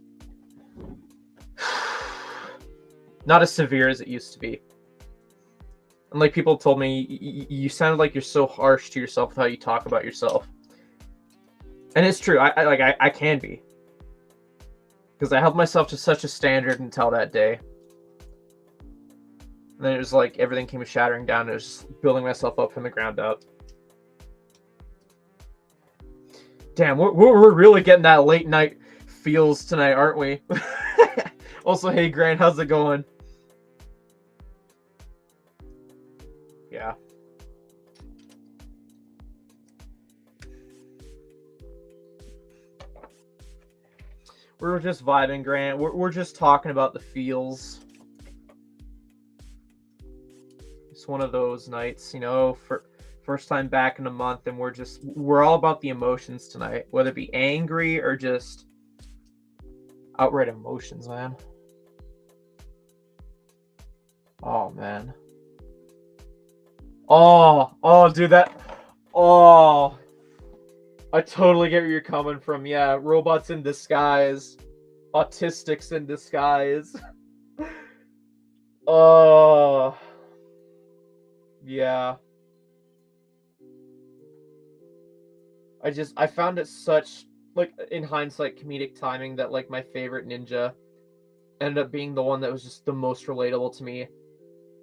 severe as it used to be. And like, people told me, you sounded like you're so harsh to yourself with how you talk about yourself. And it's true. I can be, because I held myself to such a standard until that day. And then it was like everything came shattering down. It was just building myself up from the ground up. Damn, we're really getting that late night feels tonight, aren't we? Also, hey Grant, how's it going? Yeah. We're just vibing, Grant. We're just talking about the feels. It's one of those nights, you know, for first time back in a month, and we're all about the emotions tonight, whether it be angry or just outright emotions, man. Oh man. Oh, dude, oh, I totally get where you're coming from. Yeah, robots in disguise, autistics in disguise. Oh, yeah. I found it such, like, in hindsight, comedic timing that, like, my favorite ninja ended up being the one that was just the most relatable to me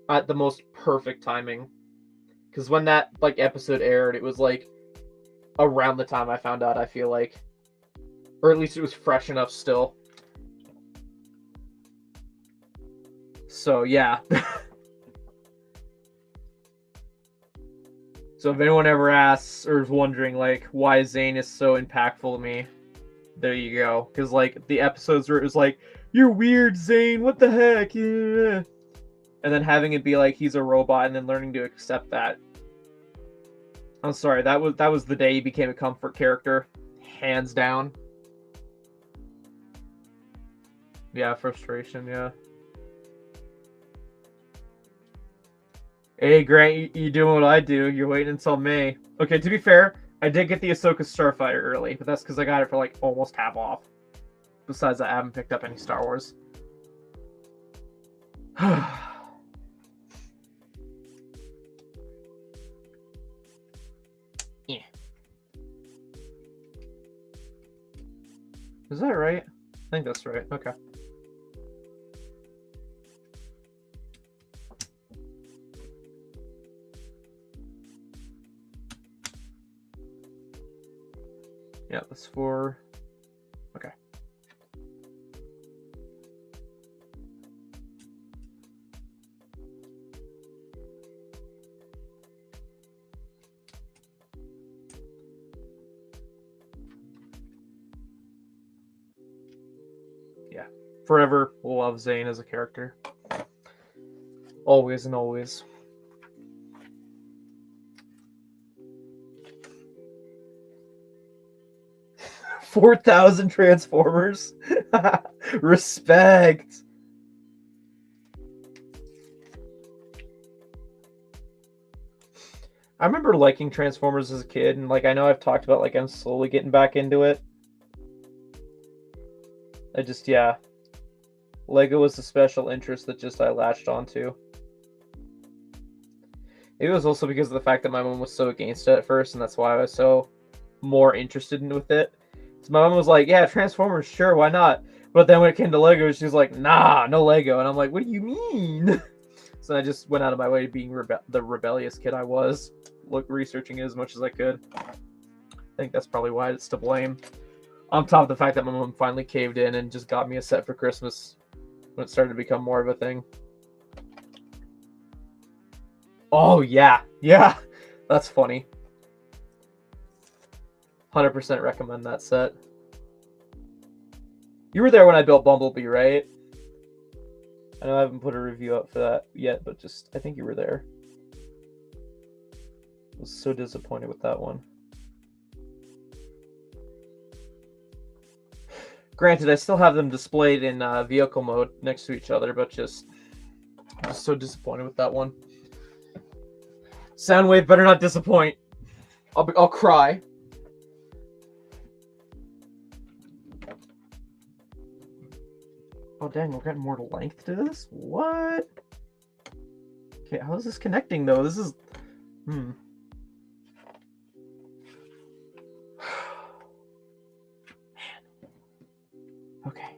at the most perfect timing. Because when that, like, episode aired, it was, like, around the time I found out, I feel like. Or at least it was fresh enough still. So, yeah. So if anyone ever asks or is wondering, like, why Zane is so impactful to me, there you go. Because, like, the episodes where it was like, you're weird, Zane, what the heck? Yeah. And then having it be like he's a robot and then learning to accept that. I'm sorry, that was the day he became a comfort character. Hands down. Yeah, frustration, yeah. Hey, Grant, you doing what I do. You're waiting until May. Okay, to be fair, I did get the Ahsoka Starfighter early, but that's because I got it for, like, almost half off. Besides, I haven't picked up any Star Wars. Yeah. Is that right? I think that's right. Okay. Yeah, that's for... Okay. Yeah. Forever love Zane as a character. Always and always. 4,000 Transformers. Respect. I remember liking Transformers as a kid, and, like, I know I've talked about, like, I'm slowly getting back into it. Yeah. Lego was the special interest that just I latched onto. It was also because of the fact that my mom was so against it at first, and that's why I was so more interested with it. So my mom was like, yeah, Transformers, sure, why not? But then when it came to Lego, she was like, nah, no Lego. And I'm like, what do you mean? So I just went out of my way being the rebellious kid I was, researching it as much as I could. I think that's probably why it's to blame. On top of the fact that my mom finally caved in and just got me a set for Christmas when it started to become more of a thing. Oh, yeah. Yeah. That's funny. 100% recommend that set. You were there when I built Bumblebee, right? I know I haven't put a review up for that yet, but I think you were there. I was so disappointed with that one. Granted, I still have them displayed in vehicle mode next to each other, but just so disappointed with that one. Soundwave better not disappoint. I'll cry. Oh dang, we're getting more length to this? What? Okay, how is this connecting though? This is... Man. Okay.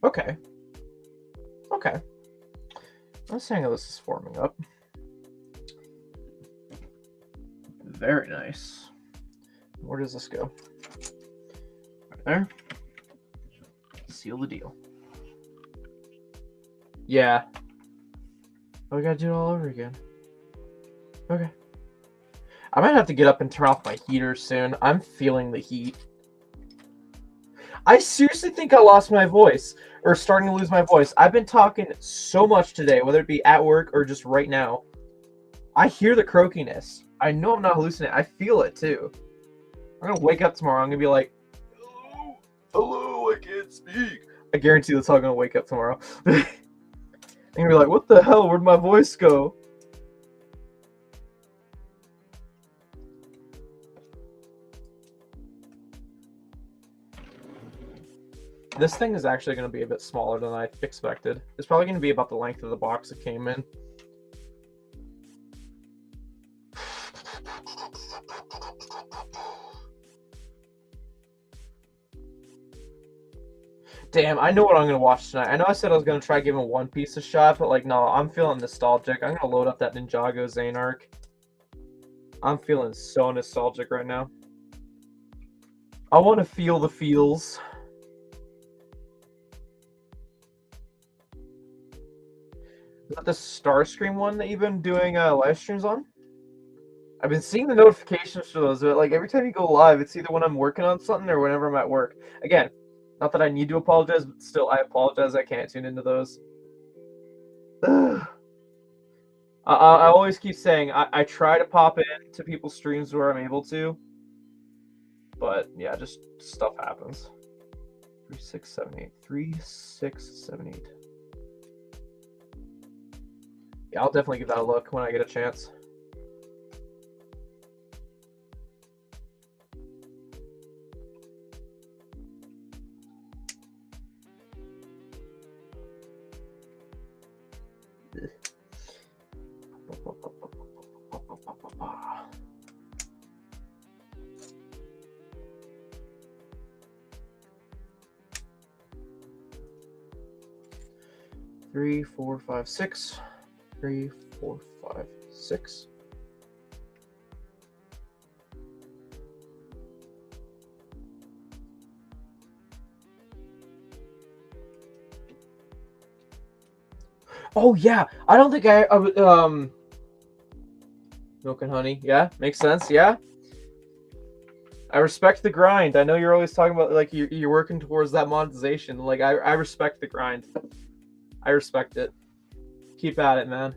Okay. Okay. Let's see how this is forming up. Very nice. Where does this go? Right there. Seal the deal. Yeah. Oh, we gotta do it all over again. Okay. I might have to get up and turn off my heater soon. I'm feeling the heat. I seriously think I lost my voice, or starting to lose my voice. I've been talking so much today, whether it be at work or just right now. I hear the croakiness. I know I'm not hallucinating. I feel it too. I'm gonna wake up tomorrow. I'm gonna be like, hello, I can't speak. I guarantee that's how I'm gonna wake up tomorrow. I'm gonna be like, what the hell? Where'd my voice go? This thing is actually going to be a bit smaller than I expected. It's probably going to be about the length of the box it came in. Damn, I know what I'm going to watch tonight. I know I said I was going to try giving One Piece a shot, but like, no, I'm feeling nostalgic. I'm going to load up that Ninjago Zane arc. I'm feeling so nostalgic right now. I want to feel the feels. Is that the Starscream one that you've been doing live streams on? I've been seeing the notifications for those, but like every time you go live, it's either when I'm working on something or whenever I'm at work. Again, not that I need to apologize, but still, I apologize. I can't tune into those. I always keep saying I try to pop in to people's streams where I'm able to, but yeah, just stuff happens. 3, 6, 7, 8. 3, 6, 7, 8. Yeah, I'll definitely give that a look when I get a chance. Three, 4, 5, 6. 3, 4, 5, 6. Oh yeah, I don't think milk and honey. Yeah, makes sense. Yeah, I respect the grind. I know you're always talking about like you're working towards that monetization. Like I respect the grind. I respect it. Keep at it, man.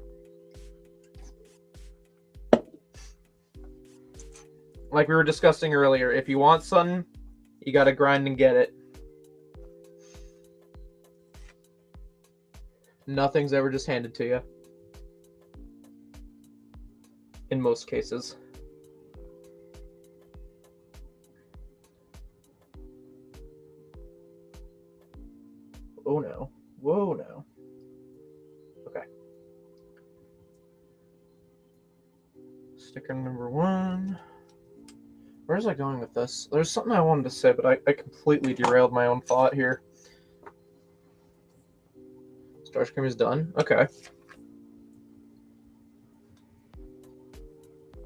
Like we were discussing earlier, if you want something, you gotta grind and get it. Nothing's ever just handed to you. In most cases. Oh no. Whoa no. Okay. Sticker number 1. Where's I going with this? There's something I wanted to say, but I completely derailed my own thought here. Starscream is done? Okay.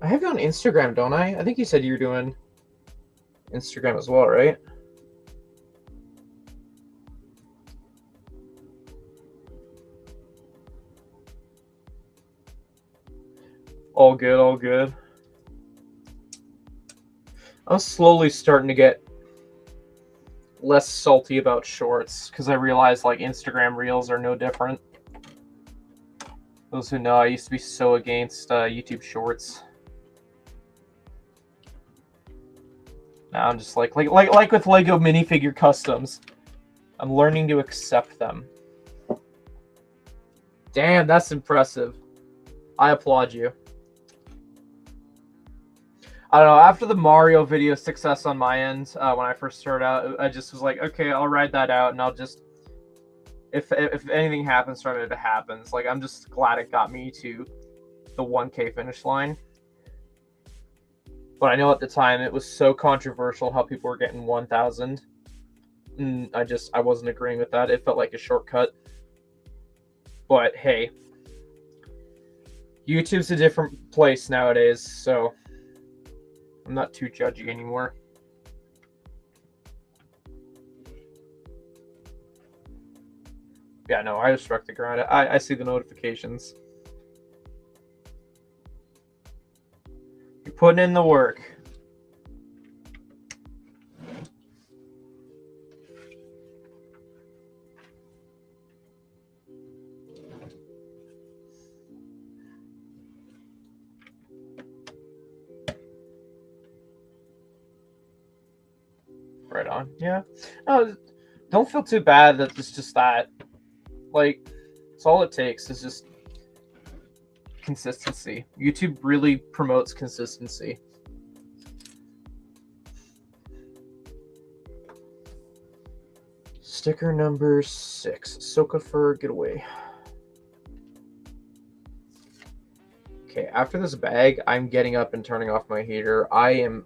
I have you on Instagram, don't I? I think you said you were doing Instagram as well, right? All good, all good. I'm slowly starting to get less salty about shorts because I realize like Instagram Reels are no different. Those who know, I used to be so against YouTube Shorts. Now I'm just like with Lego minifigure customs, I'm learning to accept them. Damn, that's impressive. I applaud you. I don't know, after the Mario video success on my end, when I first started out, I just was like, okay, I'll ride that out, and I'll just, if anything happens from it, it happens. Like, I'm just glad it got me to the 1K finish line. But I know at the time, it was so controversial how people were getting 1,000. I wasn't agreeing with that. It felt like a shortcut. But hey, YouTube's a different place nowadays, so I'm not too judgy anymore. Yeah, no, I respect the grind. I see the notifications. You're putting in the work. Right on. Yeah. No, don't feel too bad that it's just that. Like, it's all it takes is just consistency. YouTube really promotes consistency. Sticker number 6. Soka Fur Getaway. Okay, after this bag, I'm getting up and turning off my heater. I am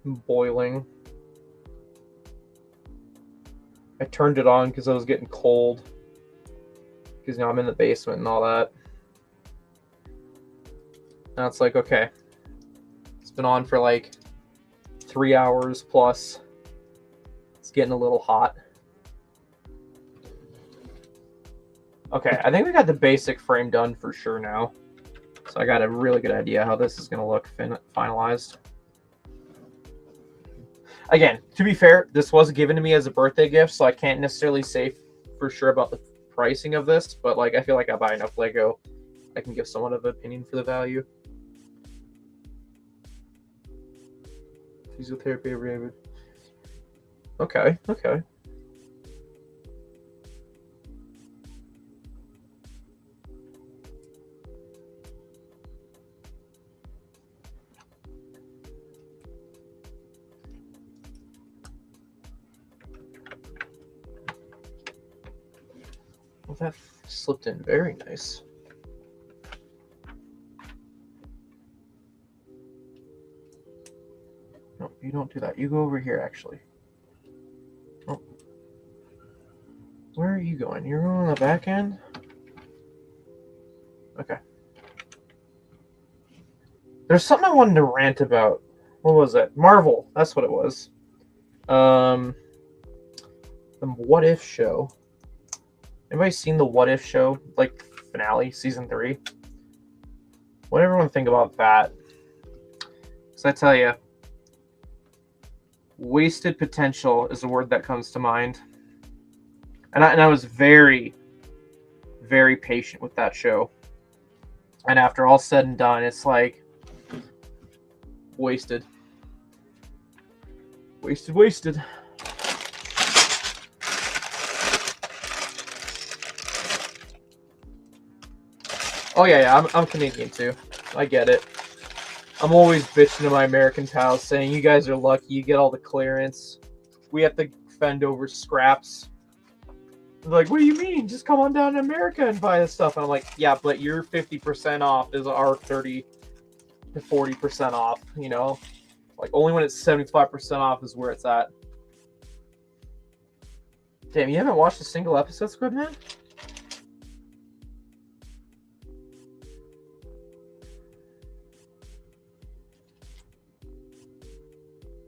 boiling. I turned it on because I was getting cold. Because now I'm in the basement and all that. Now it's like, okay. It's been on for like 3 hours plus. It's getting a little hot. Okay, I think we got the basic frame done for sure now. So I got a really good idea how this is going to look finalized. Again, to be fair, this was given to me as a birthday gift, so I can't necessarily say for sure about the pricing of this, but like I feel like I buy enough Lego, I can give someone an opinion for the value. Physiotherapy, okay. Well, that slipped in very nice. No, you don't do that. You go over here, actually. Oh. Where are you going? You're going on the back end? Okay. There's something I wanted to rant about. What was it? Marvel. That's what it was. The What If show. Anybody seen the What If show? Like, finale, season 3? What did everyone think about that? Because I tell you, wasted potential is a word that comes to mind. And I was very, very patient with that show. And after all said and done, it's like, wasted. Wasted. Oh yeah, I'm Canadian too. I get it. I'm always bitching to my American pals saying, you guys are lucky, you get all the clearance. We have to fend over scraps. They're like, what do you mean? Just come on down to America and buy this stuff. And I'm like, yeah, but your 50% off is our 30 to 40% off, you know? Like, only when it's 75% off is where it's at. Damn, you haven't watched a single episode, Squid Man?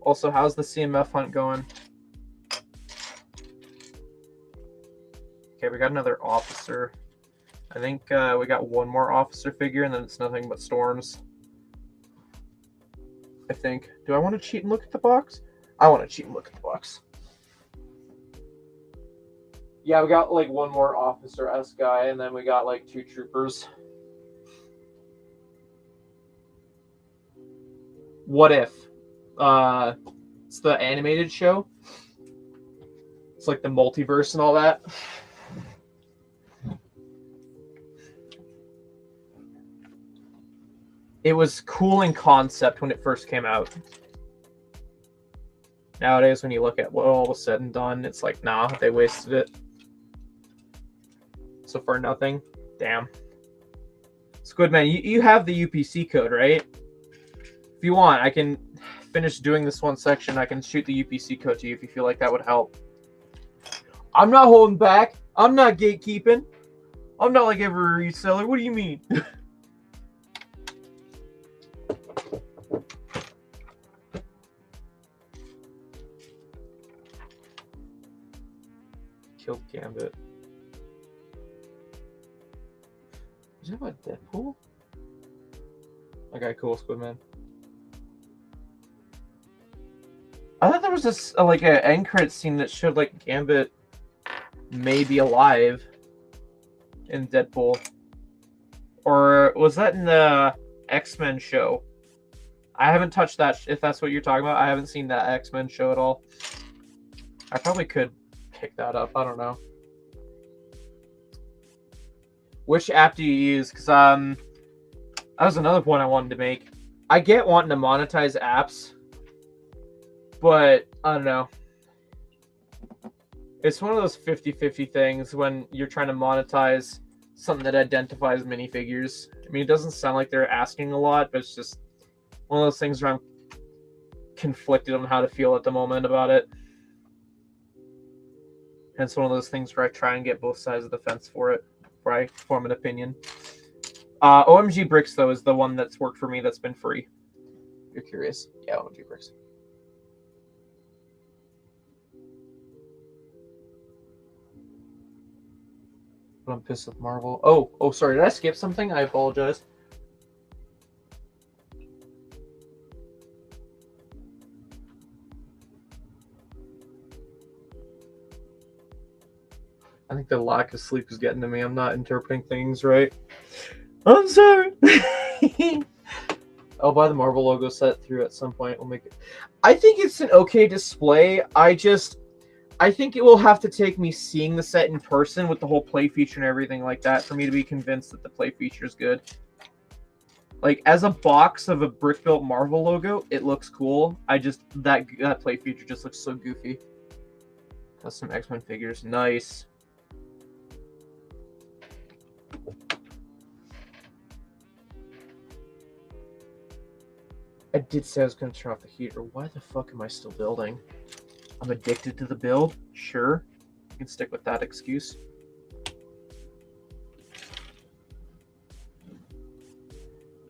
Also, how's the CMF hunt going? Okay, we got another officer. I think we got one more officer figure, and then it's nothing but storms. I think. Do I want to cheat and look at the box? I want to cheat and look at the box. Yeah, we got like one more officer-esque guy, and then we got like 2 troopers. What If? It's the animated show. It's like the multiverse and all that. It was cool in concept when it first came out. Nowadays, when you look at what all was said and done, it's like, nah, they wasted it. So for nothing. Damn. Squidman, you have the UPC code, right? If you want, I can finish doing this one section. I can shoot the UPC code to you if you feel like that would help. I'm not holding back. I'm not gatekeeping. I'm not like every reseller. What do you mean? Killed Gambit. Is that about Deadpool? Okay, cool, Squidman. I thought there was this like an end credit scene that showed like Gambit may be alive in Deadpool, or was that in the X-Men show? I haven't touched that. If that's what you're talking about, I haven't seen that X-Men show at all. I probably could pick that up. I don't know. Which app do you use? Because that was another point I wanted to make. I get wanting to monetize apps, but I don't know. It's one of those 50-50 things when you're trying to monetize something that identifies minifigures. I mean, it doesn't sound like they're asking a lot, but it's just one of those things where I'm conflicted on how to feel at the moment about it. And it's one of those things where I try and get both sides of the fence for it, before I form an opinion. OMG Bricks, though, is the one that's worked for me that's been free. If you're curious. Yeah, OMG Bricks. But I'm pissed with Marvel. Oh, sorry. Did I skip something? I apologize. I think the lack of sleep is getting to me. I'm not interpreting things right. I'm sorry. I'll buy the Marvel logo set through at some point. We'll make it. I think it's an okay display. I think it will have to take me seeing the set in person with the whole play feature and everything like that for me to be convinced that the play feature is good. Like, as a box of a brick-built Marvel logo, it looks cool. That play feature just looks so goofy. Custom X-Men figures. Nice. I did say I was going to turn off the heater. Why the fuck am I still building? I'm addicted to the build. Sure. You can stick with that excuse.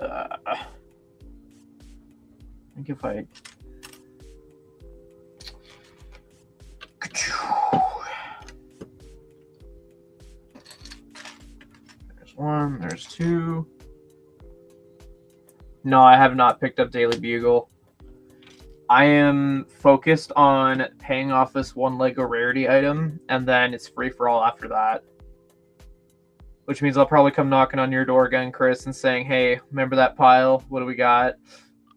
I think if I... There's one, there's two. No, I have not picked up Daily Bugle. I am focused on paying off this one Lego rarity item, and then it's free for all after that. Which means I'll probably come knocking on your door again, Chris, and saying, hey, remember that pile? What do we got?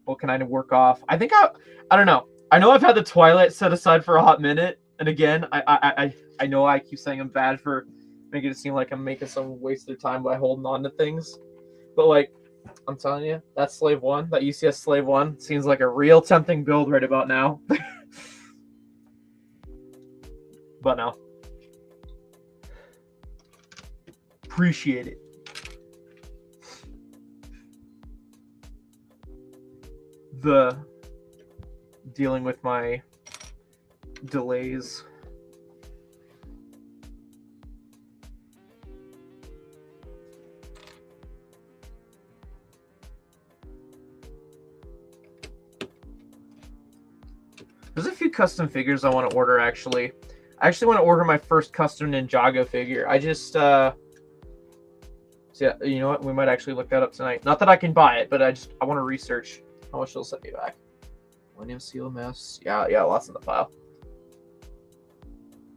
What can I work off? I don't know. I know I've had the Twilight set aside for a hot minute, and again, I know I keep saying I'm bad for making it seem like I'm making someone waste their time by holding on to things. But, like, I'm telling you, that Slave 1, that UCS Slave 1, seems like a real tempting build right about now. But no. Appreciate it. The dealing with my delays. There's a few custom figures I want to order, actually. I actually want to order my first custom Ninjago figure. I just, so yeah, you know what? We might actually look that up tonight. Not that I can buy it, but I want to research how much it'll set me back. Millennium CLMS. Yeah, lots in the file.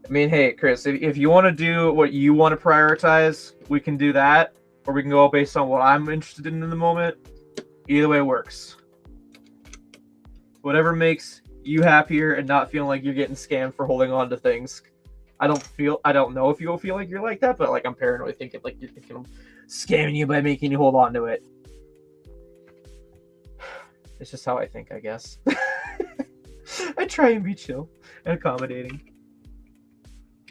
I mean, hey, Chris, if you want to do what you want to prioritize, we can do that. Or we can go based on what I'm interested in the moment. Either way works. Whatever makes you happier and not feeling like you're getting scammed for holding on to things. I don't know if you'll feel like you're like that, but like I'm paranoid thinking like you're thinking I'm scamming you by making you hold on to it. It's just how I think, I guess. I try and be chill and accommodating.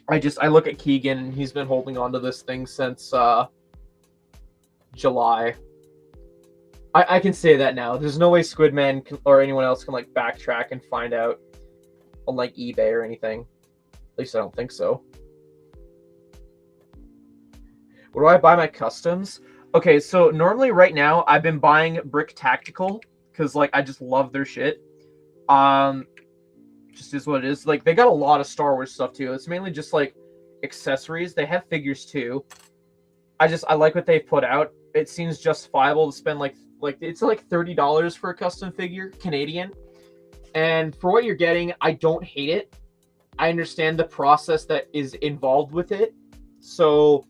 I look at Keegan and he's been holding on to this thing since July. I can say that now. There's no way Squidman or anyone else can like backtrack and find out on like eBay or anything. At least I don't think so. Where do I buy my customs? Okay, so normally right now I've been buying Brick Tactical because like I just love their shit. Just is what it is. Like they got a lot of Star Wars stuff too. It's mainly just like accessories. They have figures too. I like what they've put out. It seems justifiable to spend like it's like $30 for a custom figure Canadian. And for what you're getting, I don't hate it. I understand the process that is involved with it. So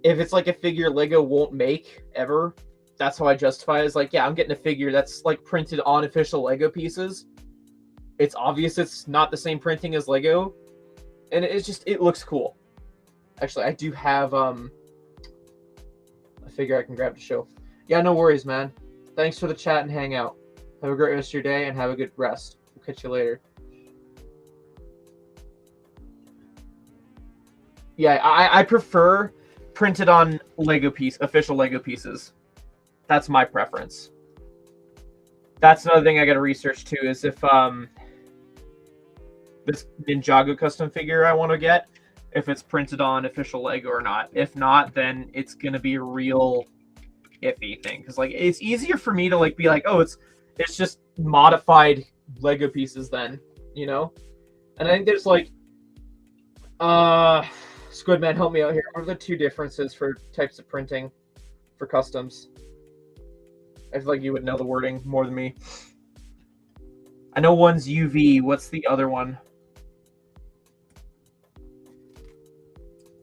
if it's like a figure Lego won't make ever, that's how I justify it. It's like, yeah, I'm getting a figure that's like printed on official Lego pieces. It's obvious it's not the same printing as Lego. And it looks cool. Actually, I do have a figure I can grab to show. Yeah, no worries, man. Thanks for the chat and hangout. Have a great rest of your day and have a good rest. We'll catch you later. Yeah, I prefer printed on official Lego pieces. That's my preference. That's another thing I got to research too, is if this Ninjago custom figure I want to get, if it's printed on official Lego or not. If not, then it's gonna be a real iffy thing, because like it's easier for me to like be like, oh, it's just modified Lego pieces then, you know. And I think there's like Squidman, help me out here. What are the two differences for types of printing for customs? I feel like you would know the wording more than me. I know one's UV. What's the other one?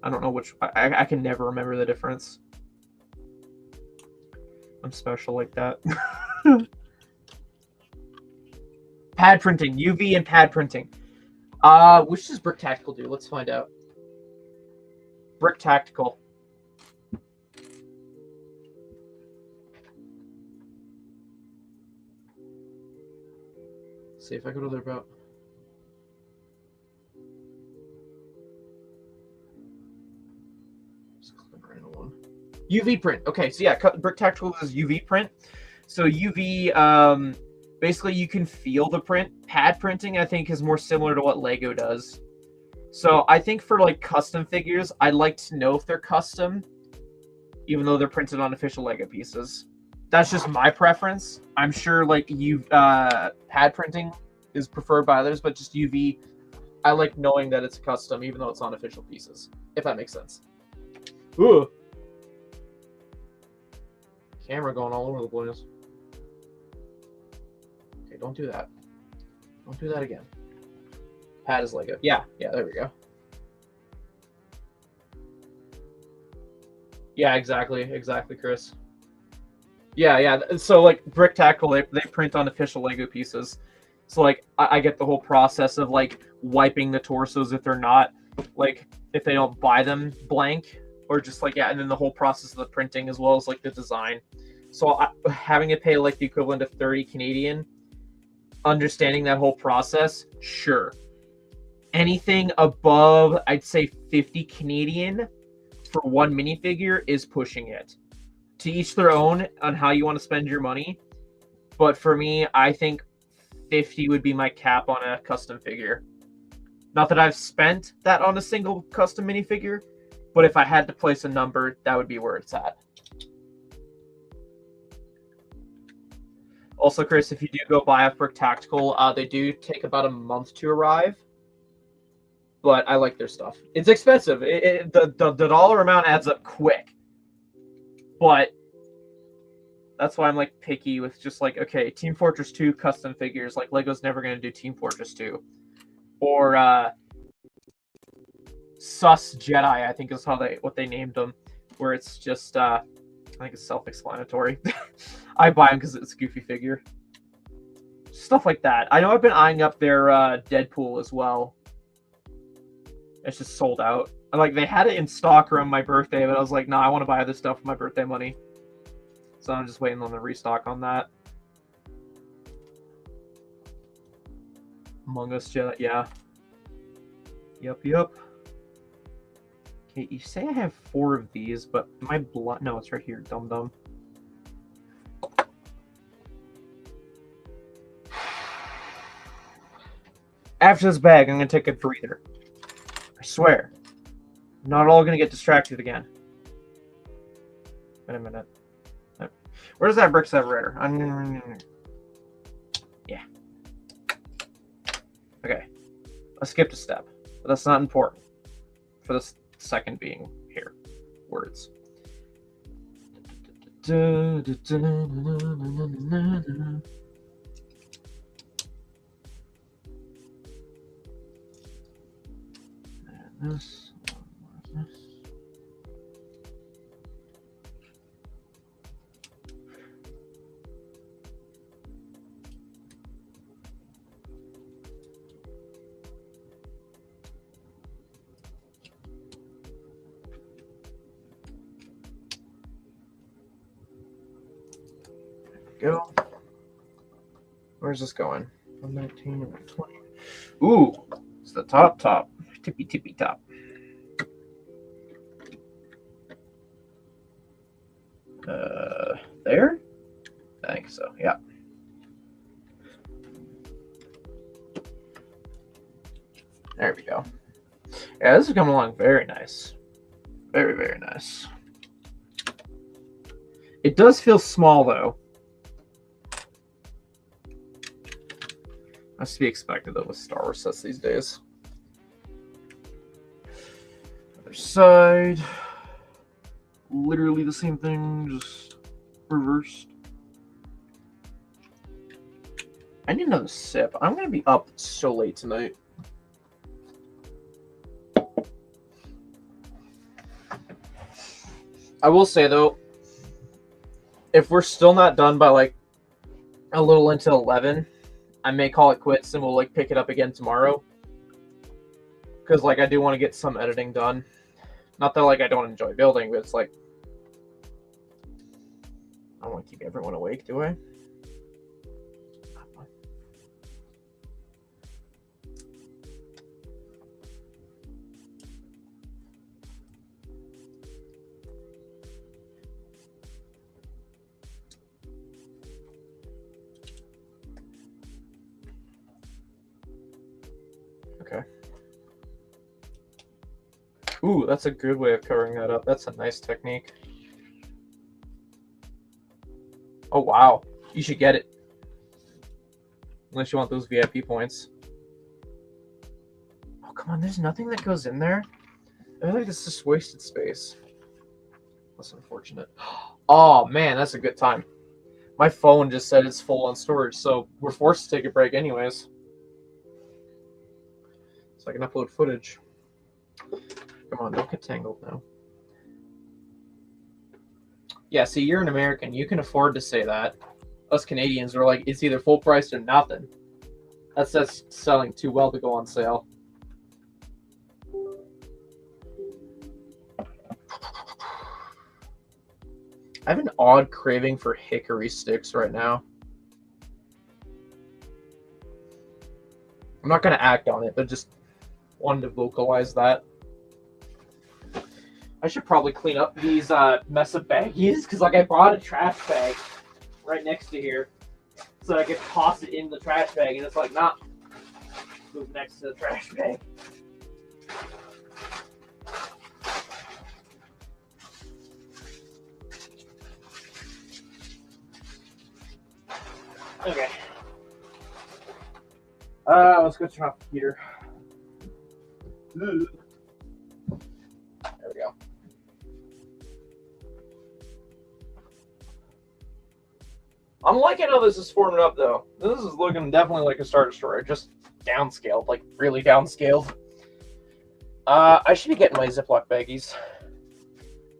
I don't know which. I can never remember the difference. I'm special like that. Pad printing. UV and pad printing. Which does Brick Tactical do? Let's find out. Brick Tactical. Let's see if I go to their about. Just click the random one. UV print. Okay, so yeah, Brick Tactical is UV print. So UV, basically you can feel the print. Pad printing, I think, is more similar to what Lego does. So I think for like custom figures, I'd like to know if they're custom, even though they're printed on official Lego pieces. That's just my preference. I'm sure like pad printing is preferred by others, but just UV, I like knowing that it's custom, even though it's on official pieces, if that makes sense. Ooh. Camera going all over the place. Okay, don't do that. Don't do that again. Pad is Lego. Yeah, there we go. Yeah, exactly, Chris. Yeah. So like Brick Tactical, they print on official Lego pieces. So like I get the whole process of like wiping the torsos if they're not, like if they don't buy them blank, or just like, yeah, and then the whole process of the printing as well as like the design. So having to pay like the equivalent of 30 Canadian, understanding that whole process, sure. Anything above, I'd say 50 Canadian for one minifigure is pushing it. To each their own on how you want to spend your money. But for me, I think 50 would be my cap on a custom figure. Not that I've spent that on a single custom minifigure, but if I had to place a number, that would be where it's at. Also, Chris, if you do go buy a Brick Tactical, they do take about a month to arrive. But I like their stuff. It's expensive. The dollar amount adds up quick. But that's why I'm like picky with just like, okay, Team Fortress 2 custom figures. Like Lego's never going to do Team Fortress 2. Or Sus Jedi, I think is what they named them. Where it's just, I think it's self-explanatory. I buy them because it's a goofy figure. Stuff like that. I know I've been eyeing up their Deadpool as well. It's just sold out. Like, they had it in stock around my birthday, but I was like, nah, I want to buy other stuff with my birthday money. So I'm just waiting on the restock on that. Among Us Jedi, yeah. Yep. Okay, you say I have 4 of these, but my blood... No, it's right here, dum-dum. After this bag, I'm going to take a breather. I swear. I'm not all going to get distracted again. Wait a minute. Where's that brick separator? Yeah. Okay. I skipped a step, but that's not important. For the second being here. Words. This. Go. Where's this going? 119, 120. Ooh, it's the top. Tippy top. There? I think so, yeah. There we go. Yeah, this is coming along very nice. Very, very nice. It does feel small, though. That's to be expected, though, with Star Wars sets these days. Other side. Literally the same thing, just reversed. I need another sip. I'm going to be up so late tonight. I will say, though, if we're still not done by, like, a little into 11, I may call it quits and we'll, like, pick it up again tomorrow. Because, like, I do want to get some editing done. Not that, like, I don't enjoy building, but it's like, I don't want to keep everyone awake, do I? Okay. Ooh, that's a good way of covering that up. That's a nice technique. Oh, wow. You should get it. Unless you want those VIP points. Oh, come on. There's nothing that goes in there. I feel like it's just wasted space. That's unfortunate. Oh, man. That's a good time. My phone just said it's full on storage, so we're forced to take a break anyways. So I can upload footage. Come on, don't get tangled now. Yeah, see, you're an American. You can afford to say that. Us Canadians are like, it's either full price or nothing. That's selling too well to go on sale. I have an odd craving for hickory sticks right now. I'm not going to act on it, but just wanted to vocalize that. I should probably clean up these mess of baggies, because like I brought a trash bag right next to here so that I could toss it in the trash bag, and it's like, nah, move next to the trash bag. Okay. Let's go turn off the heater. There we go. I'm liking how this is forming up, though. This is looking definitely like a Star Destroyer, just downscaled, like really downscaled. I should be getting my Ziploc baggies.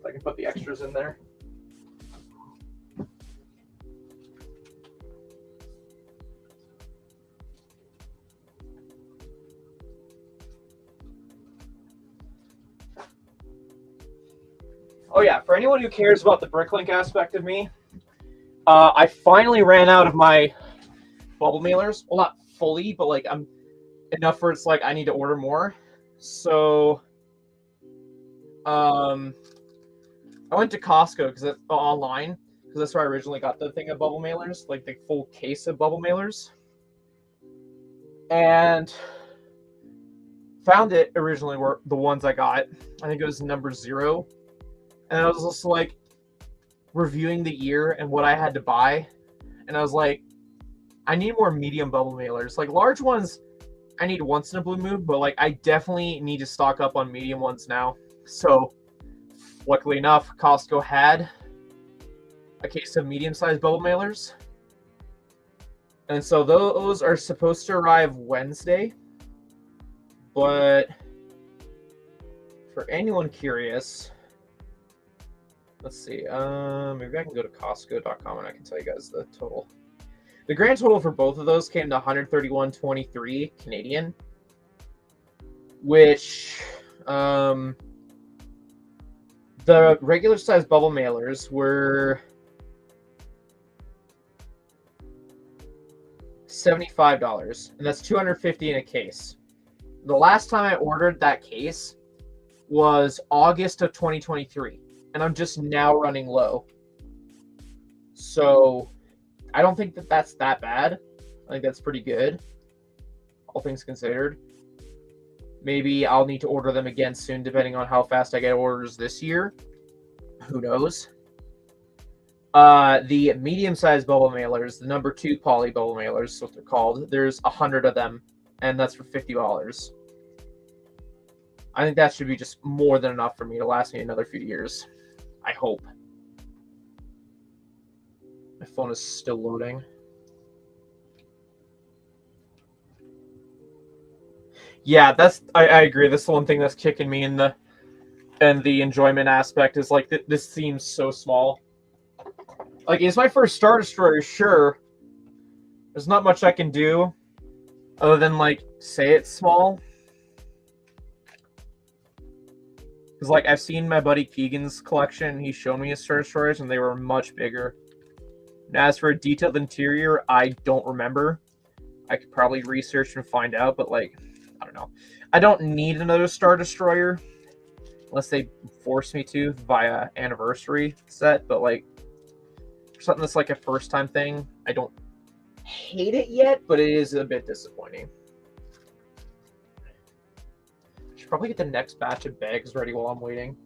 I can put the extras in there. Oh yeah, for anyone who cares about the Bricklink aspect of me, I finally ran out of my bubble mailers. Well, not fully, but like I'm enough where it's like I need to order more. So, I went to Costco because it's online, because that's where I originally got the thing of bubble mailers, like the full case of bubble mailers, and found it originally were the ones I got. I think it was number 0. And I was just like, reviewing the year and what I had to buy, and I was like, I need more medium bubble mailers. Like large ones, I need once in a blue moon, but like I definitely need to stock up on medium ones now. So, luckily enough, Costco had a case of medium-sized bubble mailers, and so those are supposed to arrive Wednesday. But for anyone curious, let's see. Maybe I can go to Costco.com and I can tell you guys the total. The grand total for both of those came to 131.23 Canadian, which the regular size bubble mailers were $75, and that's $250 in a case. The last time I ordered that case was August of 2023, and I'm just now running low. So I don't think that that's that bad. I think that's pretty good, all things considered. Maybe I'll need to order them again soon, depending on how fast I get orders this year. Who knows? The medium-sized bubble mailers, the number 2 poly bubble mailers, is what they're called. There's 100 of them, and that's for $50. I think that should be just more than enough for me to last me another few years. I hope. My phone is still loading. Yeah, I agree. That's the one thing that's kicking me in the enjoyment aspect is like this seems so small. Like, it's my first Star Destroyer, sure. There's not much I can do other than like say it's small. Because like I've seen my buddy Keegan's collection, he showed me his Star Destroyers and they were much bigger. And as for a detailed interior, I don't remember. I could probably research and find out, but like, I don't know. I don't need another Star Destroyer unless they force me to via anniversary set, but like for something that's like a first time thing, I don't hate it yet, but it is a bit disappointing. I should probably get the next batch of bags ready while I'm waiting.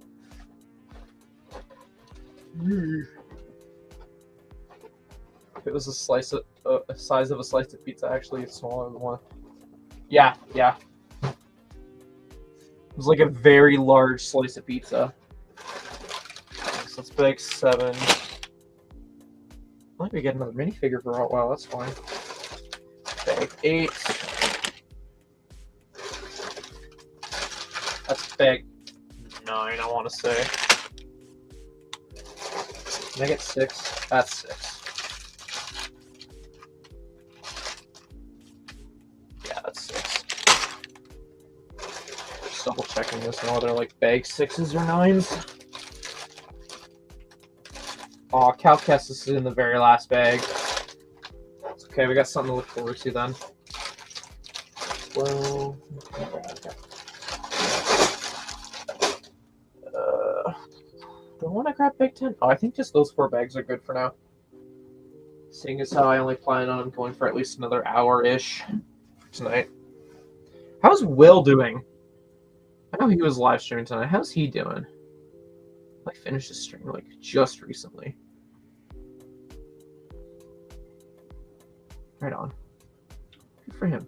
If it was a slice of size of a slice of pizza, actually it's smaller than one. Yeah. It was like a very large slice of pizza. So let's bag 7. Might be get another minifigure for a while. That's fine. Bag 8. That's bag 9. I want to say. Can I get 6? That's 6. Yeah, that's 6. Just double checking this now. They're like bag 6s or 9s. Oh, Cal Kestis is in the very last bag. It's okay, we got something to look forward to then. Well, do I want to grab Big 10? Oh, I think just those 4 bags are good for now. Seeing as how I only plan on going for at least another hour-ish tonight. How's Will doing? I know he was live streaming tonight. How's he doing? I finished his stream like just recently. Right on. Good for him.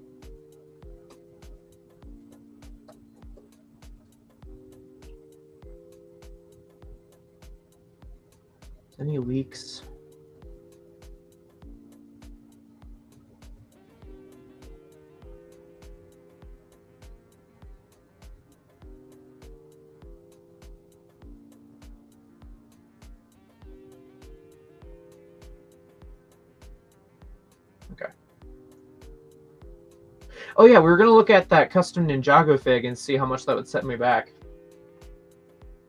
Any leaks? Okay. Oh yeah, we were gonna look at that custom Ninjago fig and see how much that would set me back.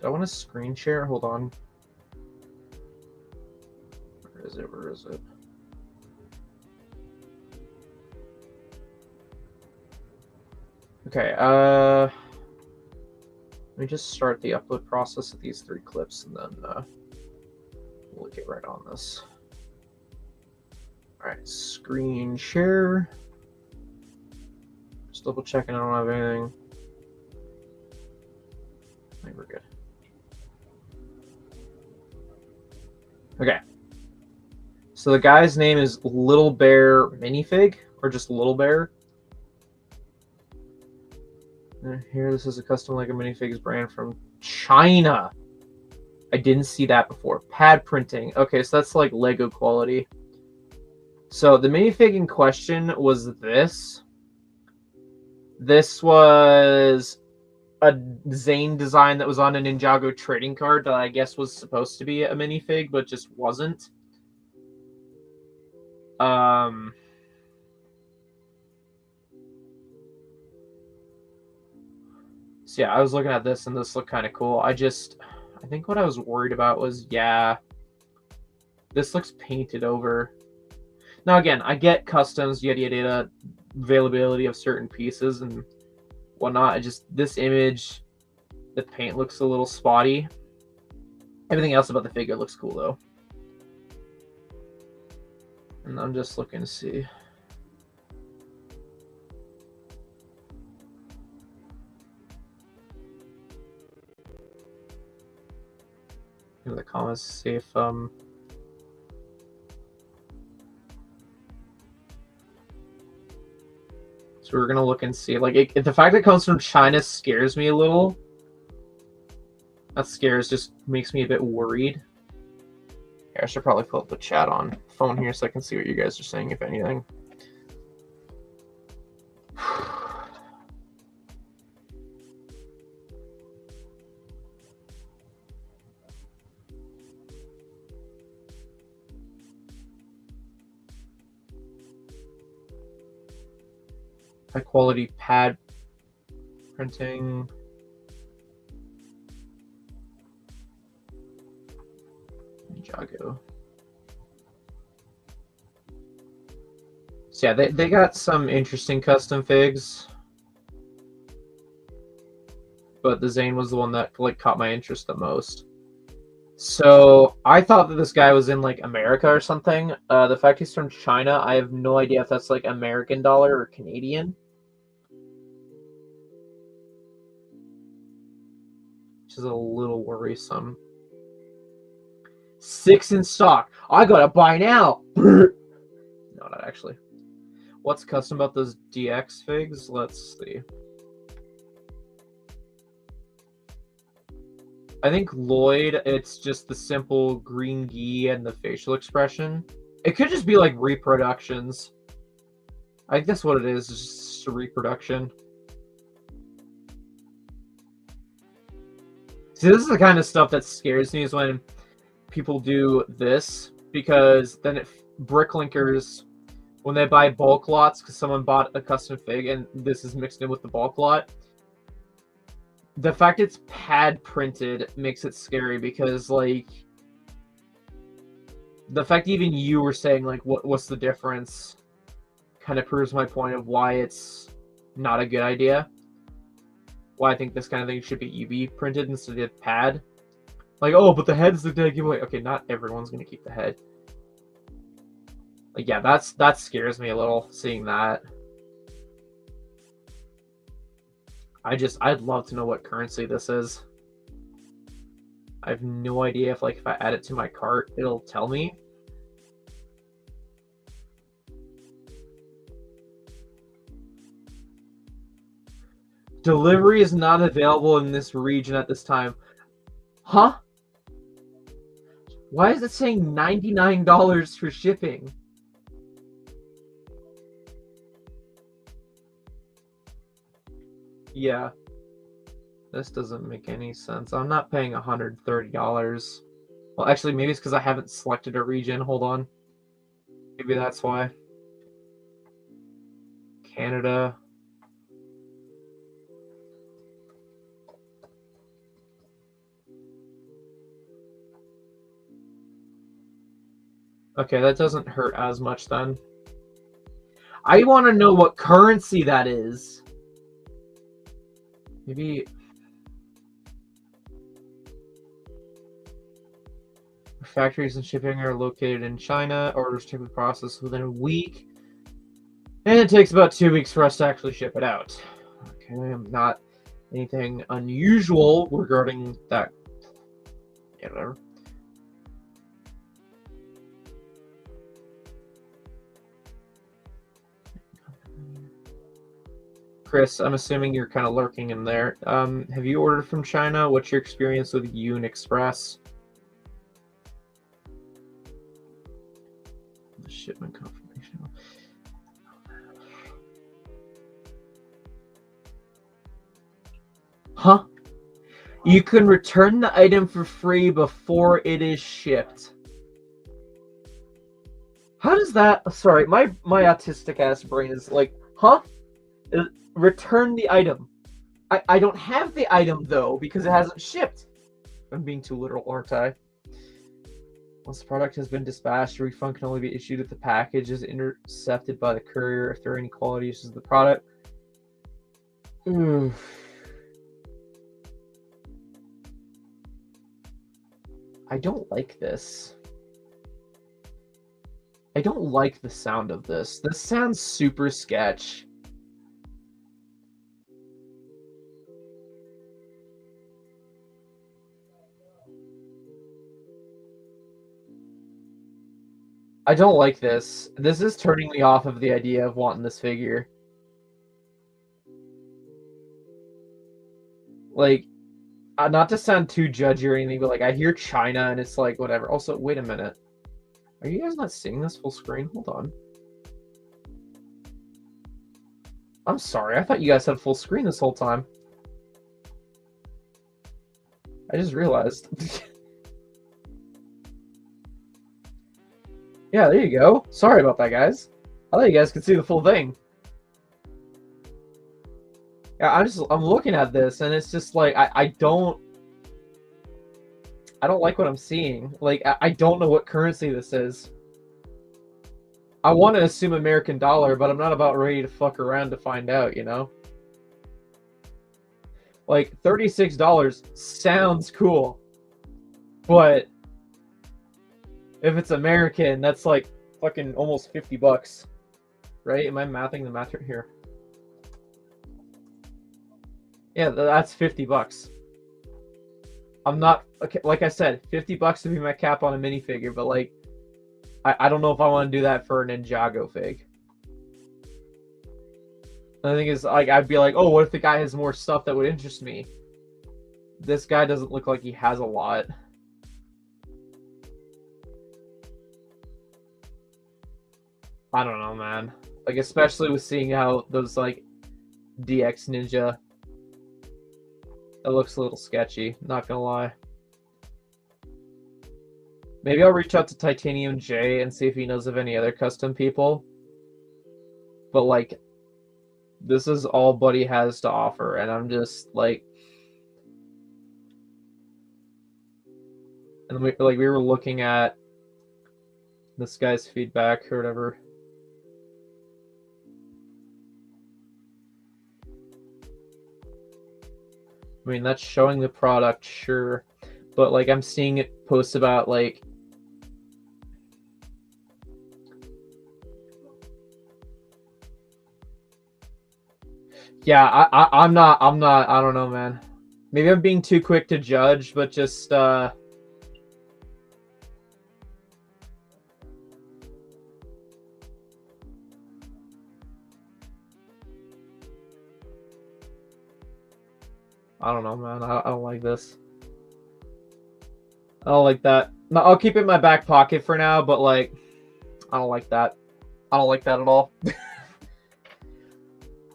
Do I want to screen share? Hold on. Where is it? Okay, let me just start the upload process of these 3 clips and then we'll get right on this. Alright, screen share. Just double checking I don't have anything. I think we're good. Okay. So the guy's name is Little Bear Minifig, or just Little Bear. And here, this is a custom Lego Minifigs brand from China. I didn't see that before. Pad printing. Okay, so that's like Lego quality. So the minifig in question was this. This was a Zane design that was on a Ninjago trading card that I guess was supposed to be a minifig, but just wasn't. So yeah, I was looking at this and this looked kind of cool. I think what I was worried about was, yeah, this looks painted over. Now again, I get customs, yada yada yada, availability of certain pieces and whatnot. This image, the paint looks a little spotty. Everything else about the figure looks cool though. And I'm just looking to see. In the comments, see if so we're gonna look and see. Like the fact that it comes from China scares me a little. That just makes me a bit worried. Yeah, I should probably pull up the chat on phone here so I can see what you guys are saying, if anything. High quality pad printing. Ninjago. So yeah, they got some interesting custom figs, but the Zane was the one that like caught my interest the most. So I thought that this guy was in like America or something. The fact he's from China, I have no idea if that's like American dollar or Canadian. Which is a little worrisome. 6 in stock. I gotta buy now. No, not actually. What's custom about those DX figs? Let's see. I think Lloyd, it's just the simple green gi and the facial expression. It could just be like reproductions. I think that's what it is just a reproduction. See, this is the kind of stuff that scares me is when people do this, because then bricklinkers, when they buy bulk lots because someone bought a custom fig and this is mixed in with the bulk lot, the fact it's pad printed makes it scary, because like the fact even you were saying like what's the difference kind of proves my point of why it's not a good idea. Why I think this kind of thing should be UV printed instead of pad. Like, oh, but the head's the dead giveaway. Okay, not everyone's gonna keep the head. Like, yeah, that scares me a little, seeing that. I'd love to know what currency this is. I have no idea if I add it to my cart, it'll tell me. Delivery is not available in this region at this time. Huh? Why is it saying $99 for shipping? Yeah. This doesn't make any sense. I'm not paying $130. Well, actually, maybe it's because I haven't selected a region. Hold on. Maybe that's why. Canada. Okay, that doesn't hurt as much then. I want to know what currency that is. Maybe... Factories and shipping are located in China. Orders typically processed within a week. And it takes about 2 weeks for us to actually ship it out. Okay, not anything unusual regarding that. Yeah, whatever. Chris, I'm assuming you're kind of lurking in there. Have you ordered from China? What's your experience with Yoon Express? Shipment confirmation. Huh? You can return the item for free before it is shipped. How does that... Sorry, my autistic ass brain is like, huh? Return the item. I don't have the item, though, because it hasn't shipped. I'm being too literal, aren't I? Once the product has been dispatched, a refund can only be issued if the package is intercepted by the courier if there are any quality issues with the product. I don't like this. I don't like the sound of this. This sounds super sketch. I don't like this. This is turning me off of the idea of wanting this figure. Like, not to sound too judgy or anything, but like I hear China and it's like whatever. Also, wait a minute. Are you guys not seeing this full screen? Hold on. I'm sorry. I thought you guys had full screen this whole time. I just realized. Yeah, there you go. Sorry about that, guys. I thought you guys could see the full thing. Yeah, I'm looking at this and it's just like I don't like what I'm seeing. Like I don't know what currency this is. I want to assume American dollar, but I'm not about ready to fuck around to find out, you know? Like $36 sounds cool. But if it's American, that's like fucking almost $50. Right? Am I mathing the math right here? Yeah, that's $50. I'm not okay. Like I said, $50 would be my cap on a minifigure, but like, I don't know if I want to do that for an Ninjago fig. The thing is, like, I'd be like, oh, what if the guy has more stuff that would interest me? This guy doesn't look like he has a lot. I don't know, man. Like, especially with seeing how those like DX Ninja. That looks a little sketchy, not gonna lie. Maybe I'll reach out to Titanium J and see if he knows of any other custom people. But, like, this is all Buddy has to offer, and I'm just, like... And we were looking at this guy's feedback or whatever. I mean, that's showing the product, sure. But, like, I'm seeing it post about, like... Yeah, I'm not, I don't know, man. Maybe I'm being too quick to judge, but just, I don't know, man. I don't like this. I don't like that. No, I'll keep it in my back pocket for now, but, like, I don't like that. I don't like that at all.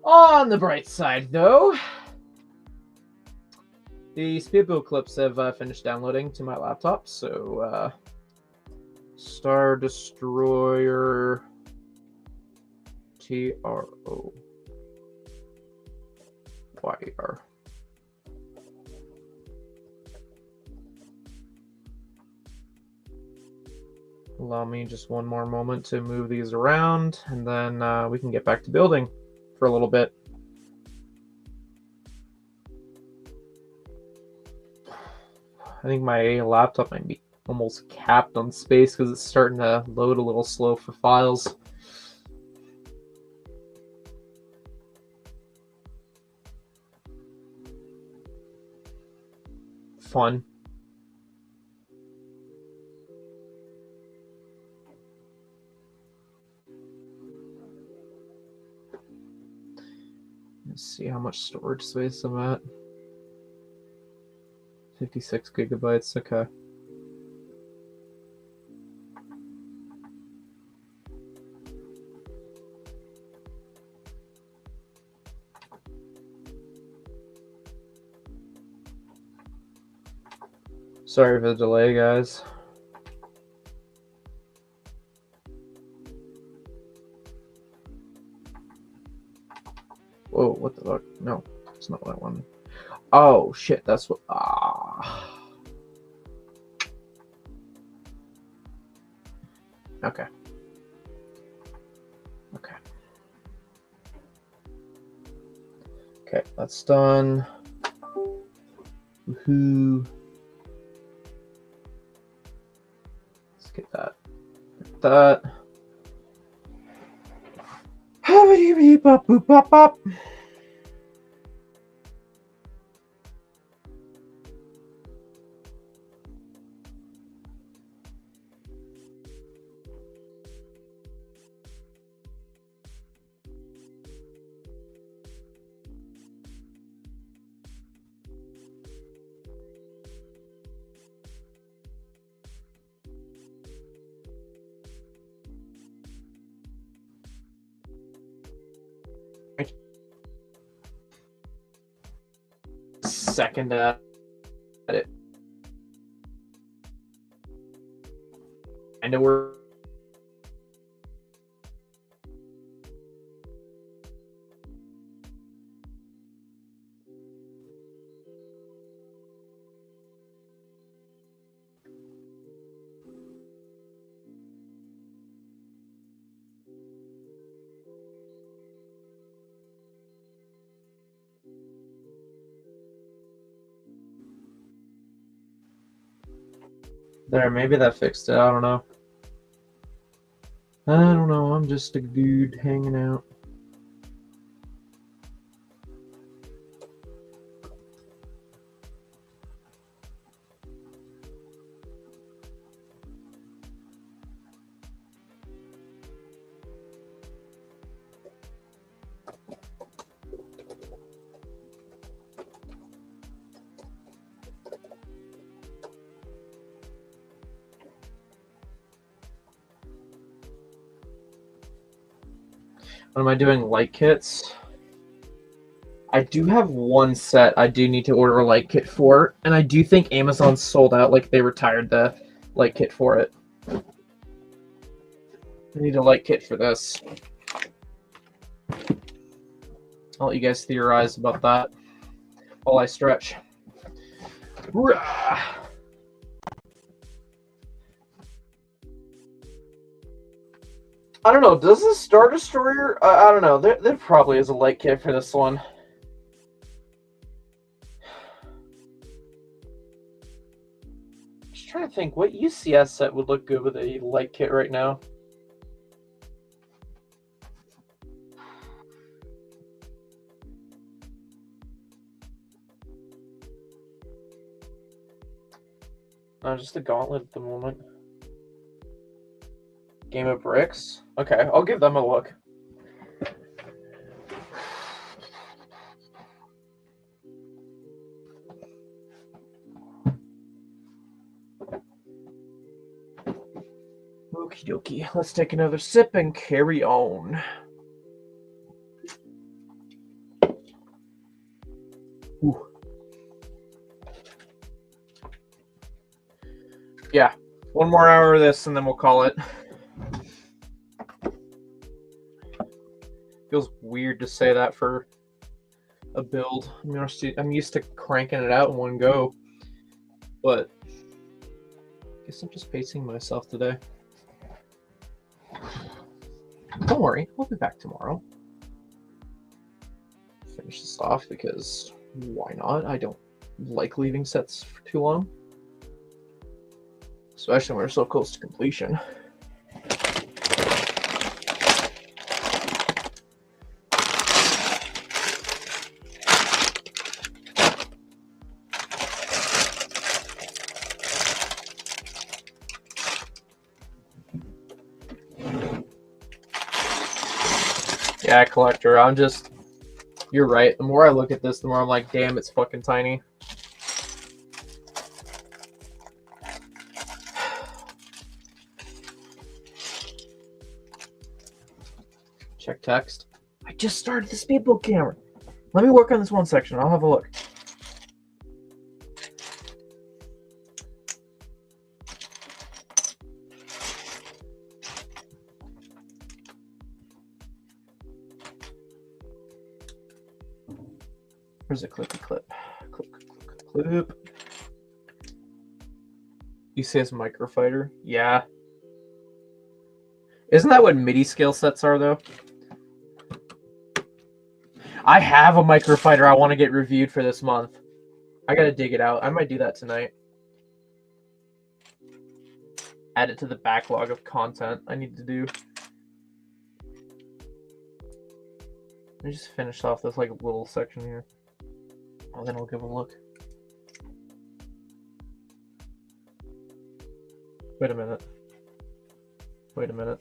On the bright side, though, the Speedboat clips have finished downloading to my laptop, so Star Destroyer TROYR. Allow me just one more moment to move these around, and then we can get back to building for a little bit. I think my laptop might be almost capped on space because it's starting to load a little slow for files. Fun. Let's see how much storage space I'm at. 56 gigabytes, okay. Sorry for the delay, guys. Whoa, what the fuck? No, it's not what I wanted. Oh, shit, that's what... Okay. Okay. Okay, that's done. Woohoo. Let's get that. Get that. Boop. Second at it. I know we're there. Maybe that fixed it. I don't know. I'm just a dude hanging out. What am I doing? Light kits? I do have one set I do need to order a light kit for, and I do think Amazon sold out, like they retired the light kit for it. I need a light kit for this. I'll let you guys theorize about that while I stretch. I don't know. Does this Star Destroyer? I don't know. There probably is a light kit for this one. Just trying to think what UCS set would look good with a light kit right now. Just a gauntlet at the moment. Game of Bricks? Okay, I'll give them a look. Okie dokie, let's take another sip and carry on. Ooh. Yeah, one more hour of this and then we'll call it. Feels weird to say that for a build. I'm used to cranking it out in one go, but I guess I'm just pacing myself today. Don't worry, I'll be back tomorrow. Finish this off because why not? I don't like leaving sets for too long, especially when we're so close to completion. Yeah, collector. I'm just You're right. The more I look at this, the more I'm like, damn, it's fucking tiny. Check text. I just started the speedboat camera. Let me work on this one section. I'll have a look. Where's the clippy clip? Clip, clip, clip, clip. You say it's microfighter? Yeah. Isn't that what MIDI scale sets are, though? I have a microfighter I want to get reviewed for this month. I gotta dig it out. I might do that tonight. Add it to the backlog of content I need to do. Let me just finish off this like little section here. Oh, then I'll give a look. Wait a minute. Wait a minute.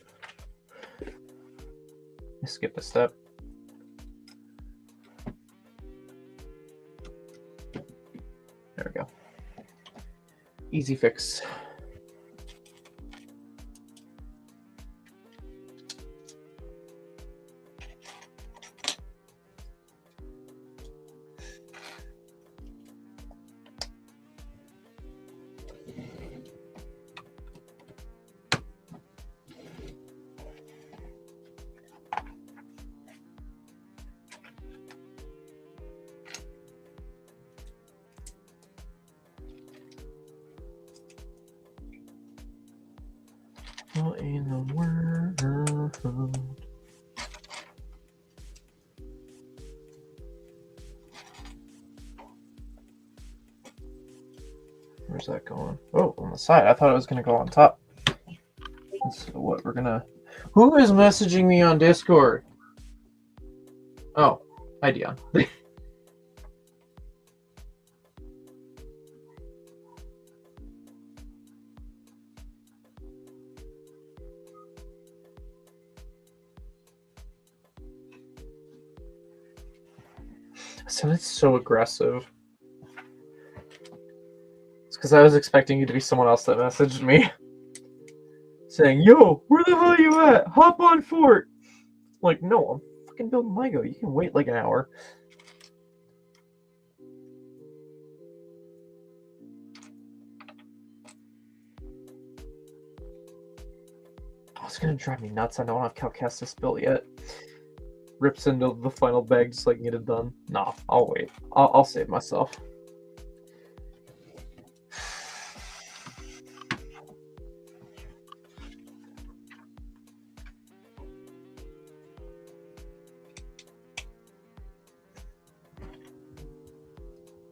I skipped a step. There we go. Easy fix. What in the world? Where's that going? Oh, on the side. I thought it was going to go on top. So what we're going to... Who is messaging me on Discord? Oh, hi, Dion. Sounded so aggressive. It's because I was expecting you to be someone else that messaged me. Saying, yo, where the hell are you at? Hop on fort. Like, no, I'm fucking building Lego. You can wait like an hour. Oh, it's gonna drive me nuts. I don't have Calcastus built yet. Rips into the final bag just like get it done. Nah, I'll wait. I'll save myself.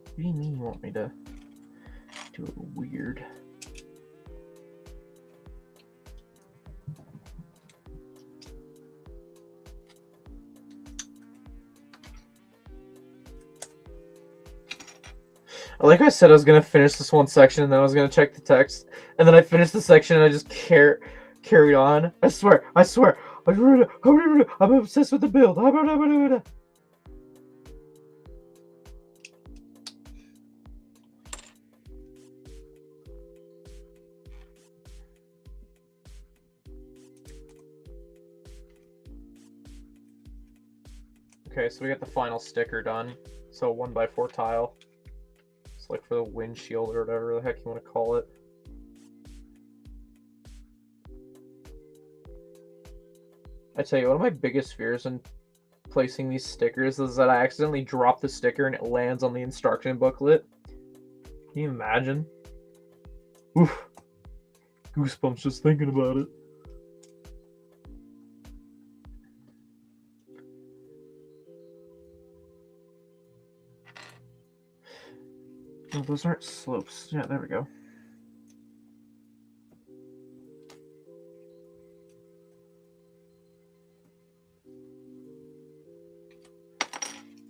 What do you mean you want me to do it weird? Like I said, I was gonna finish this one section, and then I was gonna check the text, and then I finished the section, and I just carried on. I swear, I'm obsessed with the build. Okay, so we got the final sticker done. So 1x4 tile. It's like for the windshield or whatever the heck you want to call it. I tell you, one of my biggest fears in placing these stickers is that I accidentally drop the sticker and it lands on the instruction booklet. Can you imagine? Oof. Goosebumps just thinking about it. No, those aren't slopes. Yeah, there we go.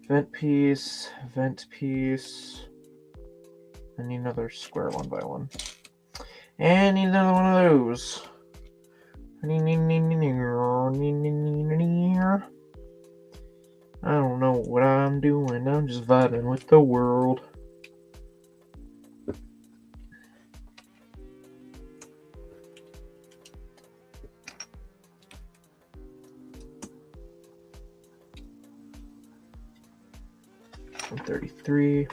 Vent piece, vent piece. I need another square 1x1. And need another one of those. I don't know what I'm doing. I'm just vibing with the world. $133.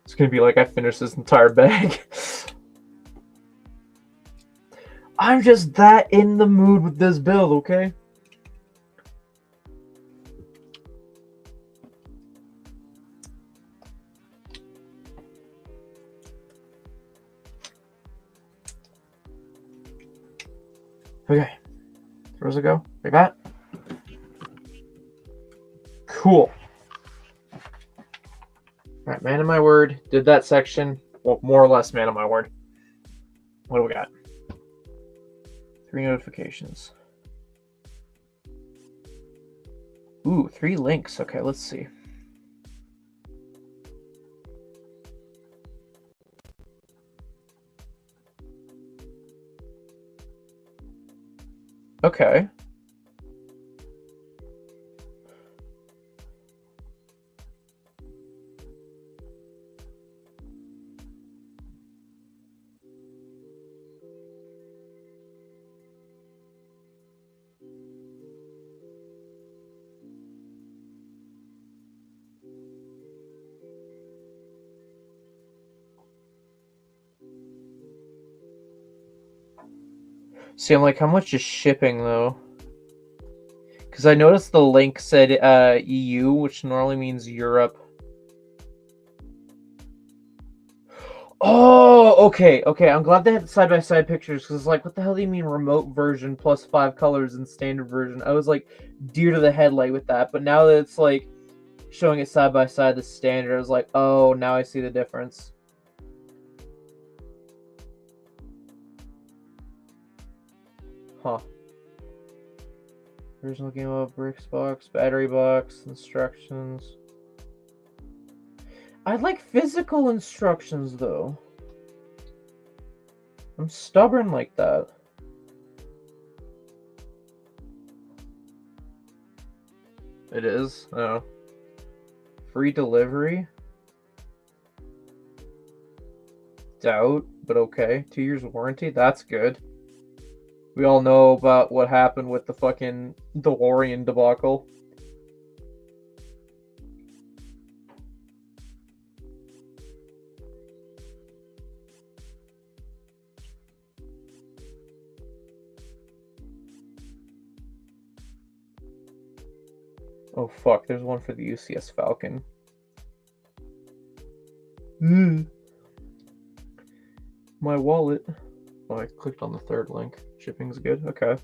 It's gonna be like I finished this entire bag. I'm just that in the mood with this build, okay? Okay. Where does it go? Like that? Cool. Alright, man of my word. Did that section. Well, more or less man of my word. What do we got? 3 notifications. Ooh, 3 links. Okay, let's see. Okay. See, I'm like, how much is shipping, though? Because I noticed the link said EU, which normally means Europe. Oh, okay. I'm glad they had side-by-side pictures, because it's like, what the hell do you mean remote version plus 5 colors and standard version? I was like, deer to the headlight with that, but now that it's like showing it side-by-side, the standard, I was like, oh, now I see the difference. Huh. Original game of bricks box, battery box, instructions. I'd like physical instructions, though. I'm stubborn like that. It is? Oh. Free delivery? Doubt, but okay. 2 years warranty? That's good. We all know about what happened with the fucking DeLorean debacle. Oh fuck, there's one for the UCS Falcon. My wallet. Oh, I clicked on the 3rd link. Shipping's good. Okay.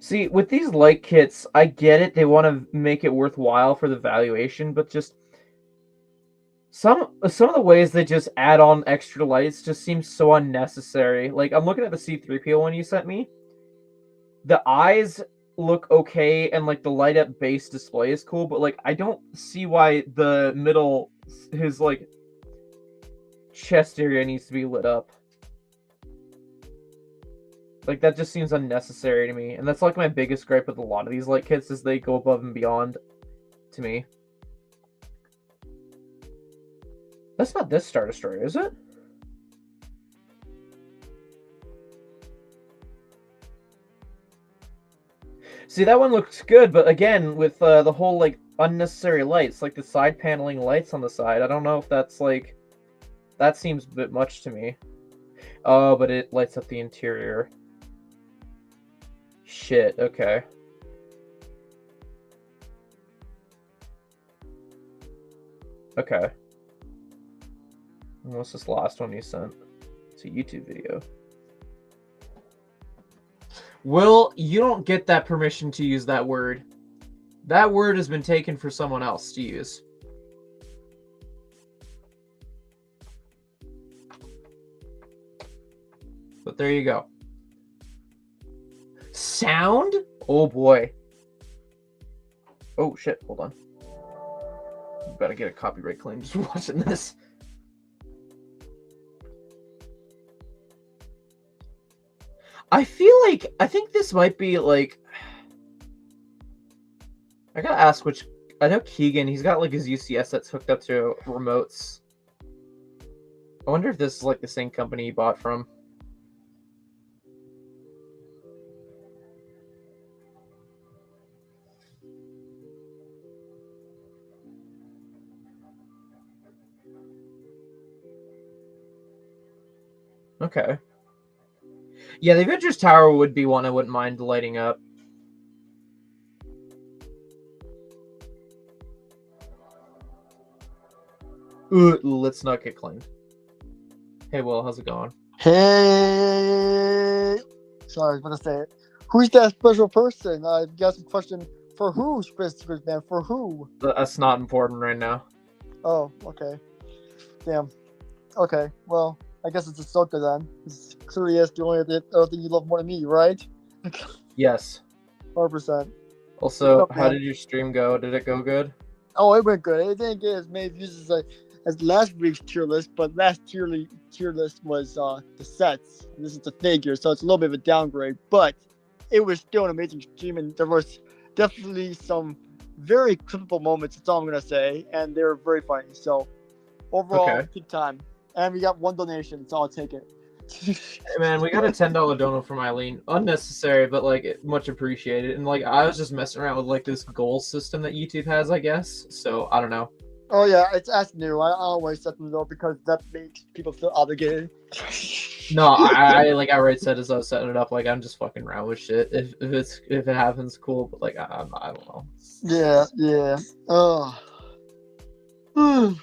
See, with these light kits, I get it. They want to make it worthwhile for the valuation, but just some of the ways they just add on extra lights just seems so unnecessary. Like, I'm looking at the C-3PO one you sent me. The eyes look okay, and like the light up base display is cool, but like I don't see why the middle, his like chest area needs to be lit up. Like, that just seems unnecessary to me, and that's like my biggest gripe with a lot of these light kits is they go above and beyond to me. That's not this Star Destroyer, is it? See, that one looks good, but again, with the whole like unnecessary lights, like the side paneling lights on the side, I don't know if that's like, that seems a bit much to me. Oh, but it lights up the interior. Shit, okay. Okay. And what's this last one you sent? It's a YouTube video. Will, you don't get that permission to use that word. That word has been taken for someone else to use. But there you go. Sound? Oh boy. Oh shit, hold on. Better get a copyright claim just watching this. I think this might be like. I gotta ask which. I know Keegan. He's got like his UCS that's hooked up to remotes. I wonder if this is like the same company he bought from. Okay. Yeah, the Avengers Tower would be one I wouldn't mind lighting up. Let's not get claimed. Hey, Will, how's it going? Hey, sorry, I was going to say it. Who's that special person? I got some question for who, specifically, man? For who? That's not important right now. Oh, okay. Damn. Okay, well, I guess it's Ahsoka then. It's clearly is the only other thing you love more than me, right? Yes. 100%. Also, up, how man? did your stream go? Did it go good? Oh, it went good. It didn't get as many views as last week's tier list, but last tier list was the sets. This is the figure, so it's a little bit of a downgrade, but it was still an amazing stream, and there was definitely some very clippable moments. That's all I'm gonna say, and they were very funny. So overall, Okay. good time. And we got one donation, so I'll take it. Hey, man, we got a $10 dono from Eileen. Unnecessary, but like much appreciated. And like I was just messing around with like this goal system that YouTube has, I guess. So I don't know. Oh yeah, it's as new. I always set them though because that makes people feel obligated. No, I like I already said as I was setting it up, like I'm just fucking around with shit. If it happens, cool. But like I don't know. Yeah. Oh. So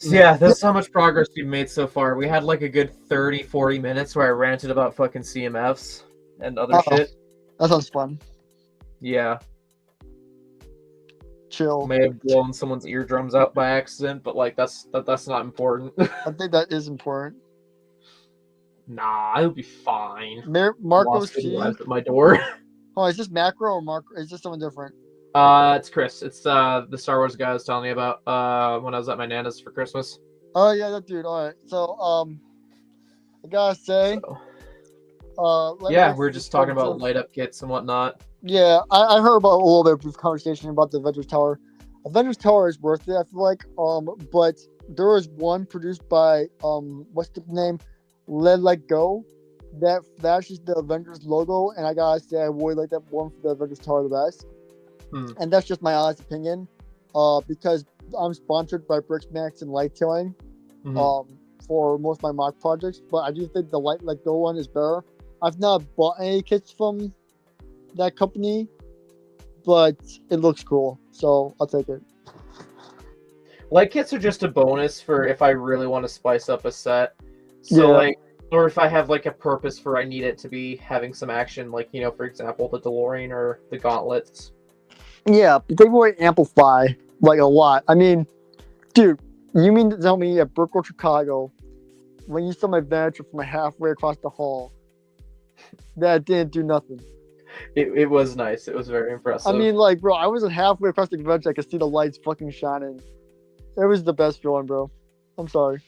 yeah, that's how much progress we've made so far. We had like a good 30-40 minutes where I ranted about fucking CMFs and other shit. That sounds fun. Yeah. Chill. May have blown someone's eardrums out by accident, but like that's not important. I think that is important. Nah, it'll be fine. Marco Lost C. at my door. Oh, is this Macro or Marco? Is this someone different? It's Chris. It's the Star Wars guy I was telling you about when I was at my nana's for Christmas. Oh yeah, that dude. All right. So I gotta say, yeah, we're just talking about light up kits and whatnot. Yeah, I heard about a little bit of brief conversation about the Avengers Tower. Avengers Tower is worth it, I feel like. But there was one produced by what's the name? Let Go. That's just the Avengers logo, and I gotta say I really like that one for the Avengers Tower the best. And that's just my honest opinion. Because I'm sponsored by Brixmax and Lighttailing for most of my mock projects, but I do think the Let Go one is better. I've not bought any kits from that company, but it looks cool, so I'll take it. Light kits are just a bonus for if I really want to spice up a set. So like, or if I have like a purpose for I need it to be having some action, like, you know, for example, the DeLorean or the gauntlets. Yeah, they really amplify like a lot. I mean, dude, you mean to tell me at Brookville, Chicago, when you saw my Venator from halfway across the hall, that didn't do nothing? It was nice. It was very impressive. I mean, like, bro, I wasn't halfway across the convention. I could see the lights fucking shining. It was the best feeling, bro. I'm sorry.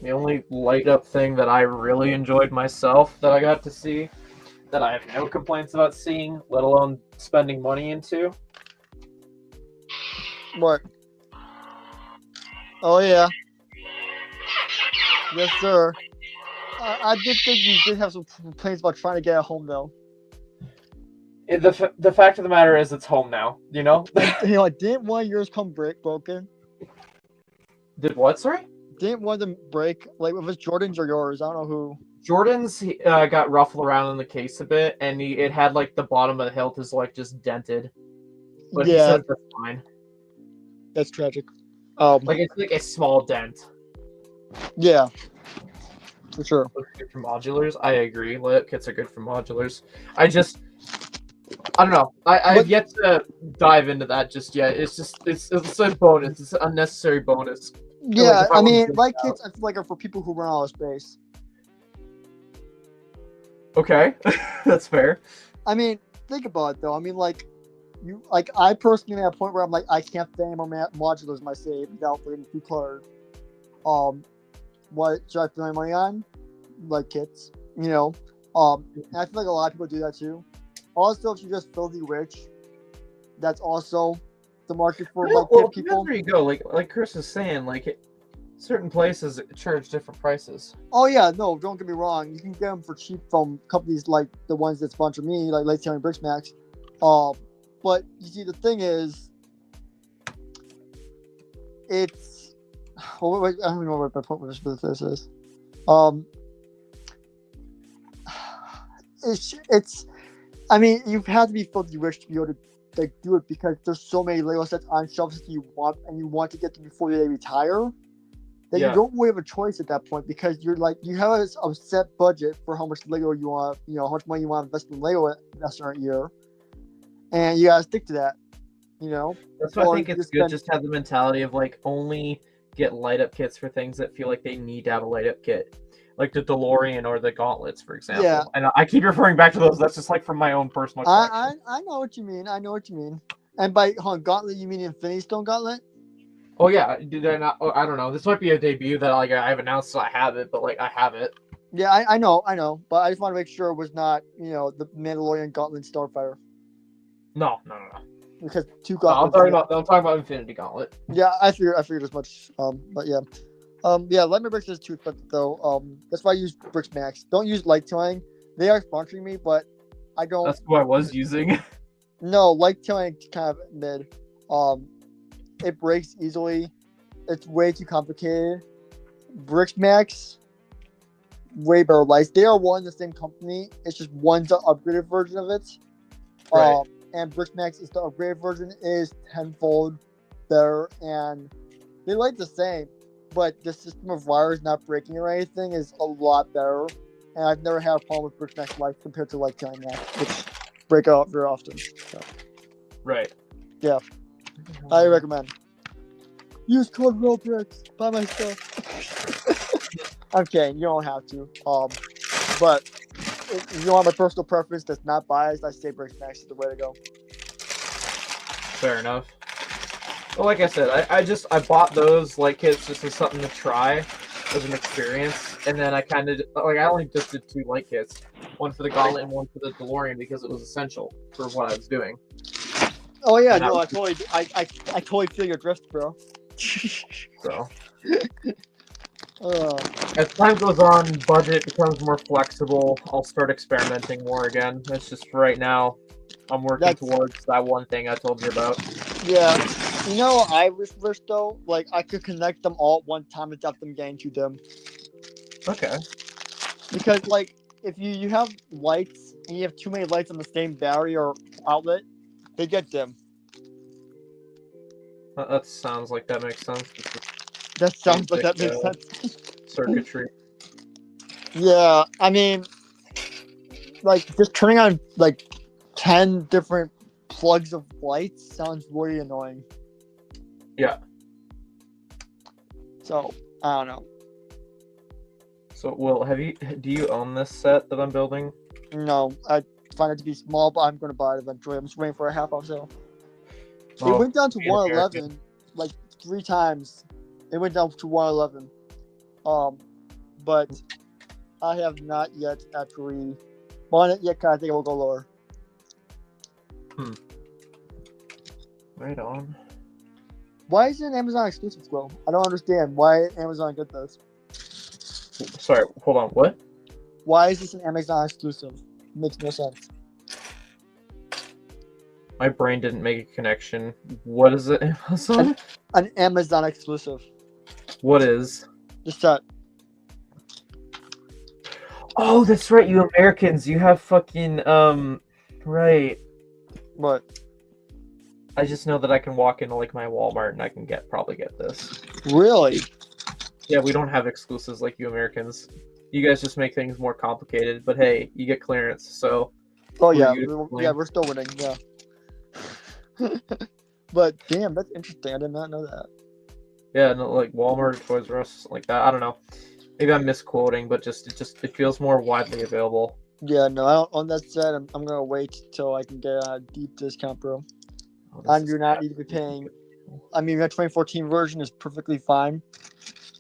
The only light up thing that I really enjoyed myself that I got to see, that I have no complaints about seeing, let alone spending money into. What? Oh, yeah. Yes, sir. I did think you did have some complaints about trying to get at home, though. The fact of the matter is, it's home now. You know. You know, didn't one of yours come broken? Did what? Sorry. Didn't one of them break? Like, if it's Jordan's or yours, I don't know who. Jordan's got ruffled around in the case a bit, and it had like the bottom of the hilt is like just dented. But he said that's fine. That's tragic. Like it's like a small dent. Yeah. For sure. Good for modulars. I agree. Lit kits are good for modulars. I don't know. I've yet to dive into that just yet. It's a bonus. It's an unnecessary bonus. Yeah, I mean, light kits I feel like are for people who run out of space. Okay, that's fair. I mean, think about it though. I mean, like I personally am at a point where I'm like, I can't fit any more modulars in my save without getting too cluttered. What should I spend my money on? Light kits, you know. And I feel like a lot of people do that too. Also, if you're just filthy rich, that's also the market for like Well, kid people. there you go. Like Chris is saying, certain places charge different prices. Oh yeah, no, don't get me wrong. You can get them for cheap from companies like the ones that sponsor me, like Late Tail and Bricksmax. But you see, the thing is, it's. Oh, wait, I don't even know what my point with this is. It's. I mean, you have to be filthy rich to be able to like do it because there's so many Lego sets on shelves that you want to get them before they retire. That you don't really have a choice at that point because you're like you have a set budget for how much Lego you want, how much money you want to invest in Lego in a certain year, and you gotta stick to that. That's why I think it's good just to have the mentality of like only get light up kits for things that feel like they need to have a light up kit, like the DeLorean or the gauntlets, for example. Yeah. And I keep referring back to those. That's just like from my own personal collection. I know what you mean. I know what you mean. And by gauntlet, you mean Infinity Stone Gauntlet? Oh yeah, did I not? Oh, I don't know. This might be a debut that like I've announced, so I have it, but like I have it. Yeah, I know, but I just want to make sure it was not, the Mandalorian Gauntlet Starfighter. No. Because two gauntlets. I'm talking about Infinity Gauntlet. Yeah, I figured as much. But yeah, Lightning Bricks is too expensive though. That's why I use Bricks Max. Don't use Light Tailing. They are sponsoring me, but I don't. That's who I was using. No, Light Tailing kind of mid. It breaks easily. It's way too complicated. Bricks Max, way better lights. They are one and the same company. It's just one's the upgraded version of it. Right. And Bricks Max is the upgraded version is tenfold better, and they light the same, but the system of wires not breaking or anything is a lot better. And I've never had a problem with Bricks Max lights compared to Light Tailing Max, which break out very often. So. Right. Yeah. I recommend. Use code ROBRICS. Buy my stuff. I'm kidding. You don't have to. But if you want my personal preference that's not biased, I say Bricks Max is the way to go. Fair enough. Well, like I said, I bought those light kits just as something to try as an experience, and then I only just did 2 light kits, one for the Gauntlet and one for the DeLorean because it was essential for what I was doing. Oh yeah, no, I totally feel your drift, bro. So, as time goes on, budget becomes more flexible. I'll start experimenting more again. That's just for right now. I'm working towards that one thing I told you about. Yeah, I wish though, like I could connect them all at one time without them getting too dim. Okay. Because like if you have lights and you have too many lights on the same battery or outlet, they get dim. That sounds like that makes sense. That sounds like that makes sense. Circuitry. Yeah, I mean, like just turning on like 10 different plugs of lights sounds really annoying. Yeah. So I don't know. So, Will, do you own this set that I'm building? No, I find it to be small, but I'm going to buy it eventually. I'm just waiting for a half off sale. It went down to 111 like 3 times. It went down to 111. But I have not yet actually bought it yet. I think it will go lower. Right on. Why is it an Amazon exclusive, though? I don't understand why Amazon did this. Sorry, hold on. What? Why is this an Amazon exclusive? Makes no sense. My brain didn't make a connection. What is it, Amazon? An Amazon exclusive. What is? The set. Oh, that's right. You Americans, you have fucking right. What? I just know that I can walk into like my Walmart and I can probably get this. Really? Yeah, we don't have exclusives like you Americans. You guys just make things more complicated. But hey, you get clearance, so. Oh yeah, we're still winning. Yeah. But damn, that's interesting. I did not know that. Yeah, no, like Walmart, Toys R Us, like that. I don't know. Maybe I'm misquoting, but it feels more widely available. Yeah, no, I don't, on that set, I'm gonna wait till I can get a deep discount, bro. I do not need to be paying. I mean, that 2014 version is perfectly fine,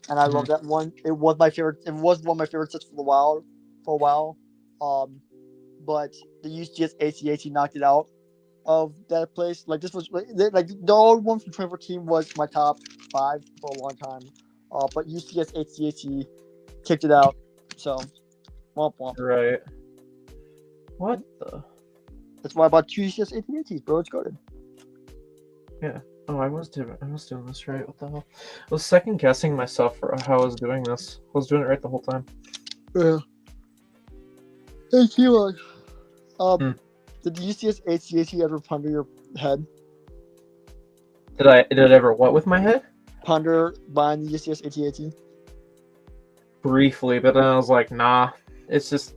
and I love that one. It was my favorite. It was one of my favorite sets for a while. but the UCS ACAT knocked it out of that place. Like this was like the old one from 2014 was my top 5 for a long time. But UCS ACAT kicked it out. So, womp womp. Right. What the? That's why I bought 2 UCS ACATs, bro. It's good. Yeah. Oh, I was doing this right. What the hell? I was second guessing myself for how I was doing this. I was doing it right the whole time. Yeah. Hey, TMOG. Hmm. Did the UCS ACAT ever ponder your head? Did I ever what with my head? Ponder buying the UCS ACAT? Briefly, but then I was like, nah. It's just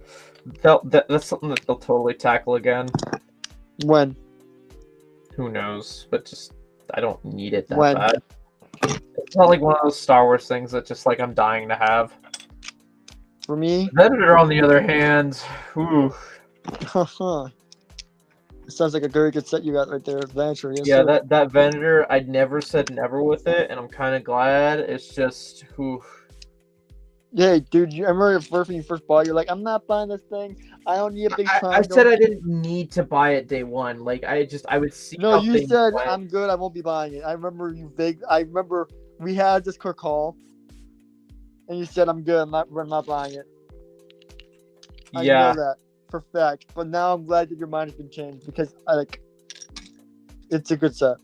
that's something that they'll totally tackle again. When? Who knows? But just I don't need it that When? bad. It's not like one of those Star Wars things that just like I'm dying to have. For me? Venator, on the other hand, ooh. It sounds like a very good set you got right there, Adventure. Yes, Yeah, sir. that Venator, I'd never said never with it, and I'm kind of glad. It's just, ooh. Yeah, dude, I remember the first when you first bought it, you're like, I'm not buying this thing. I don't need a big I triangle. said I didn't need to buy it day one. Like I would see. No, how you things said went. I'm good. I won't be buying it. I remember I remember we had this quick call, and you said I'm good. We're not buying it. I Yeah, know that for fact. But now I'm glad that your mind has been changed because it's a good set.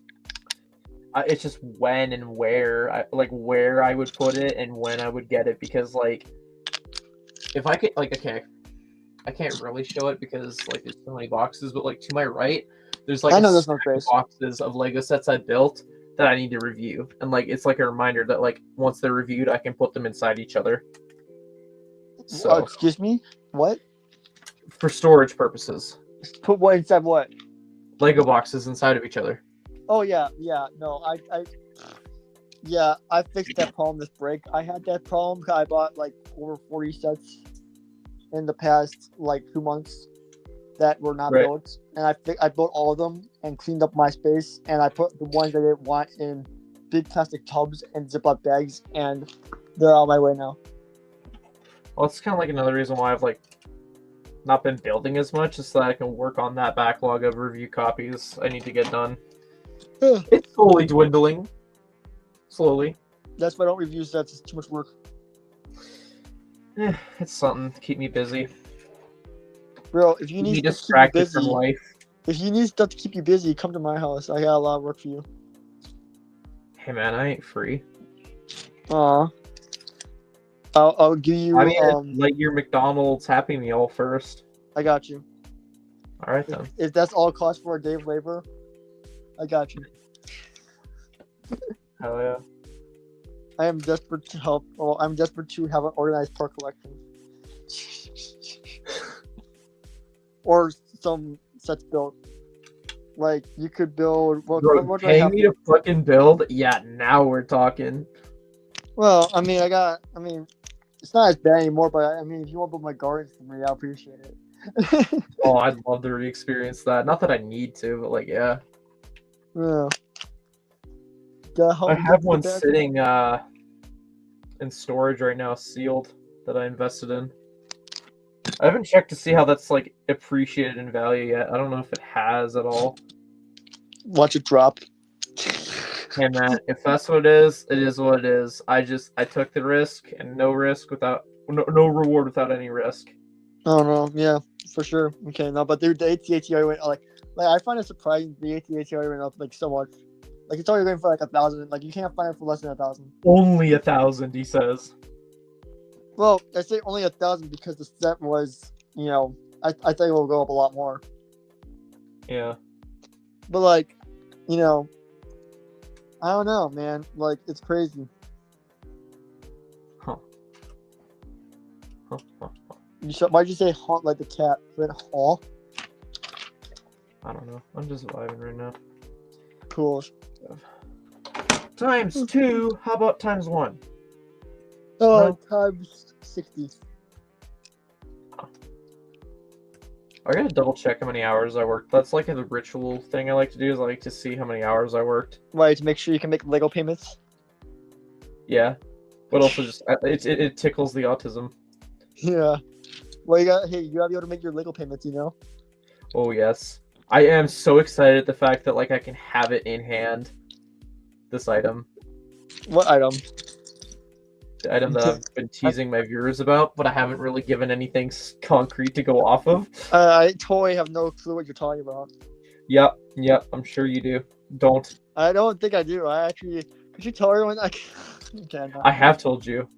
it's just when and where where I would put it and when I would get it, because like if I could okay, I can't really show it because like there's so many boxes, but like to my right there's like I know a there's no stack of space. boxes of Lego sets I built that I need to review, and like it's like a reminder that like once they're reviewed I can put them inside each other. So Excuse me? What? for storage purposes, Put what inside what? Lego boxes inside of each other. Oh yeah. No, I fixed that problem this break. I had that problem. I bought like over 40 sets in the past like 2 months that were not Right. built, and I built all of them and cleaned up my space, and I put the ones that I didn't want in big plastic tubs and Ziploc bags, and they're on my way now. Well, it's kind of like another reason why I've like not been building as much, is so that I can work on that backlog of review copies I need to get done. Yeah. It's slowly dwindling. Slowly. That's why I don't review sets. It's too much work. It's something to keep me busy. Bro, if you Keep need me to keep you distracted from busy, life. if you need stuff to keep you busy, come to my house. I got a lot of work for you. Hey man, I ain't free. Aw. I'll give you. I mean, it's like your McDonald's Happy Meal first. I got you. All right then. If that's all it costs for a day of labor, I got you. Hell yeah. I am desperate to help. Well, I'm desperate to have an organized part collection. Or some sets built. Like, you could build... Bro, what do I paying have? me to fucking build? Yeah, now we're talking. Well, I mean, it's not as bad anymore, but I mean, if you want to build my garden for me, I appreciate it. Oh, I'd love to re-experience that. Not that I need to, but like, yeah. Yeah. Gotta help I me have get one that. sitting in storage right now, sealed, that I invested in. I haven't checked to see how that's like appreciated in value yet. I don't know if it has at all. Watch it drop. Hey man, if that's what it is what it is. I took the risk, and no reward without any risk. Oh no, yeah, for sure. Okay, no, but dude, the ATAT went like I find it surprising the ATAT went up like so much. Like it's already going for like 1,000. Like you can't find it for less than 1,000. Only 1,000, he says. Well, I say only 1,000 because the set was, I think it will go up a lot more. Yeah. But like, I don't know, man. Like it's crazy. Huh. Why'd you say haunt like the cat? Red haw? I don't know. I'm just vibing right now. Cool. Times 2. How about times 1? Oh, times 60. I gotta double check how many hours I worked. That's like a ritual thing I like to do, is I like to see how many hours I worked. Right, to make sure you can make Lego payments. Yeah. But also just it tickles the autism. Yeah. Well, you gotta be able to make your legal payments, you know. Oh yes, I am so excited at the fact that like I can have it in hand. This item, What item? the item that I've been teasing my viewers about, but I haven't really given anything concrete to go off of. I totally have no clue what you're talking about. Yep, I'm sure you do. Don't. I don't think I do. I actually. Could you tell everyone? Okay, no. I have told you.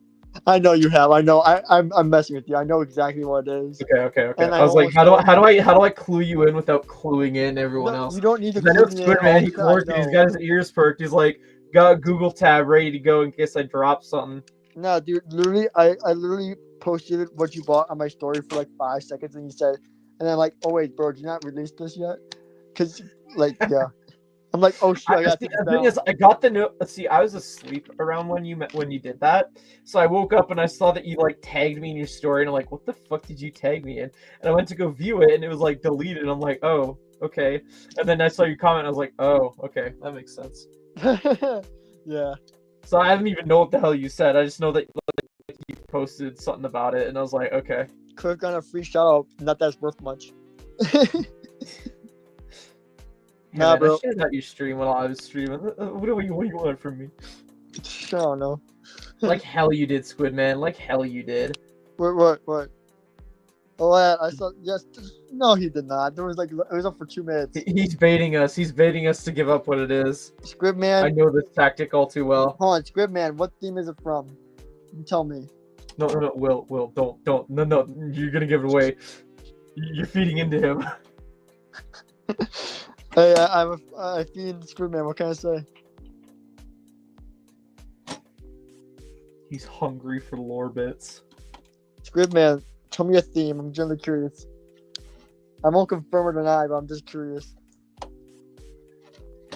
I know you have. I know. I'm messing with you. I know exactly what it is. Okay. And I was like, how do I clue you in without cluing in everyone No, else? you don't need to. I know clue me in. Squid Man. He's working. He's got his ears perked. He's like got a Google tab ready to go in case I drop something. No, dude. Literally, I literally posted what you bought on my story for like 5 seconds, and you said, and I'm like, oh wait, bro, did you not release this yet? Cause like, yeah. I'm like, oh shit, I got to the thing is, I got the note. Let's see, I was asleep around when you did that, so I woke up and I saw that you like tagged me in your story, and I'm like, what the fuck did you tag me in? And I went to go view it, and it was like deleted. And I'm like, oh, okay. And then I saw your comment, and I was like, oh, okay, that makes sense. Yeah. So I don't even know what the hell you said. I just know that like, you posted something about it, and I was like, okay. Could have got a free shout out. Not that's worth much. Nah, Nah, bro. I shared out your stream while I was streaming. What do you want from me? I don't know. Like hell you did, Squid Man. Like hell you did. What? Oh, yeah, I saw. Yes. No, he did not. There was like it was up for 2 minutes. He's baiting us. He's baiting us to give up what it is. Squid Man. I know this tactic all too well. Hold on, Squid Man. What theme is it from? You tell me. No, Will, don't. No, you're gonna give it away. You're feeding into him. Hey, I feed Squid Man. What can I say? He's hungry for lore bits. Squid Man, tell me a theme. I'm genuinely curious. I won't confirm or deny, but I'm just curious.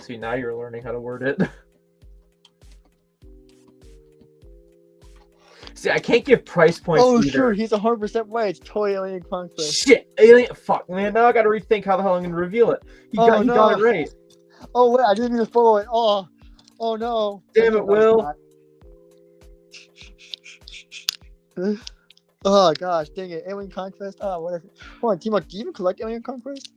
See, now you're learning how to word it. See, I can't give price points Oh, either. sure, he's 100% right. It's totally Alien Conquest. Shit, alien. Fuck, man. Now I gotta rethink how the hell I'm gonna reveal it. He got it right. Oh wait, I didn't even follow it. Oh no. Damn it, Will. Oh gosh, dang it. Alien Conquest. Oh, whatever. Hold on, TMOG, do you even collect Alien Conquest?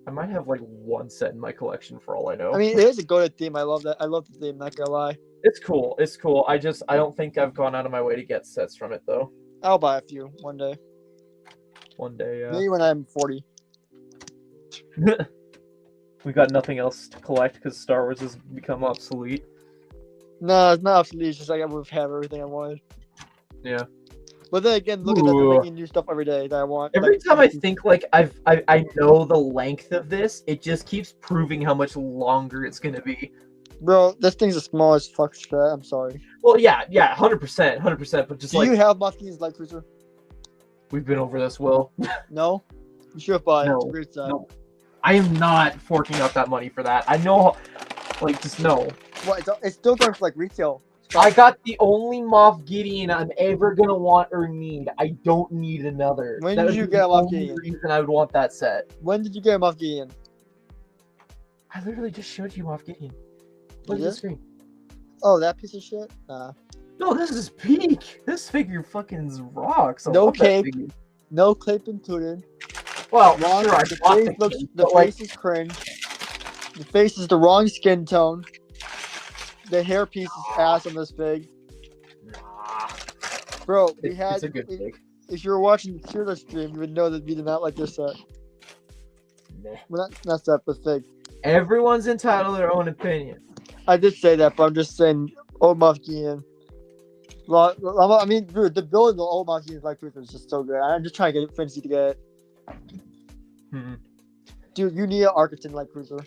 I might have like one set in my collection for all I know. I mean, it is a go-to theme. I love that. I love the theme, not gonna lie. It's cool. I don't think I've gone out of my way to get sets from it though. I'll buy a few one day. One day, Maybe when I'm 40. We got nothing else to collect because Star Wars has become obsolete. No, it's not obsolete. It's just like I would have everything I wanted. Yeah. But then again, look at that. They're making new stuff every day that I want. Every time I think like I know the length of this, it just keeps proving how much longer it's gonna be. Bro, this thing's as small as fuck shit. I'm sorry. Well, yeah, 100%. But just do you have Moff Light Cruiser? We've been over this, Will. No? You should have bought it. No, It's a great set. no. I am not forking out that money for that. I know, like, just no. What? It's still going for like retail. I got the only Moff Gideon I'm ever gonna want or need. I don't need another. When did you get Moff Gideon? Reason I would want that set. When did you get Moff Gideon? I literally just showed you Moff Gideon. Look at the screen. Oh, that piece of shit? Nah. No, this is peak. This figure fucking rocks. No cape. No cape included. Well, wrong. Sure, The face is cringe. The face is the wrong skin tone. The hair piece is ass on this fig. Nah. Bro, It's a good fig. If you were watching the Tearless stream, you would know that we did not like this set. Nah. Well, not set, but fig. Everyone's entitled to their own opinion. I did say that, but I'm just saying, old Moff Gideon. I mean, dude, the build of the old Moff Gideon's Light Cruiser is just so good. I'm just trying to get Fancy to get it. Hmm. Dude, you need an Arkaton Light Cruiser.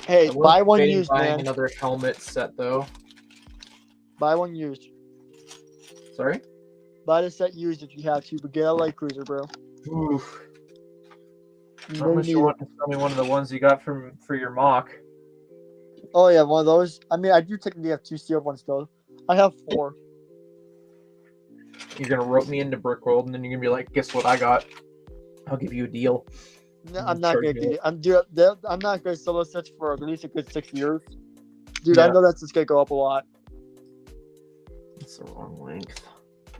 Hey, buy one used, man. Another helmet set though. Buy one used. Sorry? Buy the set used if you have to, but get a Light Cruiser, bro. Oof. I'm sure you want to tell me one of the ones you got for your mock. Oh yeah, one of those. I mean, I do technically have 2 sealed ones though. I have 4. You're gonna rope me into Brickworld, and then you're gonna be like, "Guess what I got? I'll give you a deal." No, I'm not gonna do it. I'm not gonna solo sets for at least a good 6 years. Dude, yeah. I know that's just gonna go up a lot. That's the wrong length.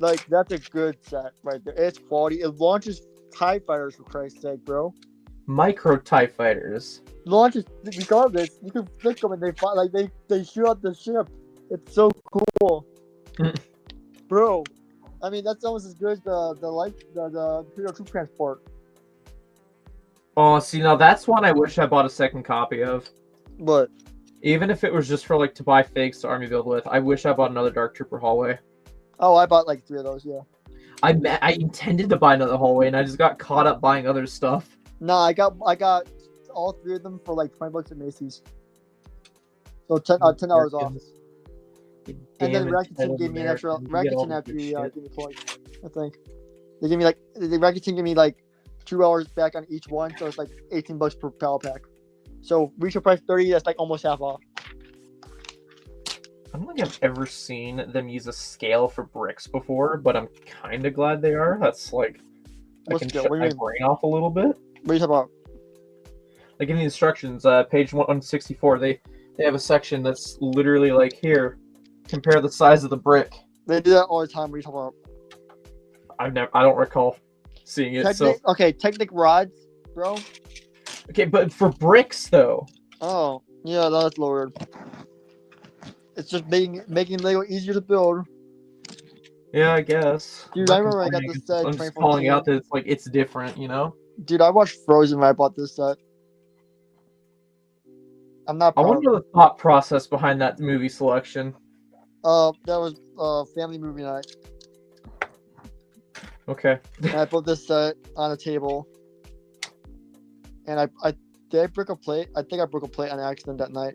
Like, that's a good set right there. It's quality. It launches TIE fighters, for Christ's sake, bro. Micro TIE fighters. Launches, regardless, you can flick them and they fight, like, they shoot out the ship. It's so cool. Bro, I mean, that's almost as good as the Imperial Troop Transport. Oh, see, now that's one I wish I bought a second copy of. But, Even if it was just for, like, to buy fakes to army build with, I wish I bought another Dark Trooper hallway. oh, I bought like 3 of those, yeah. I intended to buy another hallway, and I just got caught up buying other stuff. Nah, I got all 3 of them for like $20 at Macy's. So $10 off. And then Rakuten gave me an extra. Rakuten actually gave me points. I think they gave me like the Rakuten gave me like $2 back on each one, so it's like $18 per power pack. So retail price 30. That's like almost half off. I don't think I've ever seen them use a scale for bricks before, but I'm kind of glad they are. That's like I What can scale? shut What do you my mean? brain off a little bit. What are you talking about? Like in the instructions, page 164, they have a section that's literally like, here, compare the size of the brick. They do that all the time. What are you talking about? I don't recall seeing it. Technic rods, bro. Okay, but for bricks though. Oh, yeah, that's lowered. It's just making Lego easier to build. Yeah, I guess. Dude, I remember I got this set in I'm just calling 2014. out that it's like it's different, you know. Dude, I watched Frozen when I bought this set. I'm not I proud. wonder the thought process behind that movie selection. That was family movie night. Okay. And I put this set on a table. And did I break a plate? I think I broke a plate on accident that night.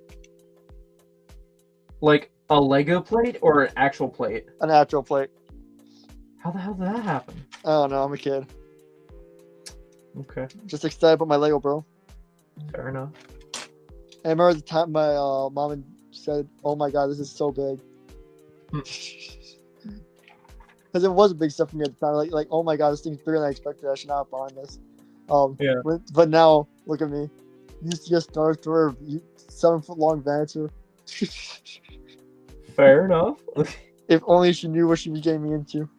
Like a Lego plate or an actual plate? An actual plate. How the hell did that happen? I don't know. I'm a kid. Okay, Just excited about my Lego, bro. fair enough. And I remember the time my mom said, "Oh my god, this is so big." Because it was a big stuff for me at the time. Like, oh my god, this thing's bigger than I expected. I should not have bought this. Yeah. But now, look at me. You see a Star Destroyer, 7-foot long Vanter. Fair enough. If only she knew what she was getting me into.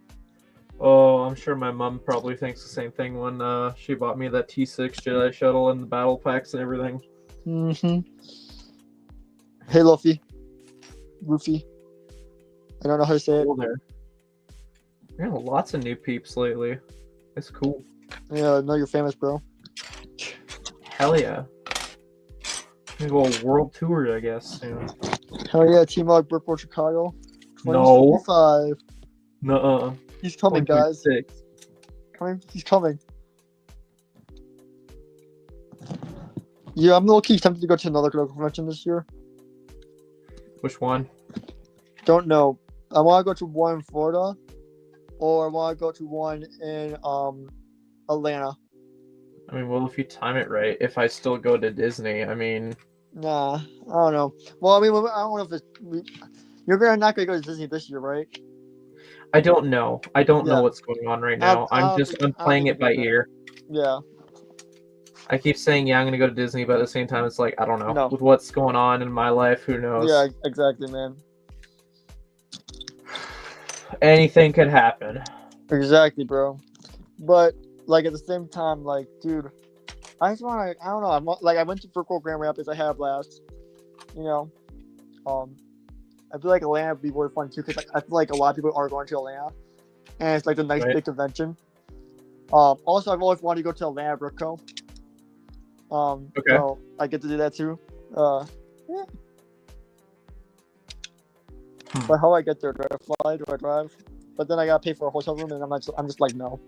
Oh, I'm sure my mom probably thinks the same thing when she bought me that T6 Jedi shuttle and the battle packs and everything. Mm-hmm. Hey, Luffy. Luffy. I don't know how to say it. Cool there. Yeah, lots of new peeps lately. It's cool. Yeah, I know you're famous, bro. Hell yeah. I'm gonna go a world tour, I guess, soon. Hell yeah, TMOG Brickworld Chicago. No. 2065. Nuh-uh. He's coming, guys. 1.6. He's coming. Yeah, I'm low-key tempted to go to another local convention this year. Which one? Don't know. I want to go to one in Florida, or I want to go to one in Atlanta. I mean, well, if you time it right, if I still go to Disney, I mean... Nah, I don't know. Well, I mean, I don't know if it's... You're not going to go to Disney this year, right? I don't know. I don't know Yeah. what's going on right now. I'm playing it by ear. Yeah. I keep saying, yeah, I'm going to go to Disney, but at the same time, it's like, I don't know. No. With what's going on in my life, who knows? Yeah, exactly, man. Anything could happen. Exactly, bro. But, like, at the same time, like, dude, I just want to, I don't know, I went to Brickworld Grand Rapids, I had a blast, you know, I feel like Atlanta would be really fun, too, because I feel like a lot of people are going to Atlanta, and it's, like, a nice big convention. Also, I've always wanted to go to Atlanta BrickCo, Okay. so I get to do that, too. Yeah. But how do I get there? Do I fly? Do I drive? But then I gotta pay for a hotel room, and I'm just like, no.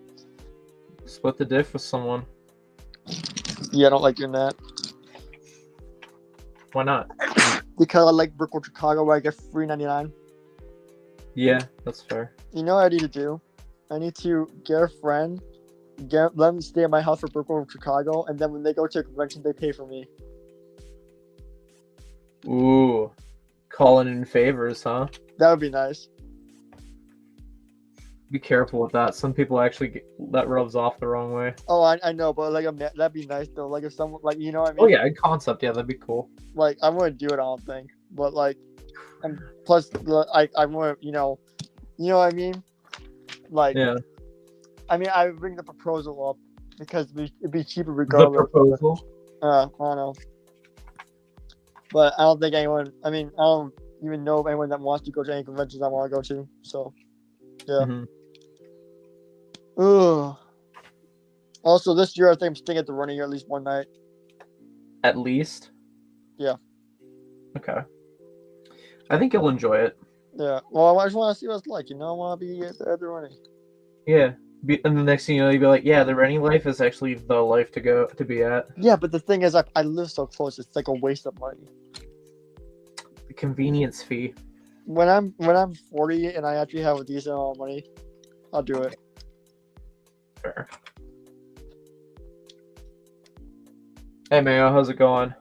Split the diff with someone. Yeah, I don't like doing that. Why not? Because I like Brickworld Chicago, where I get free $3.99. Yeah, that's fair. You know what I need to do? I need to get a friend, let them stay at my house for Brickworld Chicago, and then when they go to a convention, they pay for me. Ooh. Calling in favors, huh? That would be nice. Be careful with that. Some people actually that rubs off the wrong way. Oh, I know, but like that'd be nice though. Like if someone, like, you know what I mean? Oh yeah, in concept, yeah, that'd be cool. Like I wouldn't do it, I don't think. But like, and plus, I want, you know, You know what I mean? Like, Yeah. I mean, I would bring the proposal up because it'd be cheaper The regardless. proposal. I don't know. But I don't think anyone. I mean, I don't even know of anyone that wants to go to any conventions I want to go to. So, yeah. Mhm. Ugh. Also, this year I think I'm staying at the running here at least one night. At least. Yeah. Okay. I think you'll enjoy it. Yeah. Well, I just want to see what it's like. You know, I want to be at the running. Yeah. And the next thing you know, you'll be like, yeah, the running life is actually the life to be at. Yeah, but the thing is, I live so close. It's like a waste of money. The convenience fee. When I'm 40 and I actually have a decent amount of money, I'll do it. Fair. Hey Mayo, how's it going?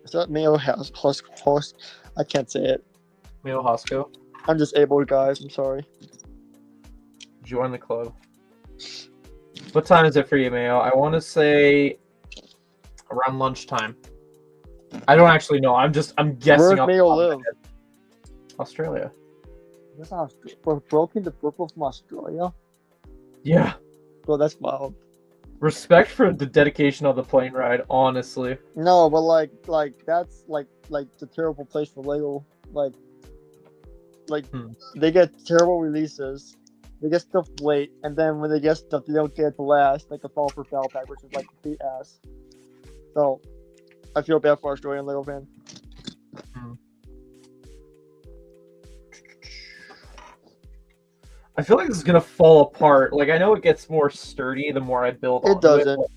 Is that Mayo House? I can't say it. Mayo Hosco, I'm disabled, guys. I'm sorry. join the club. What time is it for you, Mayo? I want to say around lunchtime. I don't actually know. I'm guessing. Where's off the Mayo top of my live? head. Australia. That's not broken the purple from Australia. Yeah. Bro, that's wild. Respect for the dedication of the plane ride, honestly. No, but like that's like the terrible place for Lego. Like they get terrible releases. They get stuff late, and then when they get stuff, they don't get it to last. Like the Fall for Battle Pack, which is like complete ass. So I feel bad for Australian Lego fan. I feel like this is gonna fall apart. Like I know it gets more sturdy the more I build onto It doesn't. it.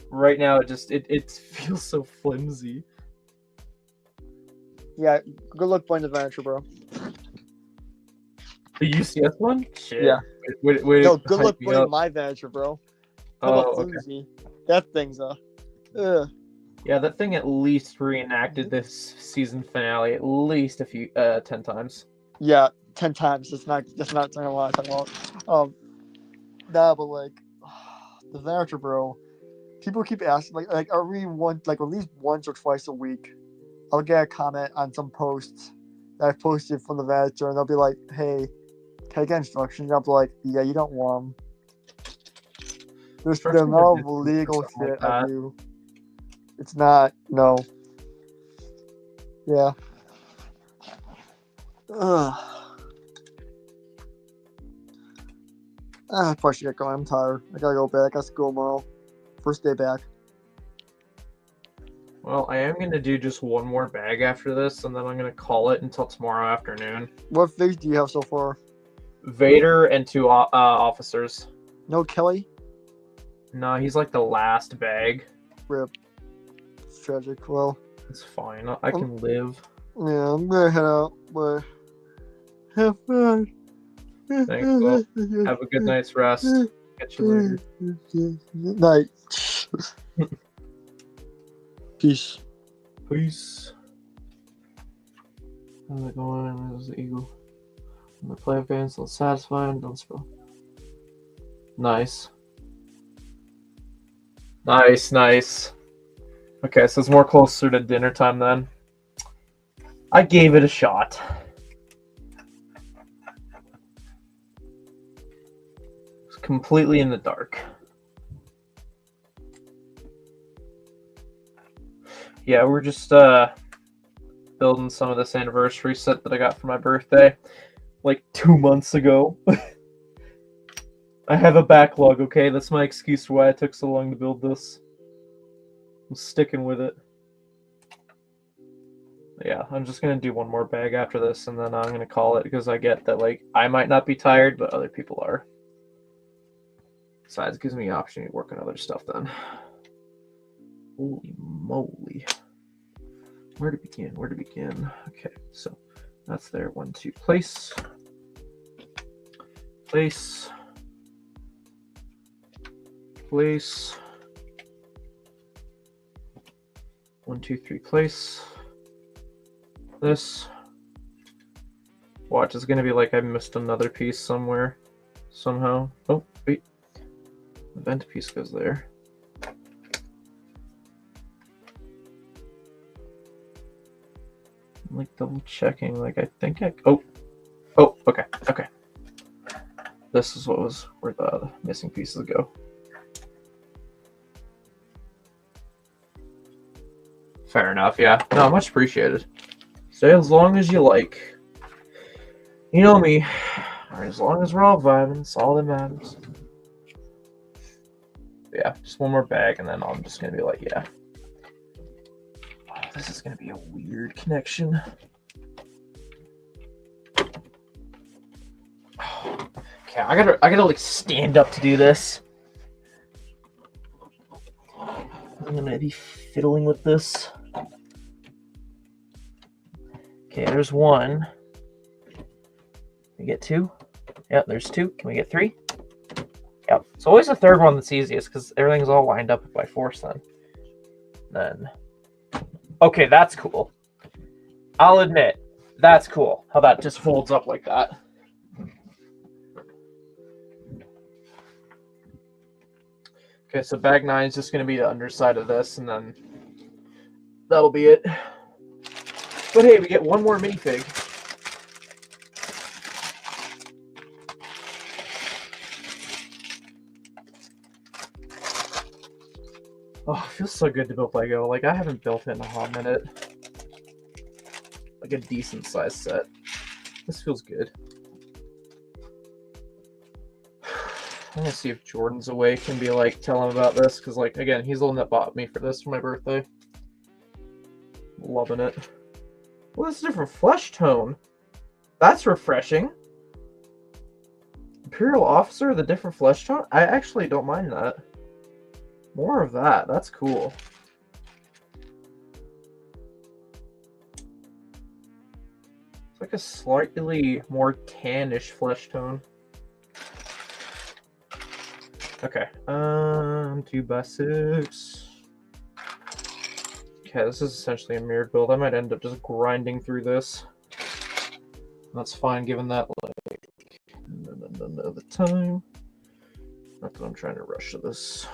Right now, it feels so flimsy. Yeah, good luck playing Adventure, bro. The UCS one? Shit. Yeah. Wait, No, good hype luck me playing up. my Adventure, bro. How Oh, about okay. flimsy? That thing's ugh. Yeah, that thing at least reenacted this season finale at least 10 times. Yeah, 10 times. That's not something I want to talk about. Nah, but like the Adventure, bro. People keep asking, like every one, like at least once or twice a week, I'll get a comment on some posts that I posted from the Vanitor, and they'll be like, "Hey, can I get instructions?" And I'll be like, "Yeah, you don't want them." There's the Instructions are amount of different or legal something shit like I that. do. It's not, no. Yeah. Ugh. I probably should get going. I'm tired. I gotta go back. I got school tomorrow. First day back. Well, I am going to do just one more bag after this, and then I'm going to call it until tomorrow afternoon. What figs do you have so far? Vader and two officers. No Kelly? No, he's like the last bag. Rip. It's tragic. Well, It's fine. I can live. yeah, I'm gonna head out, but have fun. Thanks, Will. Have a good night's rest. Catch you later. Night. Peace. Peace. How's it going? There's the eagle. The play advance, let's satisfy and don't spell. Nice. Nice. Okay, so it's more closer to dinner time then. I gave it a shot. It's completely in the dark. Yeah, we're just building some of this anniversary set that I got for my birthday like 2 months ago. I have a backlog, okay? That's my excuse for why it took so long to build this. I'm sticking with it. Yeah, I'm just gonna do one more bag after this, and then I'm gonna call it, because I get that, like, I might not be tired, but other people are. Besides, it gives me the opportunity to work on other stuff then. Holy moly. Where to begin? Okay, so that's there. 1, 2, place. 1, 2, 3, place. This. Watch, it's gonna be like I missed another piece somewhere. Somehow. Oh, wait. The vent piece goes there. I'm like double checking, like I think I... Oh, Oh, okay. This is where the missing pieces go. Fair enough, yeah. No, much appreciated. Stay as long as you like. You know me. As long as we're all vibing, it's all that matters. Yeah, just one more bag, and then I'm just gonna be like, yeah. Oh, this is gonna be a weird connection. Okay, I gotta like stand up to do this. I'm gonna be fiddling with this. Okay, there's one. Can we get two? Yep, there's two. Can we get three? Yep. It's always the third one that's easiest because everything's all lined up by force then. Okay, that's cool. I'll admit, that's cool. How that just folds up like that. Okay, so bag 9 is just going to be the underside of this, and then that'll be it. But hey, we get one more minifig. Oh, it feels so good to build Lego. Like, I haven't built it in a hot minute. Like a decent sized set. This feels good. I'm gonna see if Jordan's awake and be like, tell him about this, because like, again, he's the one that bought me for this for my birthday. Loving it. Well, this is a different flesh tone. That's refreshing. Imperial officer, the different flesh tone? I actually don't mind that. More of that. That's cool. It's like a slightly more tannish flesh tone. Okay, 2x6. Okay, this is essentially a mirrored build. I might end up just grinding through this. That's fine, given that like the time. Not that I'm trying to rush to this.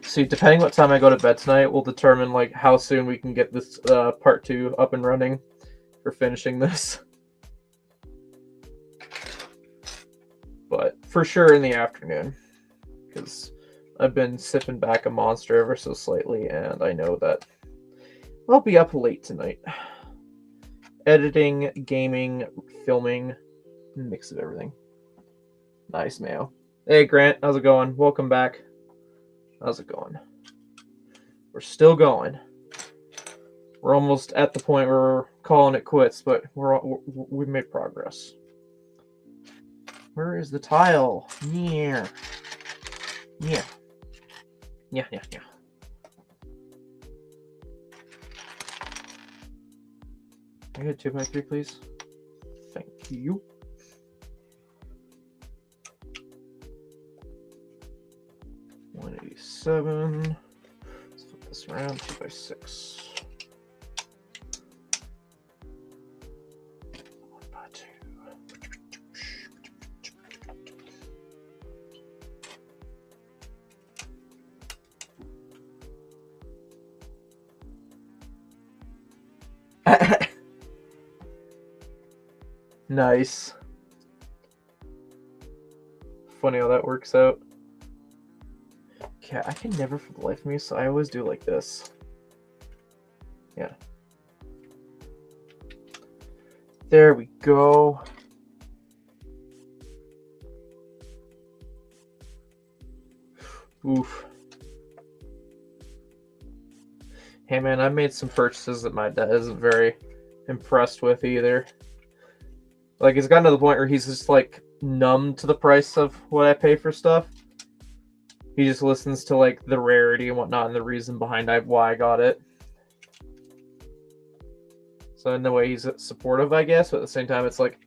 See, depending what time I go to bed tonight will determine like how soon we can get this part 2 up and running for finishing this. But for sure in the afternoon, because I've been sipping back a Monster ever so slightly, and I know that I'll be up late tonight. Editing, gaming, filming, mix of everything. Nice, Mayo. Hey, Grant, how's it going? Welcome back. How's it going? We're still going. We're almost at the point where we're calling it quits, but we've made progress. Where is the tile? Yeah. Yeah. Yeah. Can I get 2x3, please? Thank you. $187. Let's flip this around. 2x6. 1x2. Nice. Funny how that works out. Okay, I can never for the life of me, so I always do like this. Yeah. There we go. Oof. Hey man, I've made some purchases that my dad isn't very impressed with either. Like, it's gotten to the point where he's just like numb to the price of what I pay for stuff. He just listens to like the rarity and whatnot and the reason behind why I got it. So in the way he's supportive, I guess, but at the same time it's like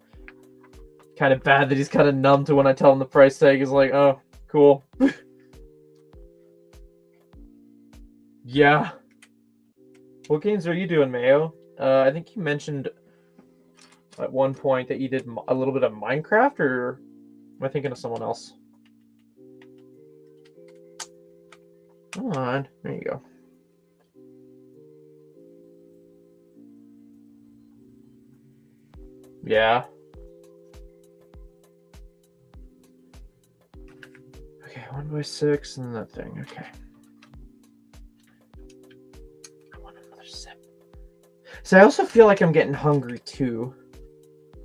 kind of bad that he's kind of numb to when I tell him the price tag. He's like, oh, cool. Yeah. What games are you doing, Mayo? I think you mentioned at one point that you did a little bit of Minecraft, or Am I thinking of someone else? Come on. There you go. Yeah. Okay, 1x6 and that thing. Okay. I want another sip. So I also feel like I'm getting hungry too.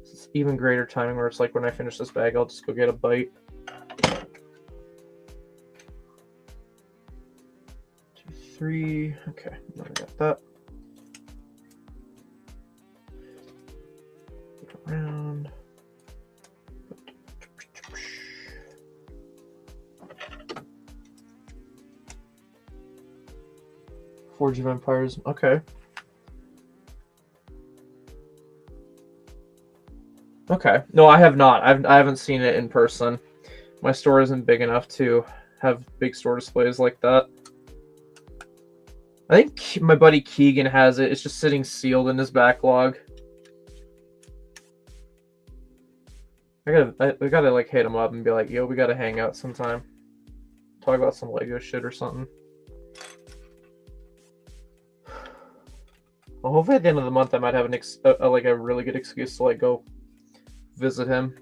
It's even greater timing where it's like when I finish this bag, I'll just go get a bite. 2, 3. Okay, now I got that. Go around. Forge of Empires. Okay. Okay. No, I have not. I haven't seen it in person. My store isn't big enough to have big store displays like that. I think my buddy Keegan has it. It's just sitting sealed in his backlog. We gotta like hit him up and be like, yo, we gotta hang out sometime. Talk about some Lego shit or something. Well, hopefully at the end of the month I might have like a really good excuse to like go visit him.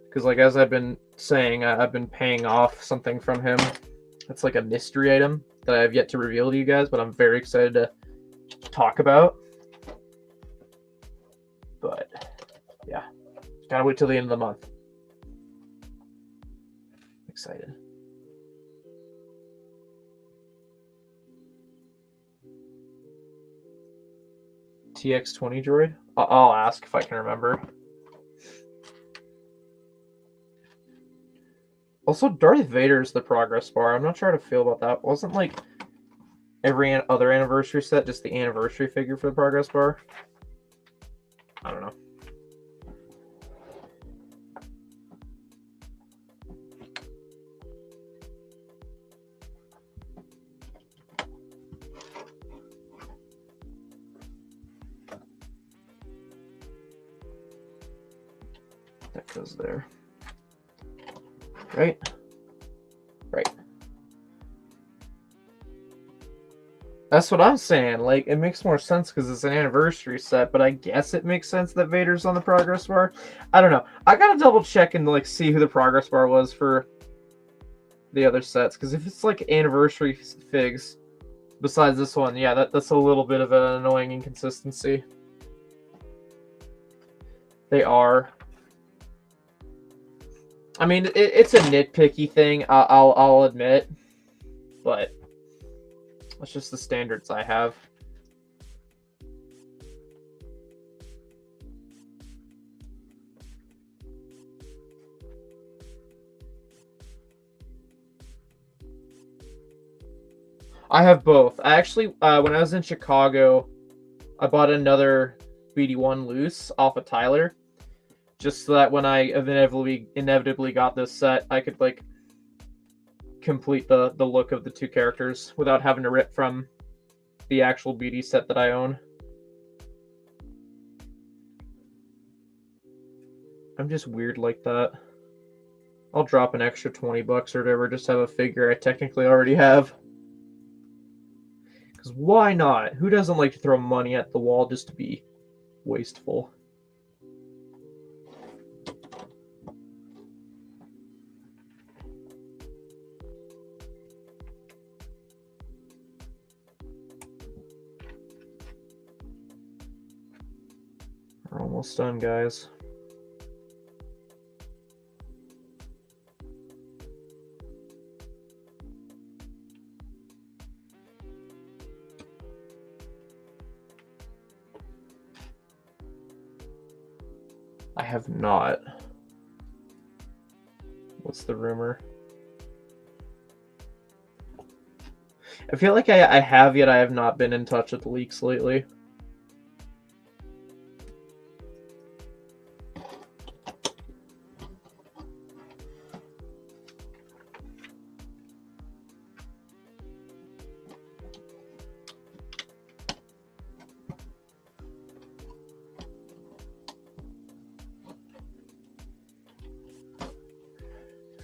Because like as I've been saying, I've been paying off something from him. It's like a mystery item that I have yet to reveal to you guys, but I'm very excited to talk about. But yeah, gotta wait till the end of the month. Excited. TX20 droid? I'll ask if I can remember. Also, Darth Vader's the progress bar. I'm not sure how to feel about that. Wasn't like every other anniversary set just the anniversary figure for the progress bar? I don't know. That goes there. Right? Right. That's what I'm saying. Like, it makes more sense because it's an anniversary set, but I guess it makes sense that Vader's on the progress bar. I don't know. I gotta double check and like see who the progress bar was for the other sets, because if it's like anniversary figs besides this one, yeah, that's a little bit of an annoying inconsistency. They are. I mean, it's a nitpicky thing, I'll admit, but that's just the standards I have. I have both. I actually, when I was in Chicago, I bought another BD1 loose off of Tyler, just so that when I inevitably got this set, I could like complete the look of the two characters without having to rip from the actual BD set that I own. I'm just weird like that. I'll drop an extra $20 or whatever, just have a figure I technically already have. Because why not? Who doesn't like to throw money at the wall just to be wasteful? We're almost done, guys. I have not. What's the rumor? I feel like I have, yet I have not been in touch with leaks lately.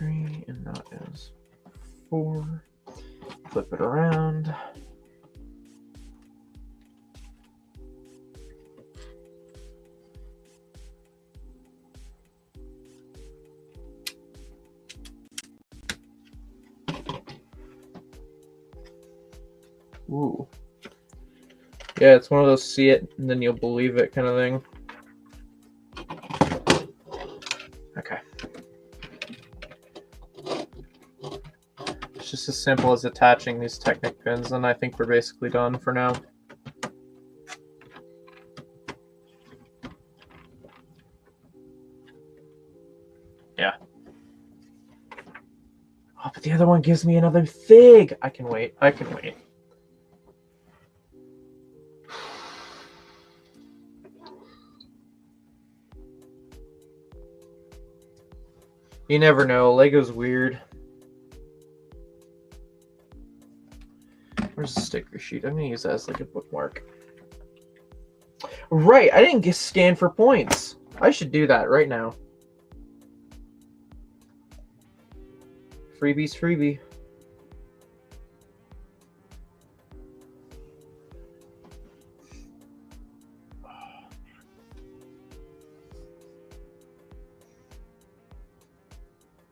3, and that is 4. Flip it around. Ooh. Yeah, it's one of those see it and then you'll believe it kind of thing. Okay. It's just as simple as attaching these Technic pins, and I think we're basically done for now. Yeah. Oh, but the other one gives me another fig. I can wait. I can wait. You never know. Lego's weird. Where's the sticker sheet? I'm going to use that as like a bookmark. Right. I didn't scan for points. I should do that right now. Freebie's freebie.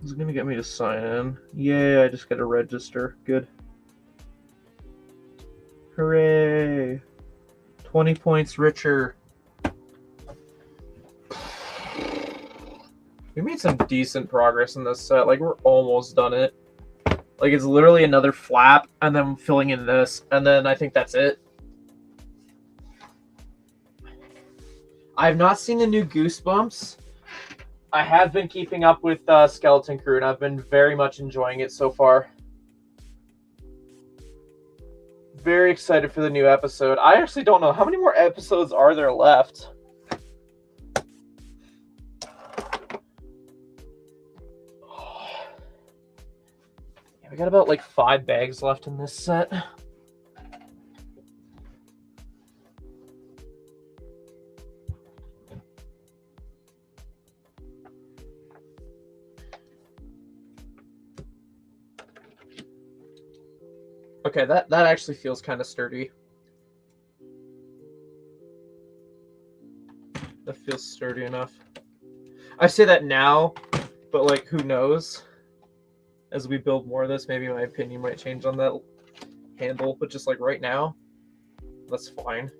It's gonna get me to sign in. Yay, I just gotta register. Good. Hooray! 20 points richer. We made some decent progress in this set. Like, we're almost done it. Like, it's literally another flap, and then filling in this, and then I think that's it. I have not seen the new Goosebumps. I have been keeping up with Skeleton Crew, and I've been very much enjoying it so far. Very excited for the new episode. I actually don't know. How many more episodes are there left? Yeah, we got about like 5 bags left in this set. Okay, that actually feels kind of sturdy. That feels sturdy enough. I say that now, but like, who knows? As we build more of this, maybe my opinion might change on that handle, but just like right now, that's fine.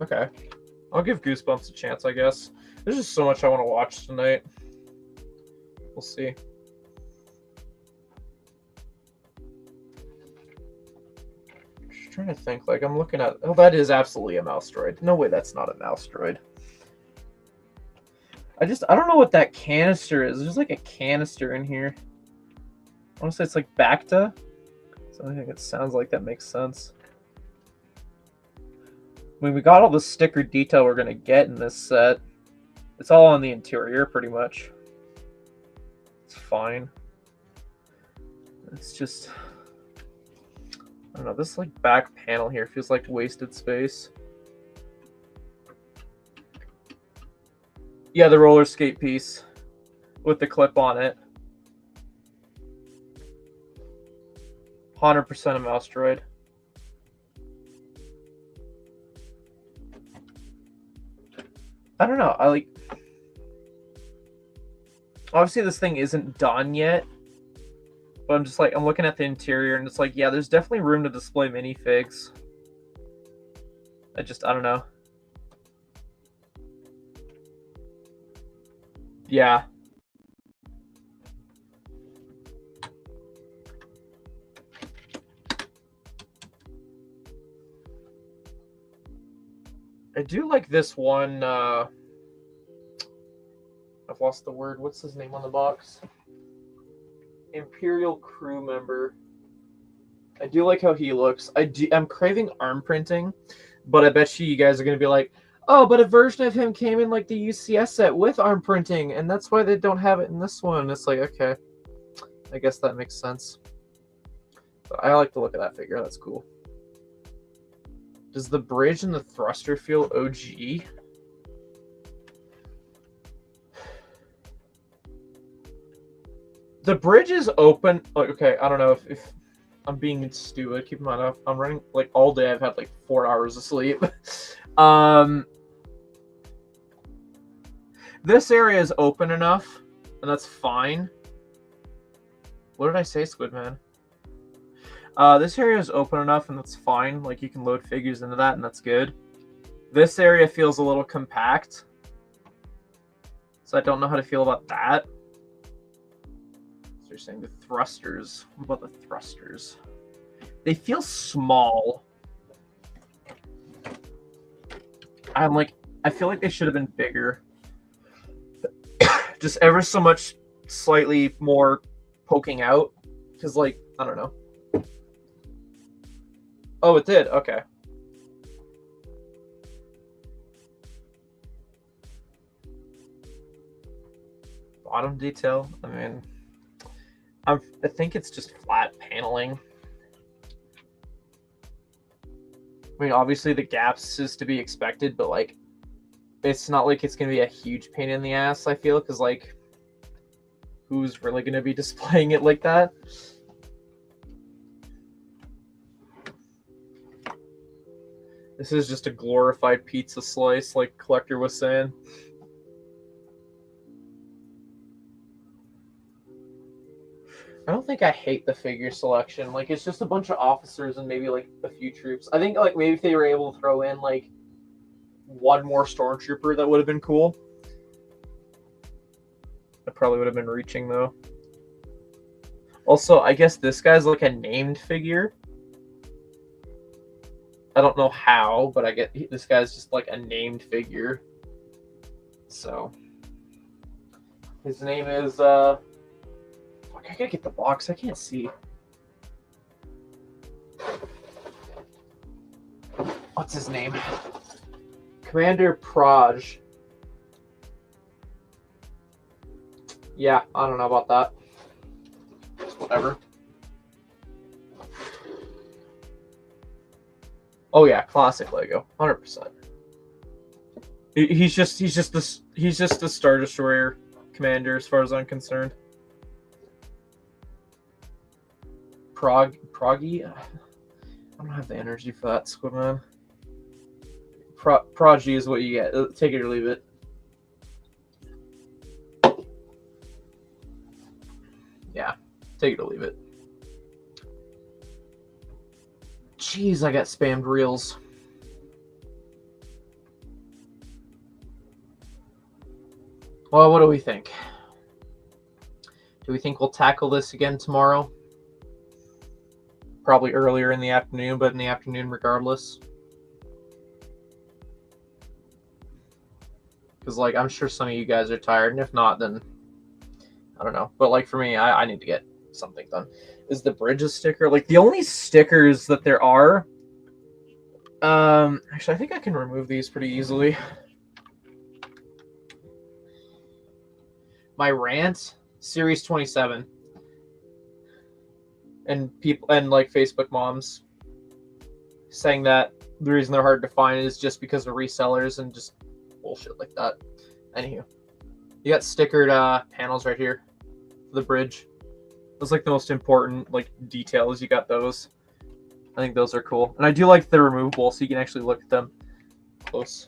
Okay. I'll give Goosebumps a chance, I guess. There's just so much I want to watch tonight. We'll see. Trying to think, like, I'm looking at, oh, that is absolutely a mouse droid. No way that's not a mouse droid. I don't know what that canister is. There's like a canister in here. I want to say it's like Bacta. So I think it sounds like that makes sense. I mean, we got all the sticker detail we're going to get in this set. It's all on the interior, pretty much. It's fine. It's just... I don't know, this like back panel here feels like wasted space. Yeah, the roller skate piece with the clip on it. 100% a mouse droid. I don't know, I like... Obviously this thing isn't done yet. But I'm just like, I'm looking at the interior and it's like, yeah, there's definitely room to display minifigs. I don't know. Yeah. I do like this one, I've lost the word. What's his name on the box? Imperial crew member. I do like how he looks. I'm craving arm printing, but I bet you guys are going to be like, oh, but a version of him came in like the UCS set with arm printing, and that's why they don't have it in this one. It's like, okay, I guess that makes sense. But I like the look of that figure. That's cool. Does the bridge and the thruster feel OG? The bridge is open. Like, okay, I don't know if I'm being stupid. Keep in mind, I'm running like all day. I've had like 4 hours of sleep. This area is open enough, and that's fine. What did I say, Squidman? This area is open enough, and that's fine. Like, you can load figures into that, and that's good. This area feels a little compact, so I don't know how to feel about that. So you're saying the thrusters. What about the thrusters? They feel small. I feel like they should have been bigger. Just ever so much slightly more poking out. Because, like, I don't know. Oh, it did? Okay. Bottom detail? I mean, I think it's just flat paneling. I mean, obviously the gaps is to be expected, but, like, it's not like it's going to be a huge pain in the ass, I feel, because, like, who's really going to be displaying it like that? This is just a glorified pizza slice, like Collector was saying. I don't think I hate the figure selection. Like, it's just a bunch of officers and maybe, like, a few troops. I think, like, maybe if they were able to throw in, like, one more stormtrooper, that would have been cool. That probably would have been reaching, though. Also, I guess this guy's, like, a named figure. I don't know how, but I get this guy's just, like, a named figure. So, his name is, fuck, I gotta get the box. I can't see. What's his name? Commander Praj. Yeah, I don't know about that. Just whatever. Oh yeah, classic Lego, 100%. He's just the Star Destroyer commander, as far as I'm concerned. Proggy? I don't have the energy for that, Squidman. Proggy is what you get. Take it or leave it. Yeah, take it or leave it. Jeez, I got spammed reels. Well, what do we think? Do we think we'll tackle this again tomorrow? Probably earlier in the afternoon, but in the afternoon regardless. Because, like, I'm sure some of you guys are tired, and if not, then I don't know. But, like, for me, I need to get something done. Is the bridge a sticker? Like, the only stickers that there are... actually, I think I can remove these pretty easily. My rant, Series 27. And people, and, like, Facebook moms saying that the reason they're hard to find is just because of resellers and just bullshit like that. Anywho, you got stickered panels right here for the bridge. Those, like, the most important, like, details. You got those. I think those are cool. And I do like the removable, so you can actually look at them close.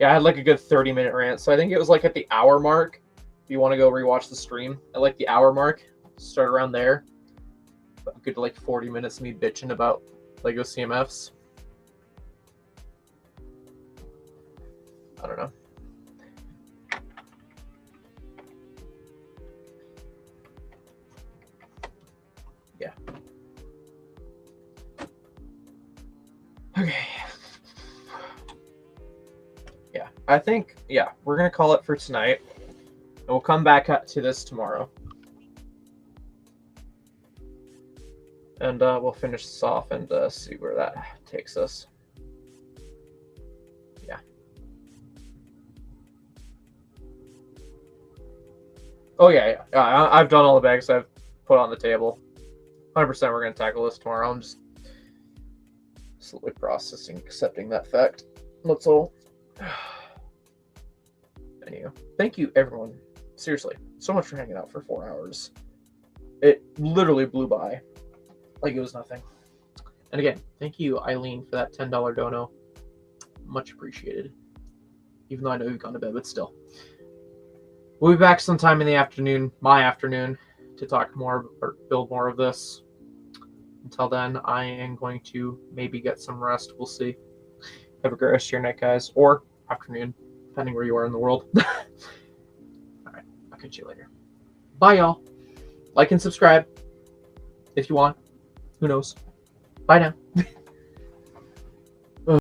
Yeah, I had, like, a good 30-minute rant. So I think it was, like, at the hour mark. If you want to go rewatch the stream, at, like, the hour mark, start around there. But a good, like, 40 minutes of me bitching about Lego CMFs. I don't know. Yeah. Okay. Yeah, I think, yeah, we're going to call it for tonight. And we'll come back to this tomorrow. And we'll finish this off and see where that takes us. Yeah. Oh, yeah. I've done all the bags I've put on the table. 100% we're going to tackle this tomorrow. I'm just slowly processing, accepting that fact. That's all. Anyway, thank you, everyone, seriously, so much for hanging out for 4 hours. It literally blew by like it was nothing. And again, thank you, Eileen, for that $10 dono. Much appreciated. Even though I know you've gone to bed, but still. We'll be back sometime in the afternoon, my afternoon, to talk more or build more of this. Until then, I am going to maybe get some rest. We'll see. Have a great rest of your night, guys, or afternoon, depending where you are in the world. All right, I'll catch you later. Bye, y'all. Like and subscribe if you want. Who knows? Bye now.